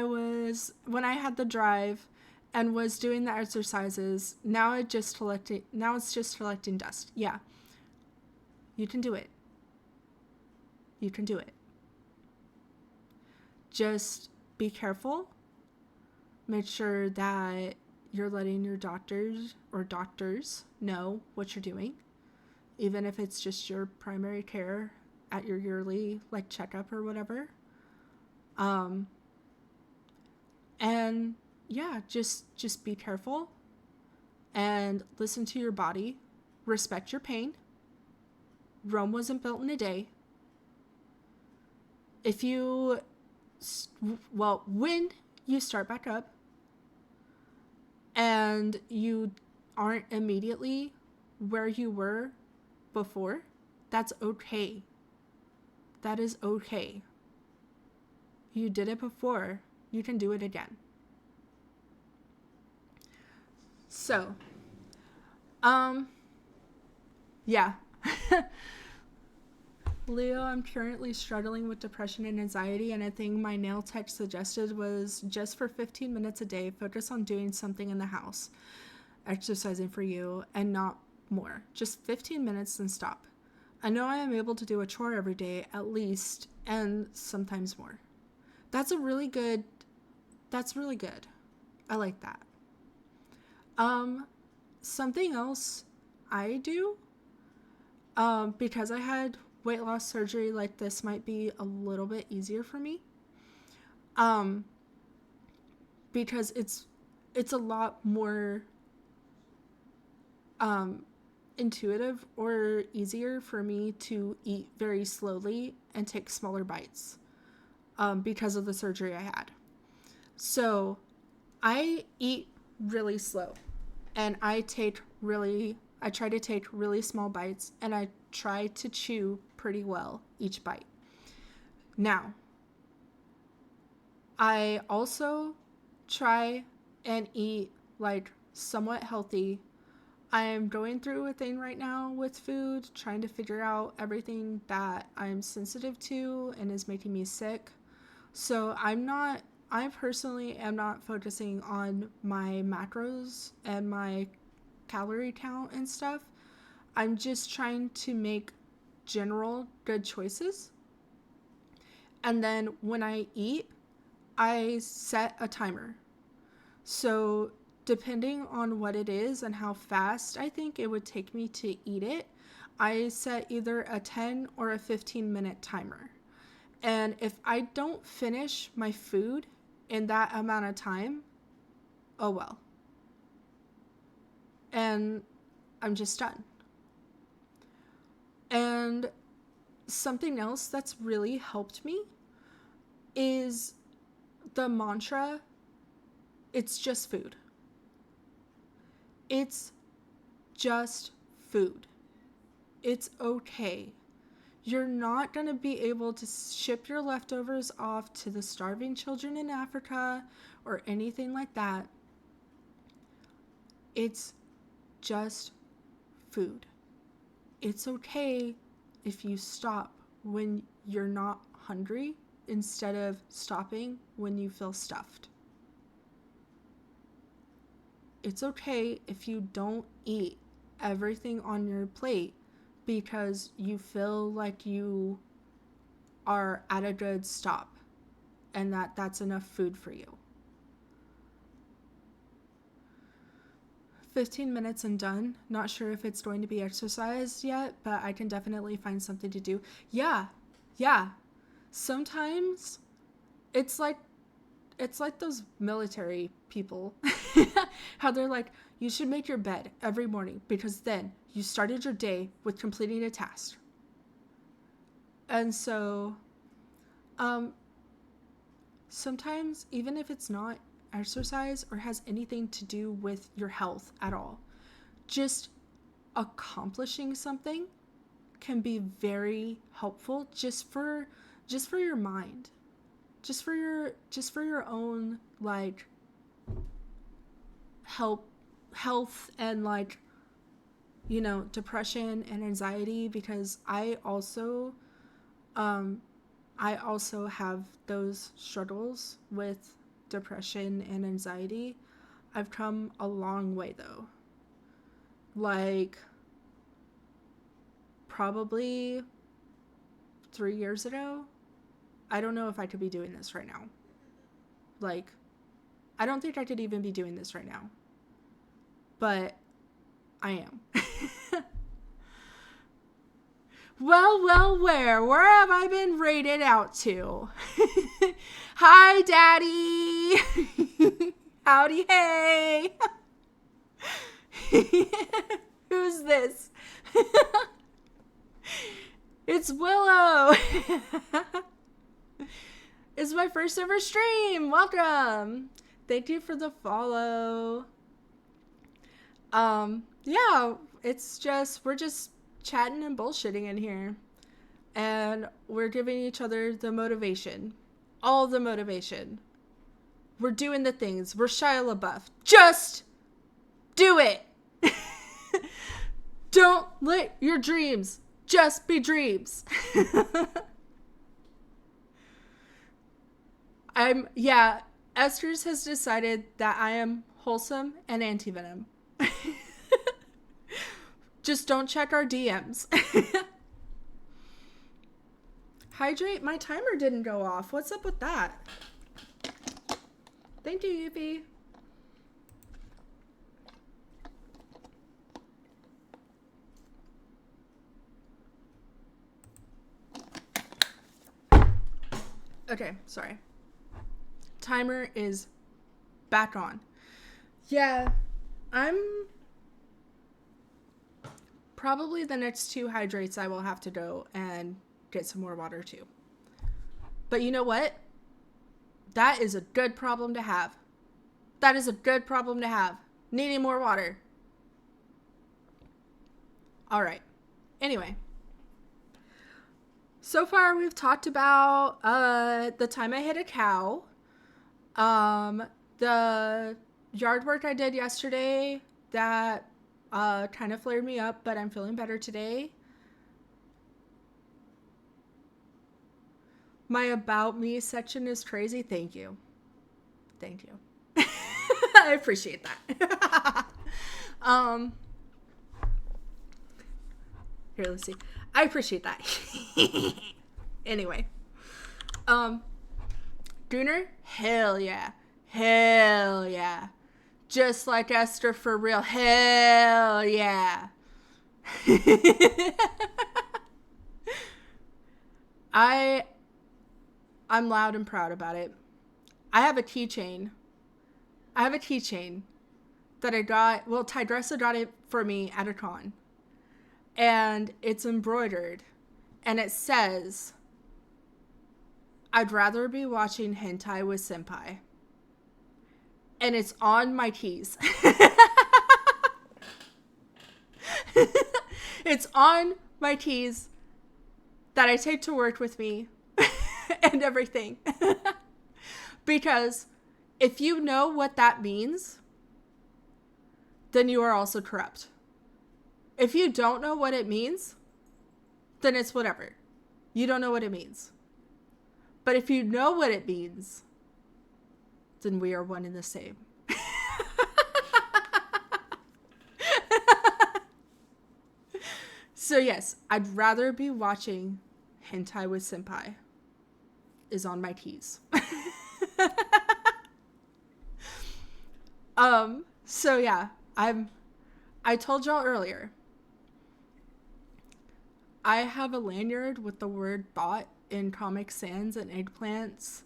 had the drive and was doing the exercises. Now it's just collecting dust. Yeah. You can do it. You can do it. Just be careful. Make sure that you're letting your doctors know what you're doing. Even if it's just your primary care at your yearly checkup or whatever. And yeah, just be careful and listen to your body. Respect your pain. Rome wasn't built in a day. When you start back up and you aren't immediately where you were before, that's okay. That is okay. You did it before. You can do it again. So, yeah. Leo, I'm currently struggling with depression and anxiety, and a thing my nail tech suggested was just for 15 minutes a day, focus on doing something in the house, exercising for you, and not more. Just 15 minutes and stop. I know I am able to do a chore every day, at least, and sometimes more. That's really good. I like that. Something else I do, because I had weight loss surgery, this might be a little bit easier for me. Because it's a lot more intuitive or easier for me to eat very slowly and take smaller bites, because of the surgery I had. So I eat really slow, and I try to take really small bites, and I try to chew pretty well each bite. Now, I also try and eat somewhat healthy. I am going through a thing right now with food, trying to figure out everything that I'm sensitive to and is making me sick. So I personally am not focusing on my macros and my calorie count and stuff. I'm just trying to make general good choices. And then when I eat, I set a timer. So depending on what it is and how fast I think it would take me to eat it, I set either a 10 or a 15-minute timer. And if I don't finish my food in that amount of time, oh well. And I'm just done. And something else that's really helped me is the mantra, it's just food. It's just food. It's okay. You're not going to be able to ship your leftovers off to the starving children in Africa or anything like that. It's just food. It's okay if you stop when you're not hungry instead of stopping when you feel stuffed. It's okay if you don't eat everything on your plate because you feel like you are at a good stop and that's enough food for you. 15 minutes and done. Not sure if it's going to be exercise yet, but I can definitely find something to do. Yeah. Sometimes it's like those military people. How they're like, you should make your bed every morning because then you started your day with completing a task. And so, sometimes, even if it's not exercise or has anything to do with your health at all, just accomplishing something can be very helpful just for your mind. Just for your own like health and like, you know, depression and anxiety, because I also have those struggles with depression and anxiety. I've come a long way though. Like probably 3 years ago, I don't know if I could be doing this right now. Like, I don't think I could even be doing this right now. But I am. Well, where have I been raided out to? Hi, Daddy. Howdy, hey. Who's this? It's Willow. It's my first ever stream. Welcome. Thank you for the follow. Yeah, we're just chatting and bullshitting in here. And we're giving each other the motivation. All the motivation. We're doing the things. We're Shia LaBeouf. Just do it. Don't let your dreams just be dreams. Esther's has decided that I am wholesome and anti-venom. Just don't check our DMs. Hydrate? My timer didn't go off. What's up with that? Thank you, Yuppie. Okay, sorry. Timer is back on. Yeah, I'm probably the next 2 hydrates I will have to go and get some more water too. But you know what? That is a good problem to have. That is a good problem to have. Needing more water. All right. Anyway. So far, we've talked about the time I hit a cow, the yard work I did yesterday that kind of flared me up, but I'm feeling better today. My About Me section is crazy. Thank you. Thank you. I appreciate that. Here, let's see. I appreciate that. Anyway. Gooner? Hell yeah. Hell yeah. Just like Esther for real. Hell yeah. I'm loud and proud about it. I have a keychain that I got. Well, Tidressa got it for me at a con. And it's embroidered. And it says, I'd rather be watching hentai with senpai. And it's on my keys. It's on my keys that I take to work with me and everything. Because if you know what that means, then you are also corrupt. If you don't know what it means, then it's whatever. You don't know what it means. But if you know what it means, then we are one and the same. So yes, I'd rather be watching hentai with senpai is on my keys. So yeah, I told y'all earlier, I have a lanyard with the word thought in Comic Sans and eggplants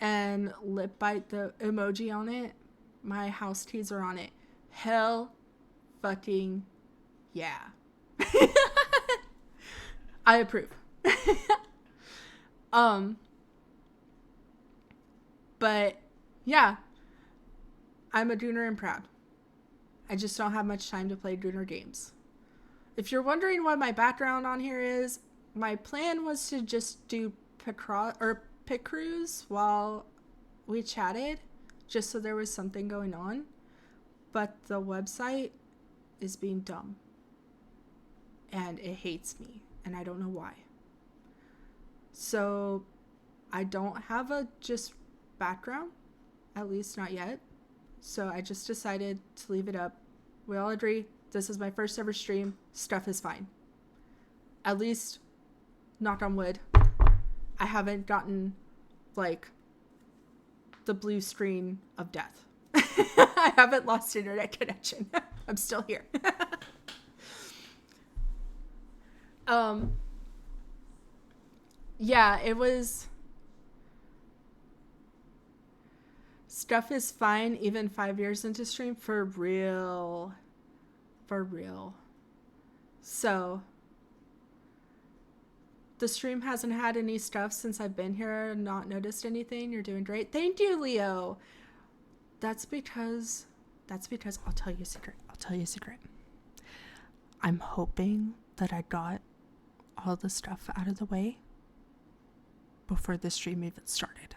and lip bite the emoji on it. My house keys are on it. Hell fucking yeah. I approve. But yeah, I'm a Gooner and proud. I just don't have much time to play Gooner games. If you're wondering what my background on here is, my plan was to just do pic cruise while we chatted, just so there was something going on. But the website is being dumb. And it hates me. And I don't know why. So I don't have a just background. At least not yet. So I just decided to leave it up. We all agree this is my first ever stream. Stuff is fine. At least, knock on wood, I haven't gotten, like, the blue screen of death. I haven't lost internet connection. I'm still here. Yeah, it was... Stuff is fine even 5 years into stream. For real. For real. So... The stream hasn't had any stuff since I've been here. Not noticed anything. You're doing great. Thank you, Leo. That's because I'll tell you a secret. I'm hoping that I got all the stuff out of the way before the stream even started.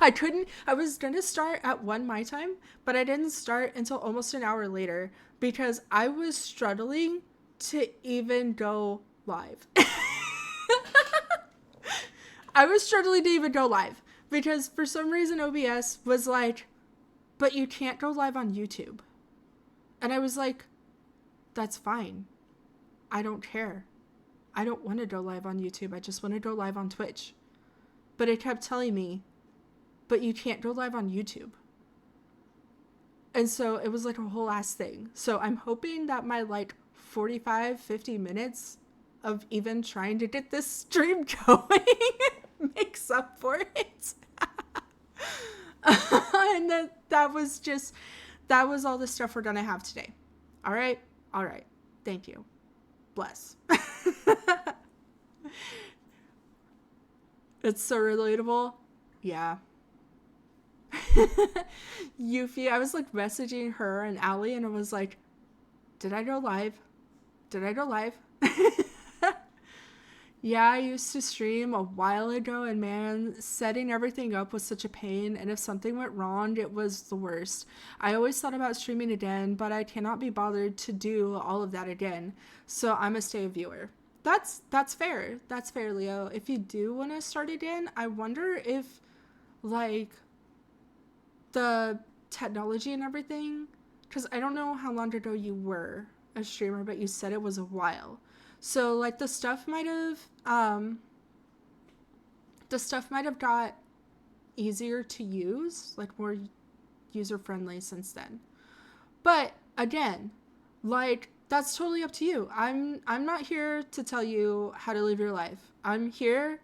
I was going to start at 1 my time, but I didn't start until almost an hour later because I was struggling to even go live. I was struggling to even go live because for some reason OBS was like, but you can't go live on YouTube. And I was like, that's fine. I don't care. I don't want to go live on YouTube. I just want to go live on Twitch. But it kept telling me, but you can't go live on YouTube. And so it was like a whole ass thing. So I'm hoping that my like 50 minutes of even trying to get this stream going makes up for it. And that was all the stuff we're gonna have today. All right. Thank you. Bless. It's so relatable. Yeah. Yuffie, I was like messaging her and Allie and I was like, did I go live? Yeah, I used to stream a while ago and man, setting everything up was such a pain, and if something went wrong, it was the worst. I always thought about streaming again, but I cannot be bothered to do all of that again, so I'm a stay viewer. That's fair. That's fair, Leo. If you do want to start again, I wonder if, like, the technology and everything, because I don't know how long ago you were a streamer, but you said it was a while. So, like, the stuff might have got easier to use, like, more user-friendly since then. But, again, like, that's totally up to you. I'm not here to tell you how to live your life. I'm here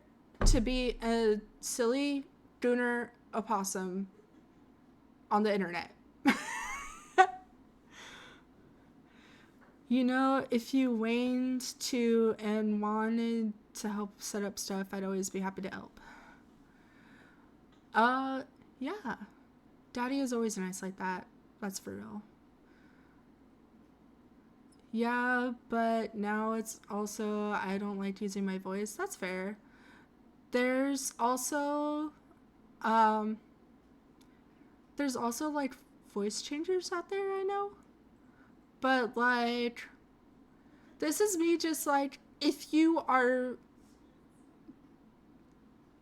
to be a silly gooner opossum on the internet. You know, if you waned to and wanted to help set up stuff, I'd always be happy to help. Yeah. Daddy is always nice like that. That's for real. Yeah, but now it's also, I don't like using my voice. That's fair. There's also, like, voice changers out there, I know. But, like, this is me just, like, if you are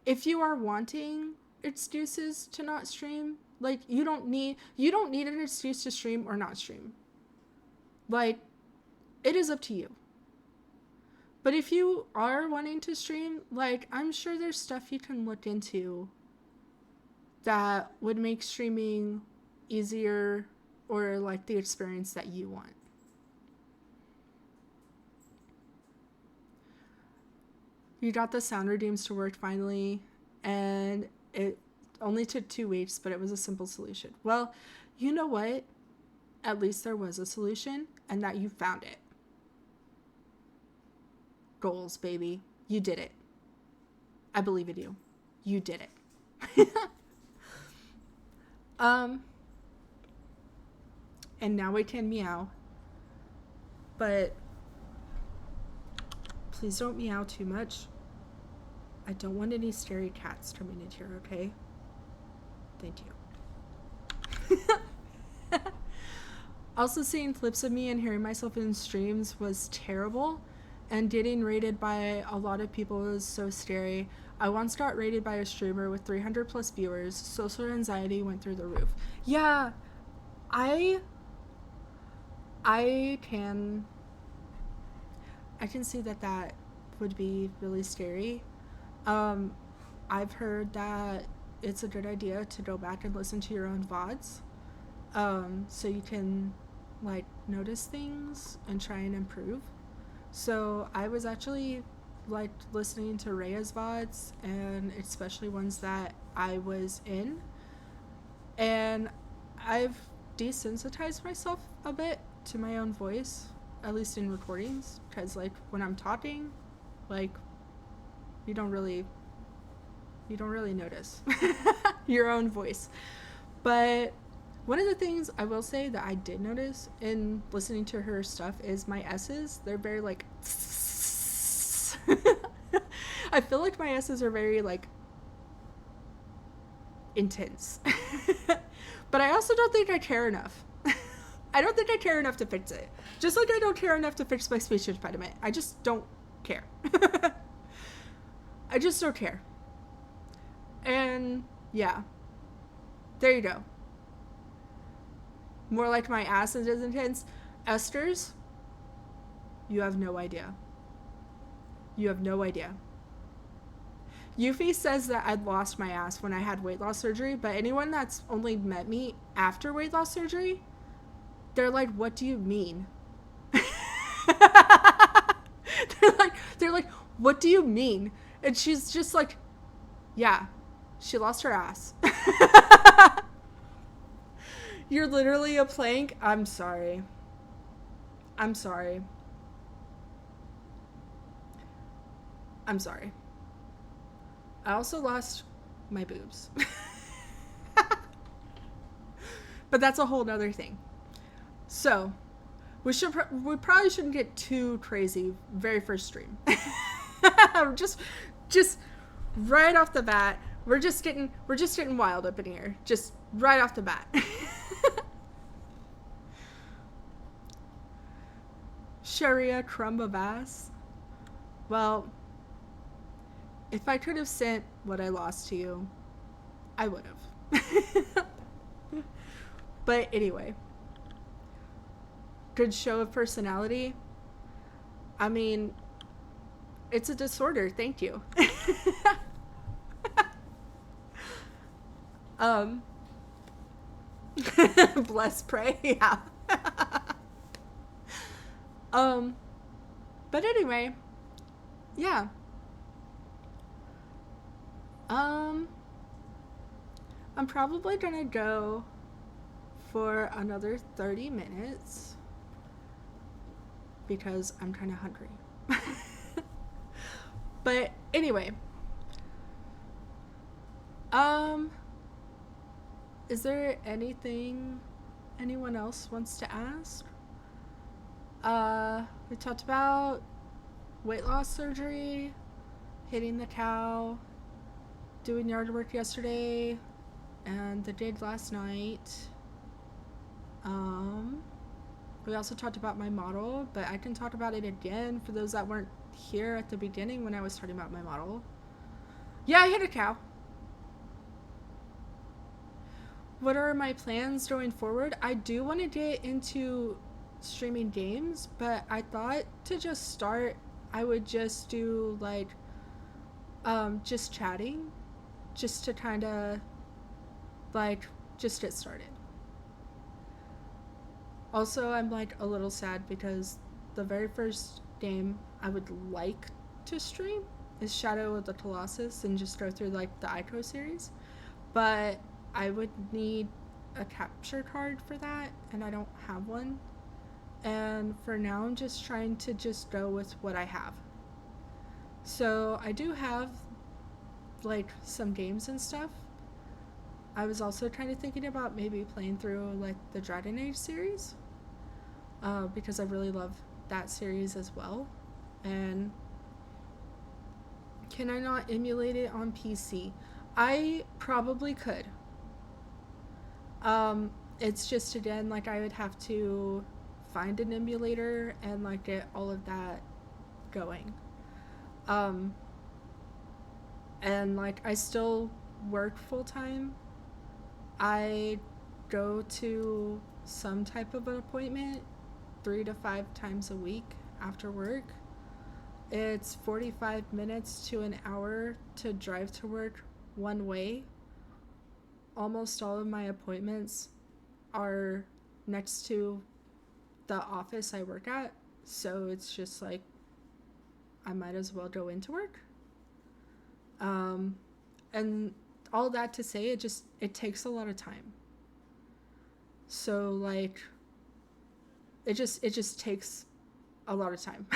wanting excuses to not stream, like, you don't need an excuse to stream or not stream. Like, it is up to you. But if you are wanting to stream, like, I'm sure there's stuff you can look into that would make streaming easier or, like, the experience that you want. You got the sound redeems to work finally, and it only took 2 weeks, but it was a simple solution. Well, you know what? At least there was a solution, and that you found it. Goals, baby. You did it. I believe in you. You did it. And now we can meow. But Please don't meow too much. I don't want any stray cats coming in here, okay? Thank you. Also, seeing clips of me and hearing myself in streams was terrible, and getting rated by a lot of people was so scary. I once got rated by a streamer with 300 plus viewers. Social anxiety went through the roof. Yeah, I can see that would be really scary. I've heard that it's a good idea to go back and listen to your own VODs, so you can like notice things and try and improve. So I was actually like listening to Rhea's VODs, and especially ones that I was in, and I've desensitized myself a bit to my own voice, at least in recordings, because like when I'm talking, like you don't really notice your own voice. But one of the things I will say that I did notice in listening to her stuff is my S's. They're very like I feel like my S's are very like intense. But I also don't think I care enough. I don't think I care enough to fix it. Just like I don't care enough to fix my speech impediment. I just don't care. I just don't care. And yeah, there you go. More like my ass is intense. Esters, you have no idea. You have no idea. Yuffie says that I'd lost my ass when I had weight loss surgery, but anyone that's only met me after weight loss surgery, they're like, what do you mean? they're like, what do you mean? And she's just like, yeah, she lost her ass. You're literally a plank. I'm sorry. I'm sorry. I'm sorry. I also lost my boobs. But that's a whole nother thing. So, we probably shouldn't get too crazy very first stream. just right off the bat, we're just getting wild up in here. Just right off the bat. Sharia crumb of ass. Well, if I could have sent what I lost to you, I would have. But anyway, good show of personality. I mean, it's a disorder. Thank you. Bless, pray. Yeah. But anyway, yeah. I'm probably gonna go for another 30 minutes because I'm kind of hungry. But anyway, is there anything anyone else wants to ask? We talked about weight loss surgery, hitting the cow, doing yard work yesterday, and the did last night. We also talked about my model, but I can talk about it again for those that weren't here at the beginning when I was talking about my model. Yeah, I hit a cow. What are my plans going forward? I do want to get into streaming games, but I thought to just start, I would just do like just chatting, just to kind of like just get started. Also, I'm like a little sad because the very first game I would like to stream is Shadow of the Colossus and just go through like the Ico series, but I would need a capture card for that, and I don't have one. And for now, I'm just trying to just go with what I have. So I do have like some games and stuff. I was also kind of thinking about maybe playing through like the Dragon Age series, because I really love that series as well. And Can I not emulate it on PC? I probably could. Um, it's just, again, like, I would have to find an emulator and like get all of that going. Um, and like, I still work full time. I go to some type of an appointment 3 to 5 times a week after work. It's 45 minutes to an hour to drive to work one way. Almost all of my appointments are next to the office I work at, so it's just like I might as well go into work. And all that to say, it takes a lot of time. So like it just takes a lot of time.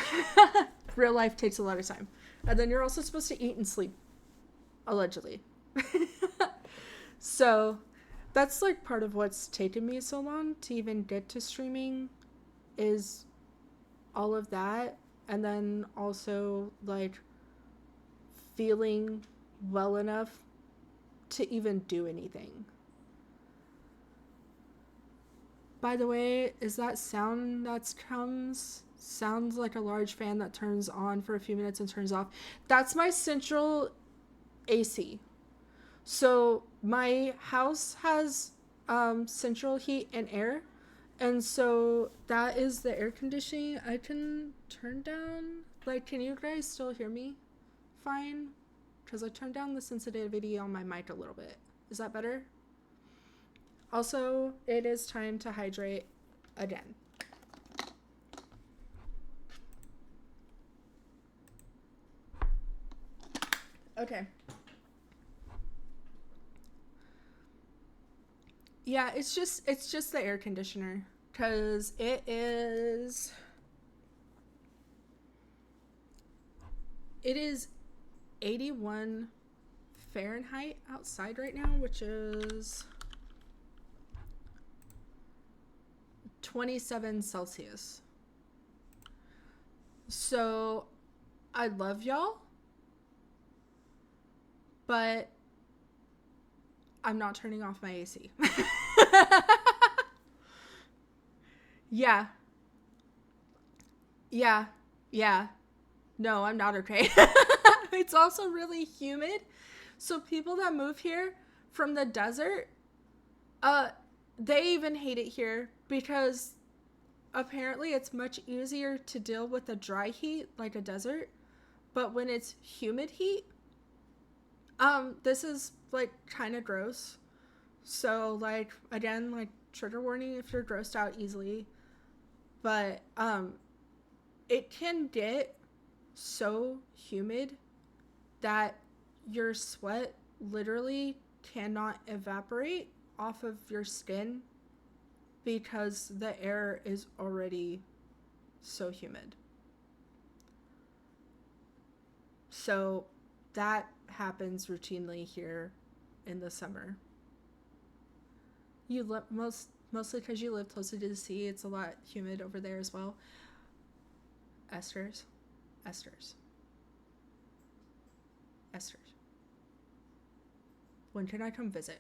Real life takes a lot of time. And then you're also supposed to eat and sleep, allegedly. So that's like part of what's taken me so long to even get to streaming, is all of that. And then also like feeling well enough to even do anything. By the way, is that sound that sounds like a large fan that turns on for a few minutes and turns off? That's my central AC. So my house has central heat and air, and so that is the air conditioning. I can turn down. Like, can you guys still hear me fine? Because I turned down the sensitivity on my mic a little bit. Is that better? Also, it is time to hydrate again. Okay. Yeah, it's just the air conditioner, cuz it is 81 Fahrenheit outside right now, which is 27 Celsius. So I love y'all, but I'm not turning off my AC. Yeah. Yeah. Yeah. No, I'm not okay. It's also really humid. So people that move here from the desert, they even hate it here because apparently it's much easier to deal with a dry heat like a desert, but when it's humid heat, this is like kind of gross. So like, again, like, trigger warning if you're grossed out easily, but it can get so humid that your sweat literally cannot evaporate off of your skin because the air is already so humid. So that happens routinely here in the summer. Mostly because you live closer to the sea, it's a lot humid over there as well. Esters. When can I come visit?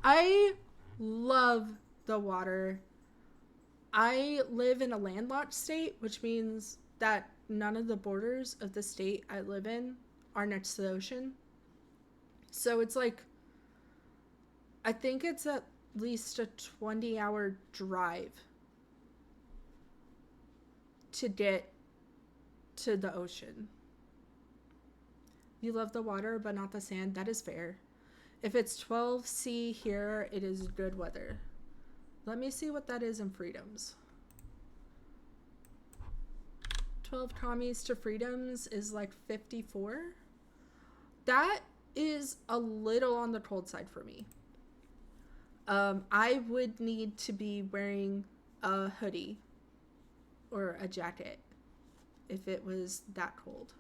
I love the water. I live in a landlocked state, which means that none of the borders of the state I live in are next to the ocean. So it's like, I think it's at least a 20-hour drive to get to the ocean. You love the water, but not the sand. That is fair. If it's 12C here, it is good weather. Let me see what that is in freedoms. 12 commies to freedoms is like 54. That is a little on the cold side for me. I would need to be wearing a hoodie or a jacket if it was that cold.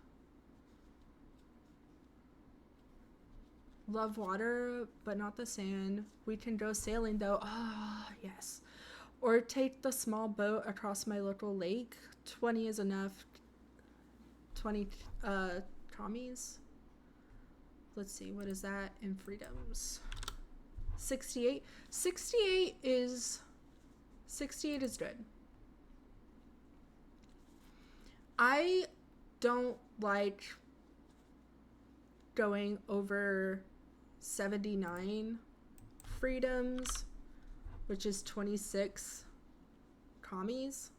Love water, but not the sand. We can go sailing though. Ah, oh, yes. Or take the small boat across my local lake. 20 is enough. 20 commies. Let's see, what is that in freedoms? 68. 68 is good. I don't like going over 79 freedoms, which is 26 commies.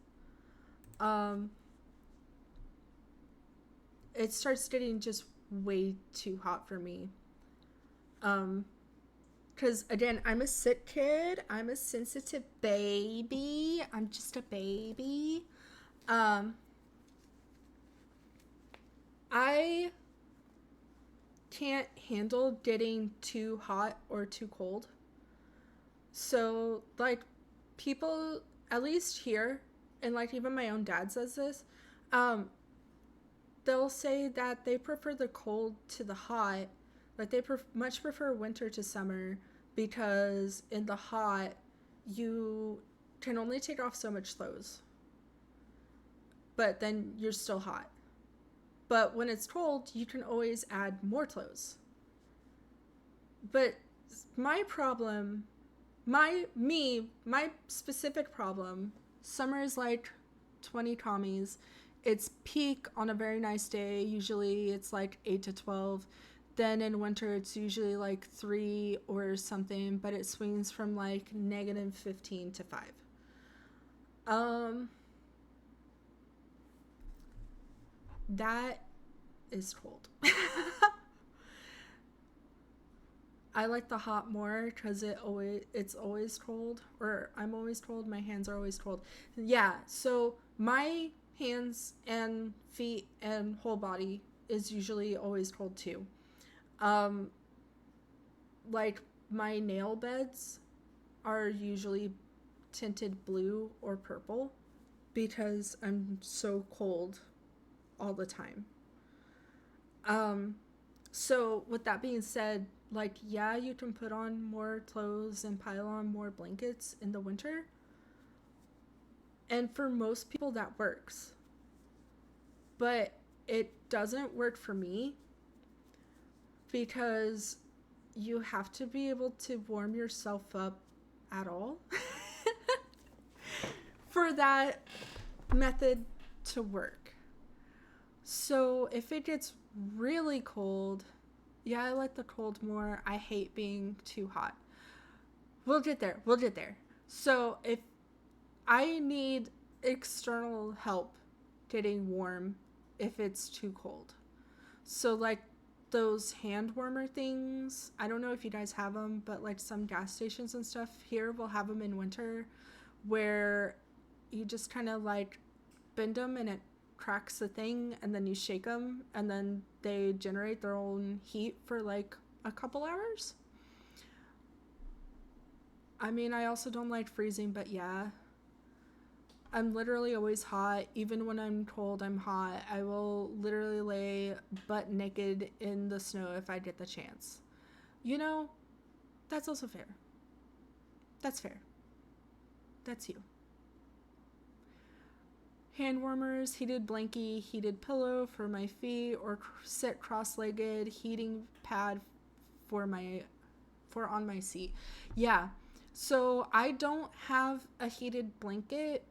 It starts getting just way too hot for me. Because again, I'm a sick kid. I'm a sensitive baby. I'm just a baby. I can't handle getting too hot or too cold. So, like, people, at least here, and like even my own dad says this, they'll say that they prefer the cold to the hot. Like, they much prefer winter to summer because in the hot, you can only take off so much clothes. But then you're still hot. But when it's cold, you can always add more clothes. But my problem, my specific problem, summer is like 20 commies. It's peak on a very nice day. Usually it's like 8 to 12. Then in winter, it's usually like 3 or something, but it swings from like negative 15 to 5. That is cold. I like the hot more because it's always cold, or I'm always cold. My hands are always cold. Yeah, so my hands and feet and whole body is usually always cold too. Like my nail beds are usually tinted blue or purple because I'm so cold all the time. So with that being said, like, yeah, you can put on more clothes and pile on more blankets in the winter. And for most people that works. But it doesn't work for me because you have to be able to warm yourself up at all for that method to work. So if it gets really cold, yeah, I like the cold more. I hate being too hot. We'll get there. So if I need external help getting warm if it's too cold. So like those hand warmer things, I don't know if you guys have them, but like some gas stations and stuff here will have them in winter where you just kind of like bend them and it cracks the thing, and then you shake them, and then they generate their own heat for like a couple hours. I mean, I also don't like freezing, but yeah, I'm literally always hot. Even when I'm cold, I'm hot. I will literally lay butt naked in the snow if I get the chance. You know, that's also fair. That's fair. That's you. Hand warmers, heated blankie, heated pillow for my feet, or sit cross-legged, heating pad for on my seat. Yeah. So I don't have a heated blanket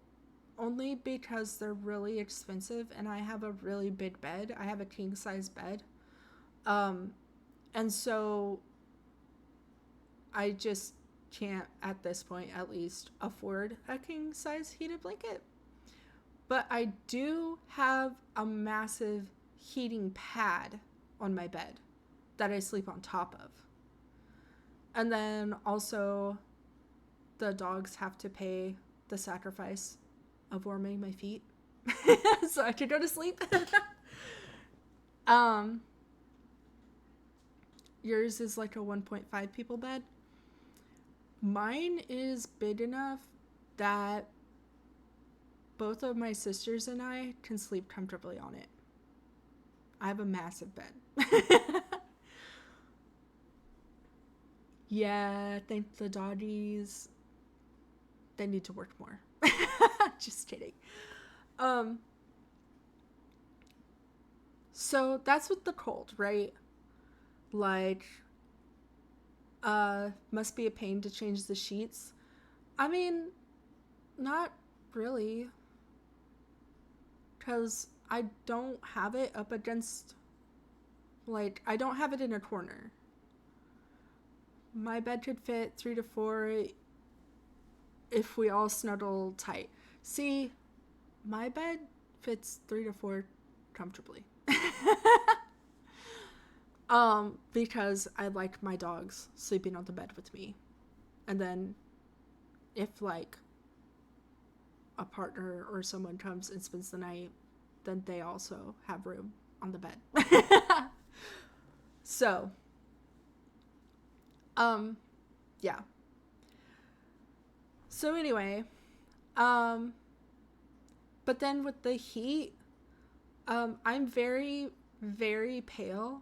only because they're really expensive and I have a really big bed. I have a king size bed. And so I just can't at this point at least afford a king size heated blanket. But I do have a massive heating pad on my bed that I sleep on top of. And then also the dogs have to pay the sacrifice of warming my feet so I could go to sleep. Yours is like a 1.5 people bed. Mine is big enough that both of my sisters and I can sleep comfortably on it. I have a massive bed. Yeah, I think the doggies, they need to work more. Just kidding. So that's with the cold, right? Like, must be a pain to change the sheets. I mean, not really, because I don't have it up against, like, I don't have it in a corner. My bed could fit 3 to 4 if we all snuggle tight. See, my bed fits 3 to 4 comfortably. Because I like my dogs sleeping on the bed with me. And then if like a partner or someone comes and spends the night, then they also have room on the bed. So, yeah. So anyway, um, but then with the heat, I'm very, very pale.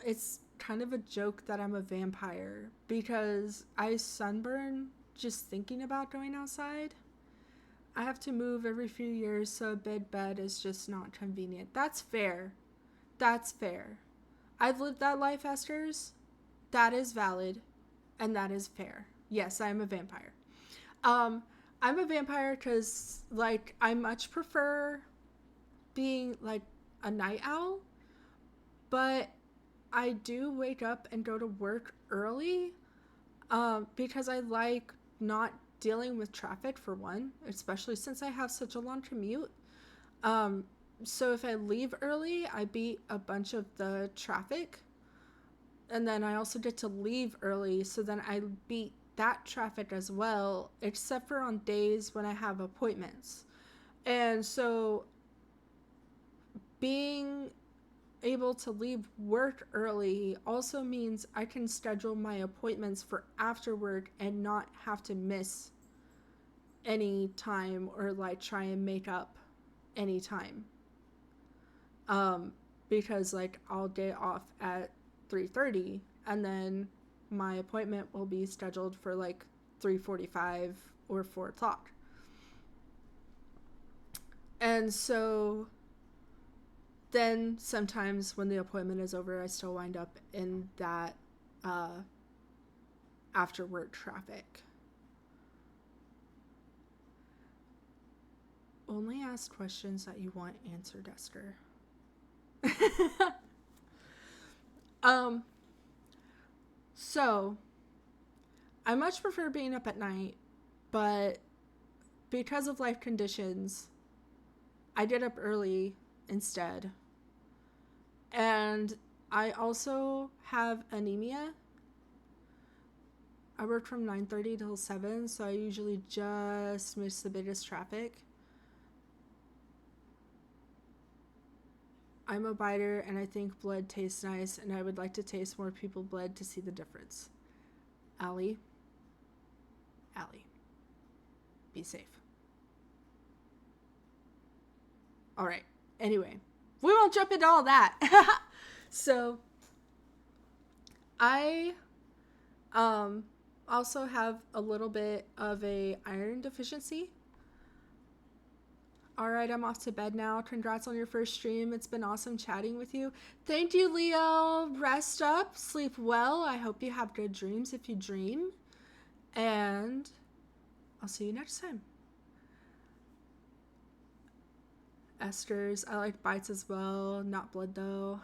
It's kind of a joke that I'm a vampire because I sunburn just thinking about going outside. I have to move every few years, so a big bed is just not convenient. That's fair. That's fair. I've lived that life, Esther's. That is valid, and that is fair. Yes, I am a vampire. Um, I'm a vampire because, like, I much prefer being, like, a night owl, but I do wake up and go to work early because I like not dealing with traffic, for one, especially since I have such a long commute. Um, so if I leave early, I beat a bunch of the traffic. And then I also get to leave early, so then I beat that traffic as well, except for on days when I have appointments. And so being able to leave work early also means I can schedule my appointments for after work and not have to miss any time or like try and make up any time. Because like I'll get off at 3:30 and then my appointment will be scheduled for like 3:45 or 4 o'clock. And so then sometimes when the appointment is over, I still wind up in that after work traffic. Only ask questions that you want answered, Esther. um, so I much prefer being up at night, but because of life conditions, I get up early instead. And I also have anemia. I work from 9:30 till 7, so I usually just miss the biggest traffic. I'm a biter and I think blood tastes nice, and I would like to taste more people's blood to see the difference. Allie, be safe. All right. Anyway, we won't jump into all that. So, I also have a little bit of a iron deficiency. All right, I'm off to bed now. Congrats on your first stream. It's been awesome chatting with you. Thank you, Leo. Rest up, sleep well. I hope you have good dreams if you dream. And I'll see you next time. Esther's, I like bites as well. Not blood, though.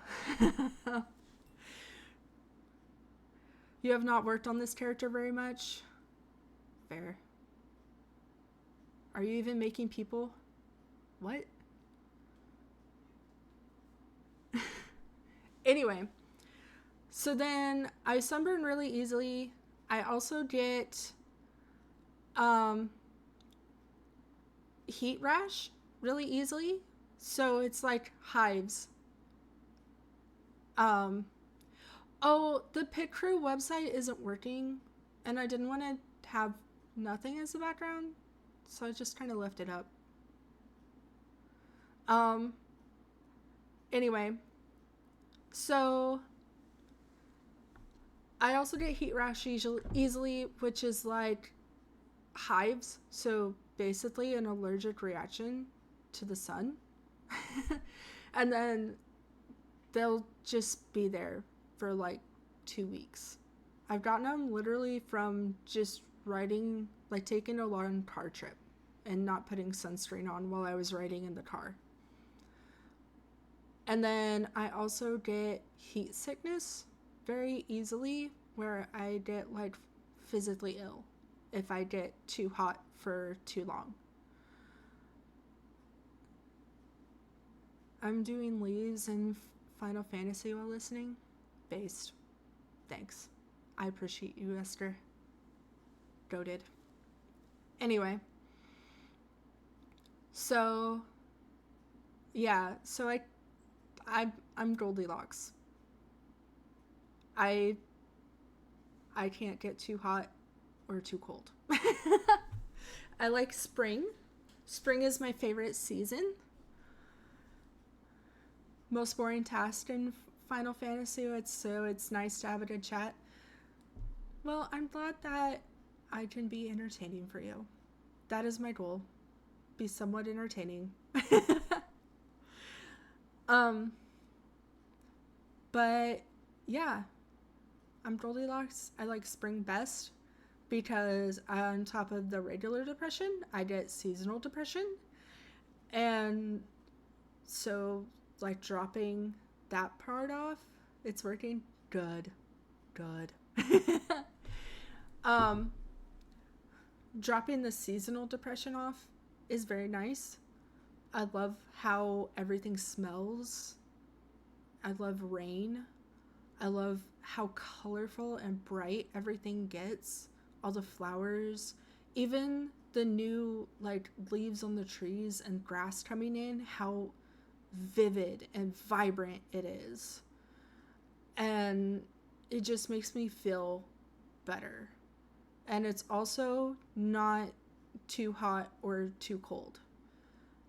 You have not worked on this character very much? Fair. Are you even making people? What? Anyway, so then I sunburn really easily. I also get heat rash really easily. So it's like hives. Oh, the Pit Crew website isn't working, and I didn't want to have nothing as the background, so I just kind of left it up. Anyway, so I also get heat rash easily, which is like hives, so basically an allergic reaction to the sun. And then they'll just be there for like 2 weeks. I've gotten them literally from just riding, like taking a long car trip and not putting sunscreen on while I was riding in the car. And then I also get heat sickness very easily, where I get like physically ill if I get too hot for too long. I'm doing leaves in Final Fantasy while listening. Based. Thanks. I appreciate you, Esther. Goated. Anyway. So, yeah. So I'm Goldilocks. I can't get too hot or too cold. I like spring. Spring is my favorite season. Most boring task in Final Fantasy, so it's nice to have a good chat. Well, I'm glad that I can be entertaining for you. That is my goal. Be somewhat entertaining. But yeah, I'm Goldilocks. I like spring best because on top of the regular depression, I get seasonal depression. And so, like, dropping that part off, it's working good. Dropping the seasonal depression off is very nice. I love how everything smells. I love rain. I love how colorful and bright everything gets. All the flowers, even the new like leaves on the trees and grass coming in, how vivid and vibrant it is. And it just makes me feel better. And it's also not too hot or too cold.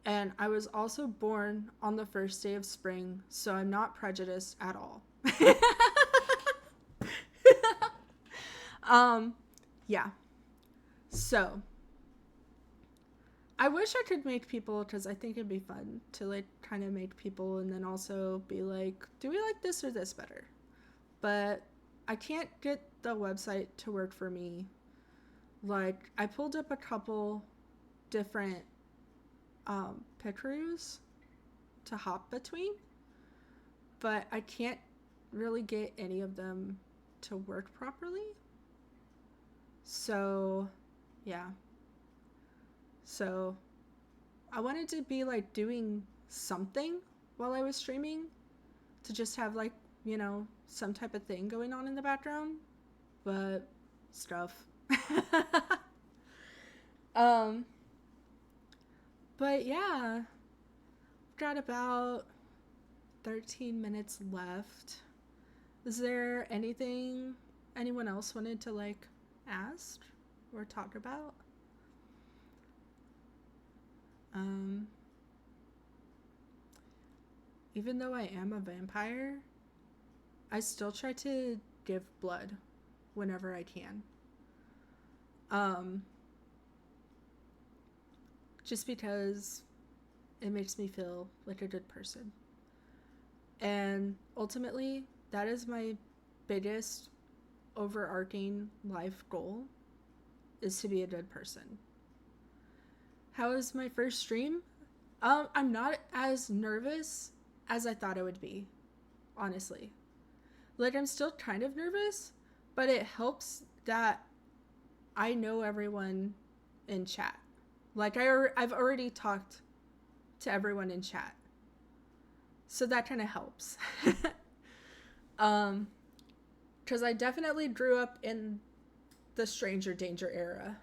And I was also born on the first day of spring, so I'm not prejudiced at all. Yeah. So, I wish I could make people, because I think it'd be fun to like kind of make people and then also be like, do we like this or this better? But I can't get the website to work for me. Like, I pulled up a couple different pictures to hop between, but I can't really get any of them to work properly. So, yeah. So, I wanted to be like doing something while I was streaming to just have like, you know, some type of thing going on in the background, but stuff. But yeah, got about 13 minutes left. Is there anything anyone else wanted to like ask or talk about? Even though I am a vampire, I still try to give blood whenever I can. Just because it makes me feel like a good person. And ultimately, that is my biggest overarching life goal, is to be a good person. How was my first stream? I'm not as nervous as I thought I would be, honestly. Like, I'm still kind of nervous, but it helps that I know everyone in chat. Like, I've already talked to everyone in chat. So that kind of helps. Because I definitely grew up in the stranger danger era.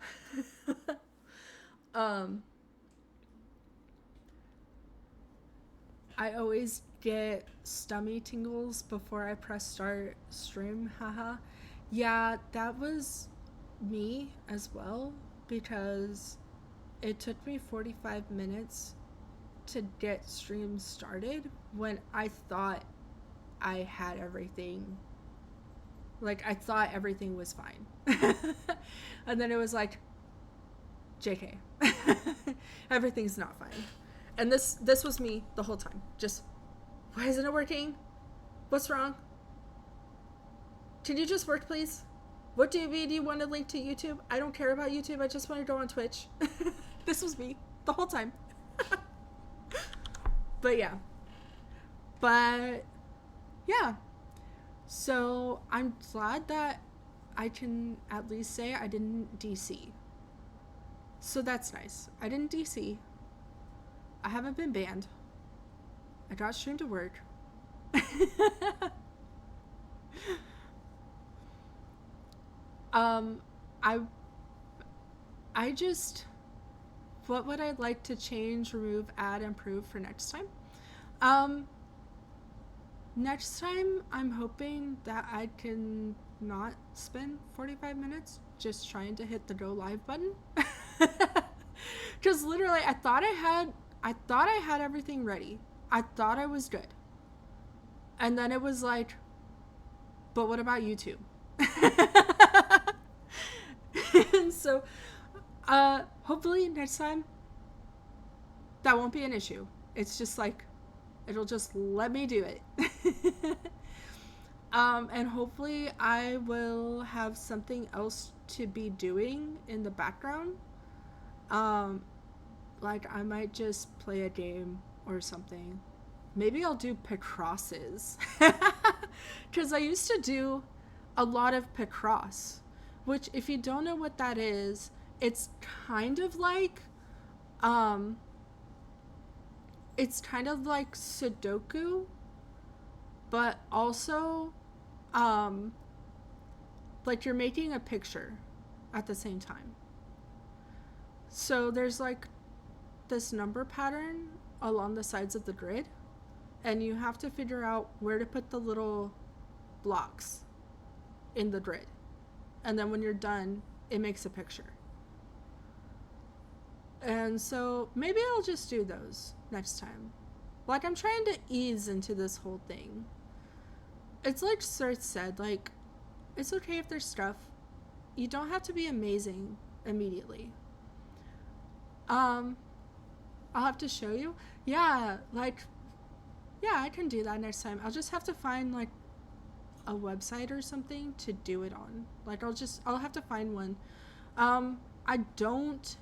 I always get stomach tingles before I press start stream, haha. Yeah, that was me as well, because it took me 45 minutes to get stream started when I thought I had everything. Like, I thought everything was fine. And then it was like, JK. Everything's not fine. And this was me the whole time. Just Why isn't it working? What's wrong? Can you just work, please? What do you want to link to YouTube? I don't care about YouTube. I just want to go on Twitch. This was me the whole time. But yeah. But yeah. So I'm glad that I can at least say I didn't DC. So that's nice. I didn't DC. I haven't been banned. I got streamed to work. um, I just, what would I like to change, remove, add, improve for next time? Next time, I'm hoping that I can not spend 45 minutes just trying to hit the go live button. Because literally, I thought I had everything ready. I thought I was good. And then it was like, but what about YouTube? And so, hopefully next time, that won't be an issue. It's just like, it'll just let me do it. And hopefully I will have something else to be doing in the background. Like I might just play a game or something. Maybe I'll do Picrosses. Because I used to do a lot of Picross, which if you don't know what that is, it's kind of like Sudoku, but also like you're making a picture at the same time. So there's like this number pattern along the sides of the grid, and you have to figure out where to put the little blocks in the grid. And then when you're done, it makes a picture. And so maybe I'll just do those next time. Like, I'm trying to ease into this whole thing. It's like Sir said, like, it's okay if there's stuff. You don't have to be amazing immediately. I'll have to show you. Yeah, like, yeah, I can do that next time. I'll just have to find, like, a website or something to do it on. Like, I'll have to find one. I don't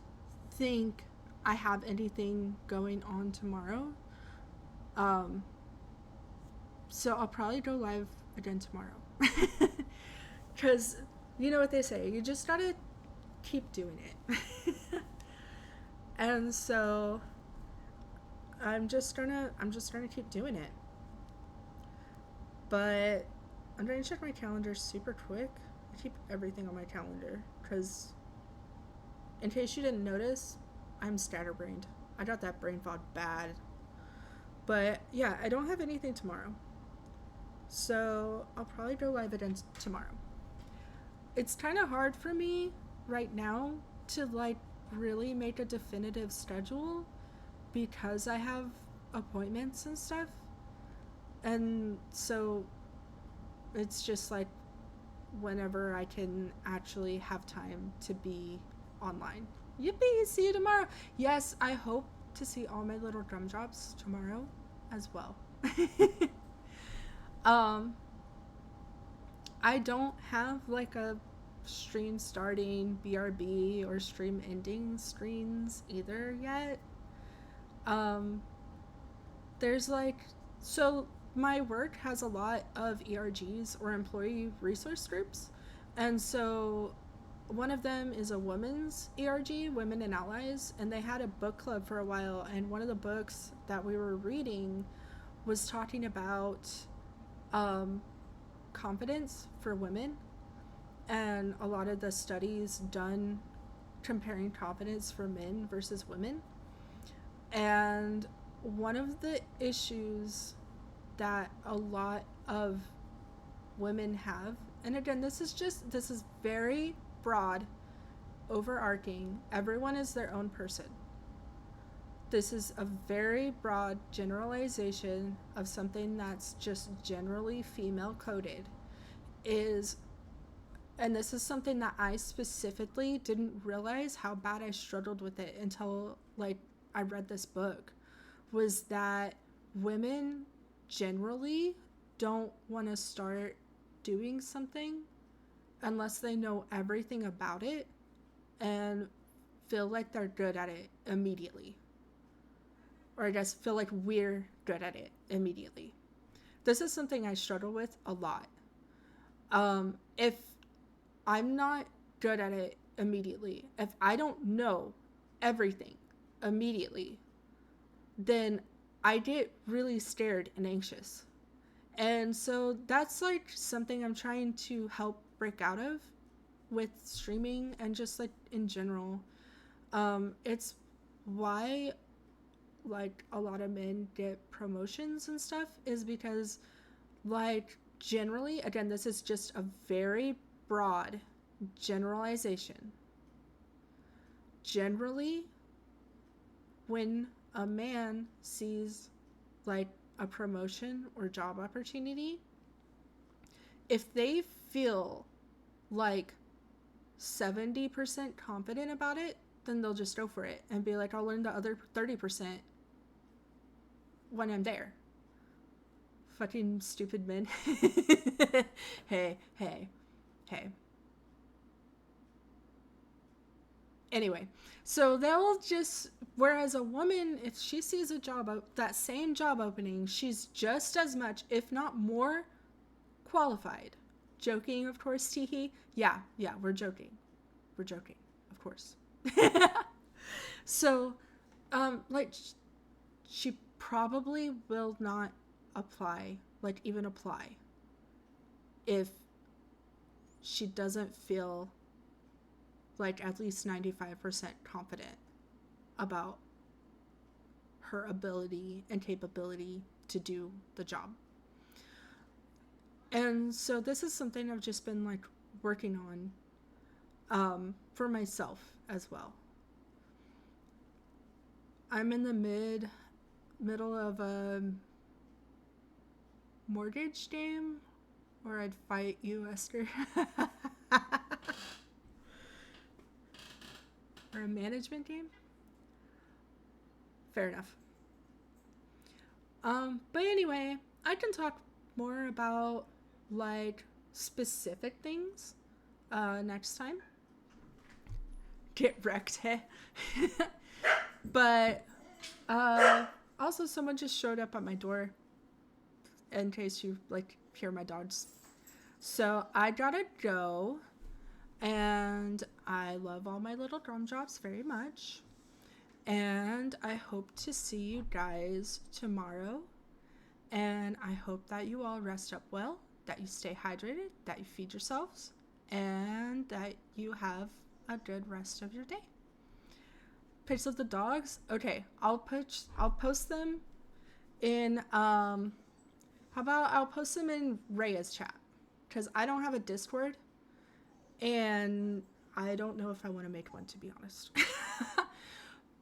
think I have anything going on tomorrow. So I'll probably go live again tomorrow. Because you know what they say, you just gotta keep doing it. And so I'm just gonna keep doing it. But I'm going to check my calendar super quick. I keep everything on my calendar because, in case you didn't notice, I'm scatterbrained. I got that brain fog bad. But yeah, I don't have anything tomorrow. So I'll probably go live again tomorrow. It's kind of hard for me right now to like really make a definitive schedule because I have appointments and stuff. And so it's just like whenever I can actually have time to be online. Yippee, see you tomorrow. Yes, I hope to see all my little gumdrops tomorrow as well. I don't have like a stream starting BRB or stream ending screens either yet. There's like, so my work has a lot of ERGs or employee resource groups, and so one of them is a women's ERG, Women and Allies, and they had a book club for a while, and one of the books that we were reading was talking about confidence for women, and a lot of the studies done comparing confidence for men versus women. And one of the issues that a lot of women have, and again, this is very broad, overarching, everyone is their own person. This is a very broad generalization of something that's just generally female coded, and this is something that I specifically didn't realize how bad I struggled with it until like I read this book, was that women generally don't want to start doing something unless they know everything about it and feel like they're good at it immediately. Or I guess feel like we're good at it immediately. This is something I struggle with a lot. If I'm not good at it immediately, if I don't know everything immediately, then I get really scared and anxious. And so that's like something I'm trying to help break out of with streaming and just like in general. It's why like a lot of men get promotions and stuff is because like generally, again, this is just a very broad generalization. Generally, when a man sees like a promotion or job opportunity, if they feel like 70% confident about it, then they'll just go for it and be like, I'll learn the other 30% when I'm there. Fucking stupid men. Hey. Anyway, so they'll just, whereas a woman, if she sees a job, that same job opening, she's just as much, if not more, qualified. Joking, of course, teehee. Yeah, we're joking. We're joking, of course. So, like, she probably will not apply, like, even apply, if she doesn't feel like at least 95% confident about her ability and capability to do the job. And so this is something I've just been like working on for myself as well. I'm in the middle of a mortgage game, or I'd fight you, Esther. Or a management game. Fair enough. But anyway, I can talk more about like specific things next time. Get wrecked, hey? But also someone just showed up at my door, in case you like hear my dogs. So I gotta go, and I love all my little gumdrops very much, and I hope to see you guys tomorrow, and I hope that you all rest up well, that you stay hydrated, that you feed yourselves, and that you have a good rest of your day. Pics of the dogs. Okay, I'll post them in how about I'll post them in Rhea's chat, because I don't have a Discord, and I don't know if I want to make one, to be honest.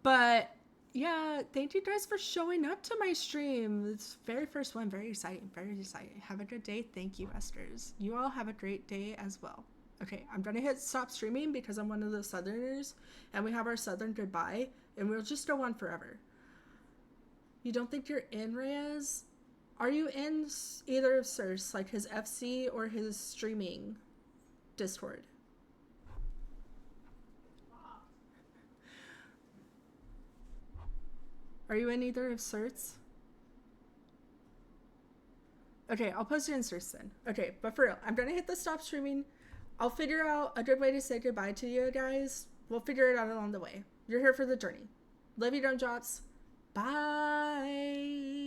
But yeah, thank you guys for showing up to my stream. It's very first one. Very exciting. Very exciting. Have a good day. Thank you, Esters. You all have a great day as well. Okay, I'm gonna hit stop streaming because I'm one of the Southerners, and we have our Southern goodbye, and we'll just go on forever. You don't think you're in, Reyes? Are you in either of Sir's, like his FC or his streaming Discord? Are you in either of Sir's? Okay, I'll post it in Sir's then. Okay, but for real, I'm gonna hit the stop streaming. I'll figure out a good way to say goodbye to you guys. We'll figure it out along the way. You're here for the journey. Love you, gumdrops. Bye.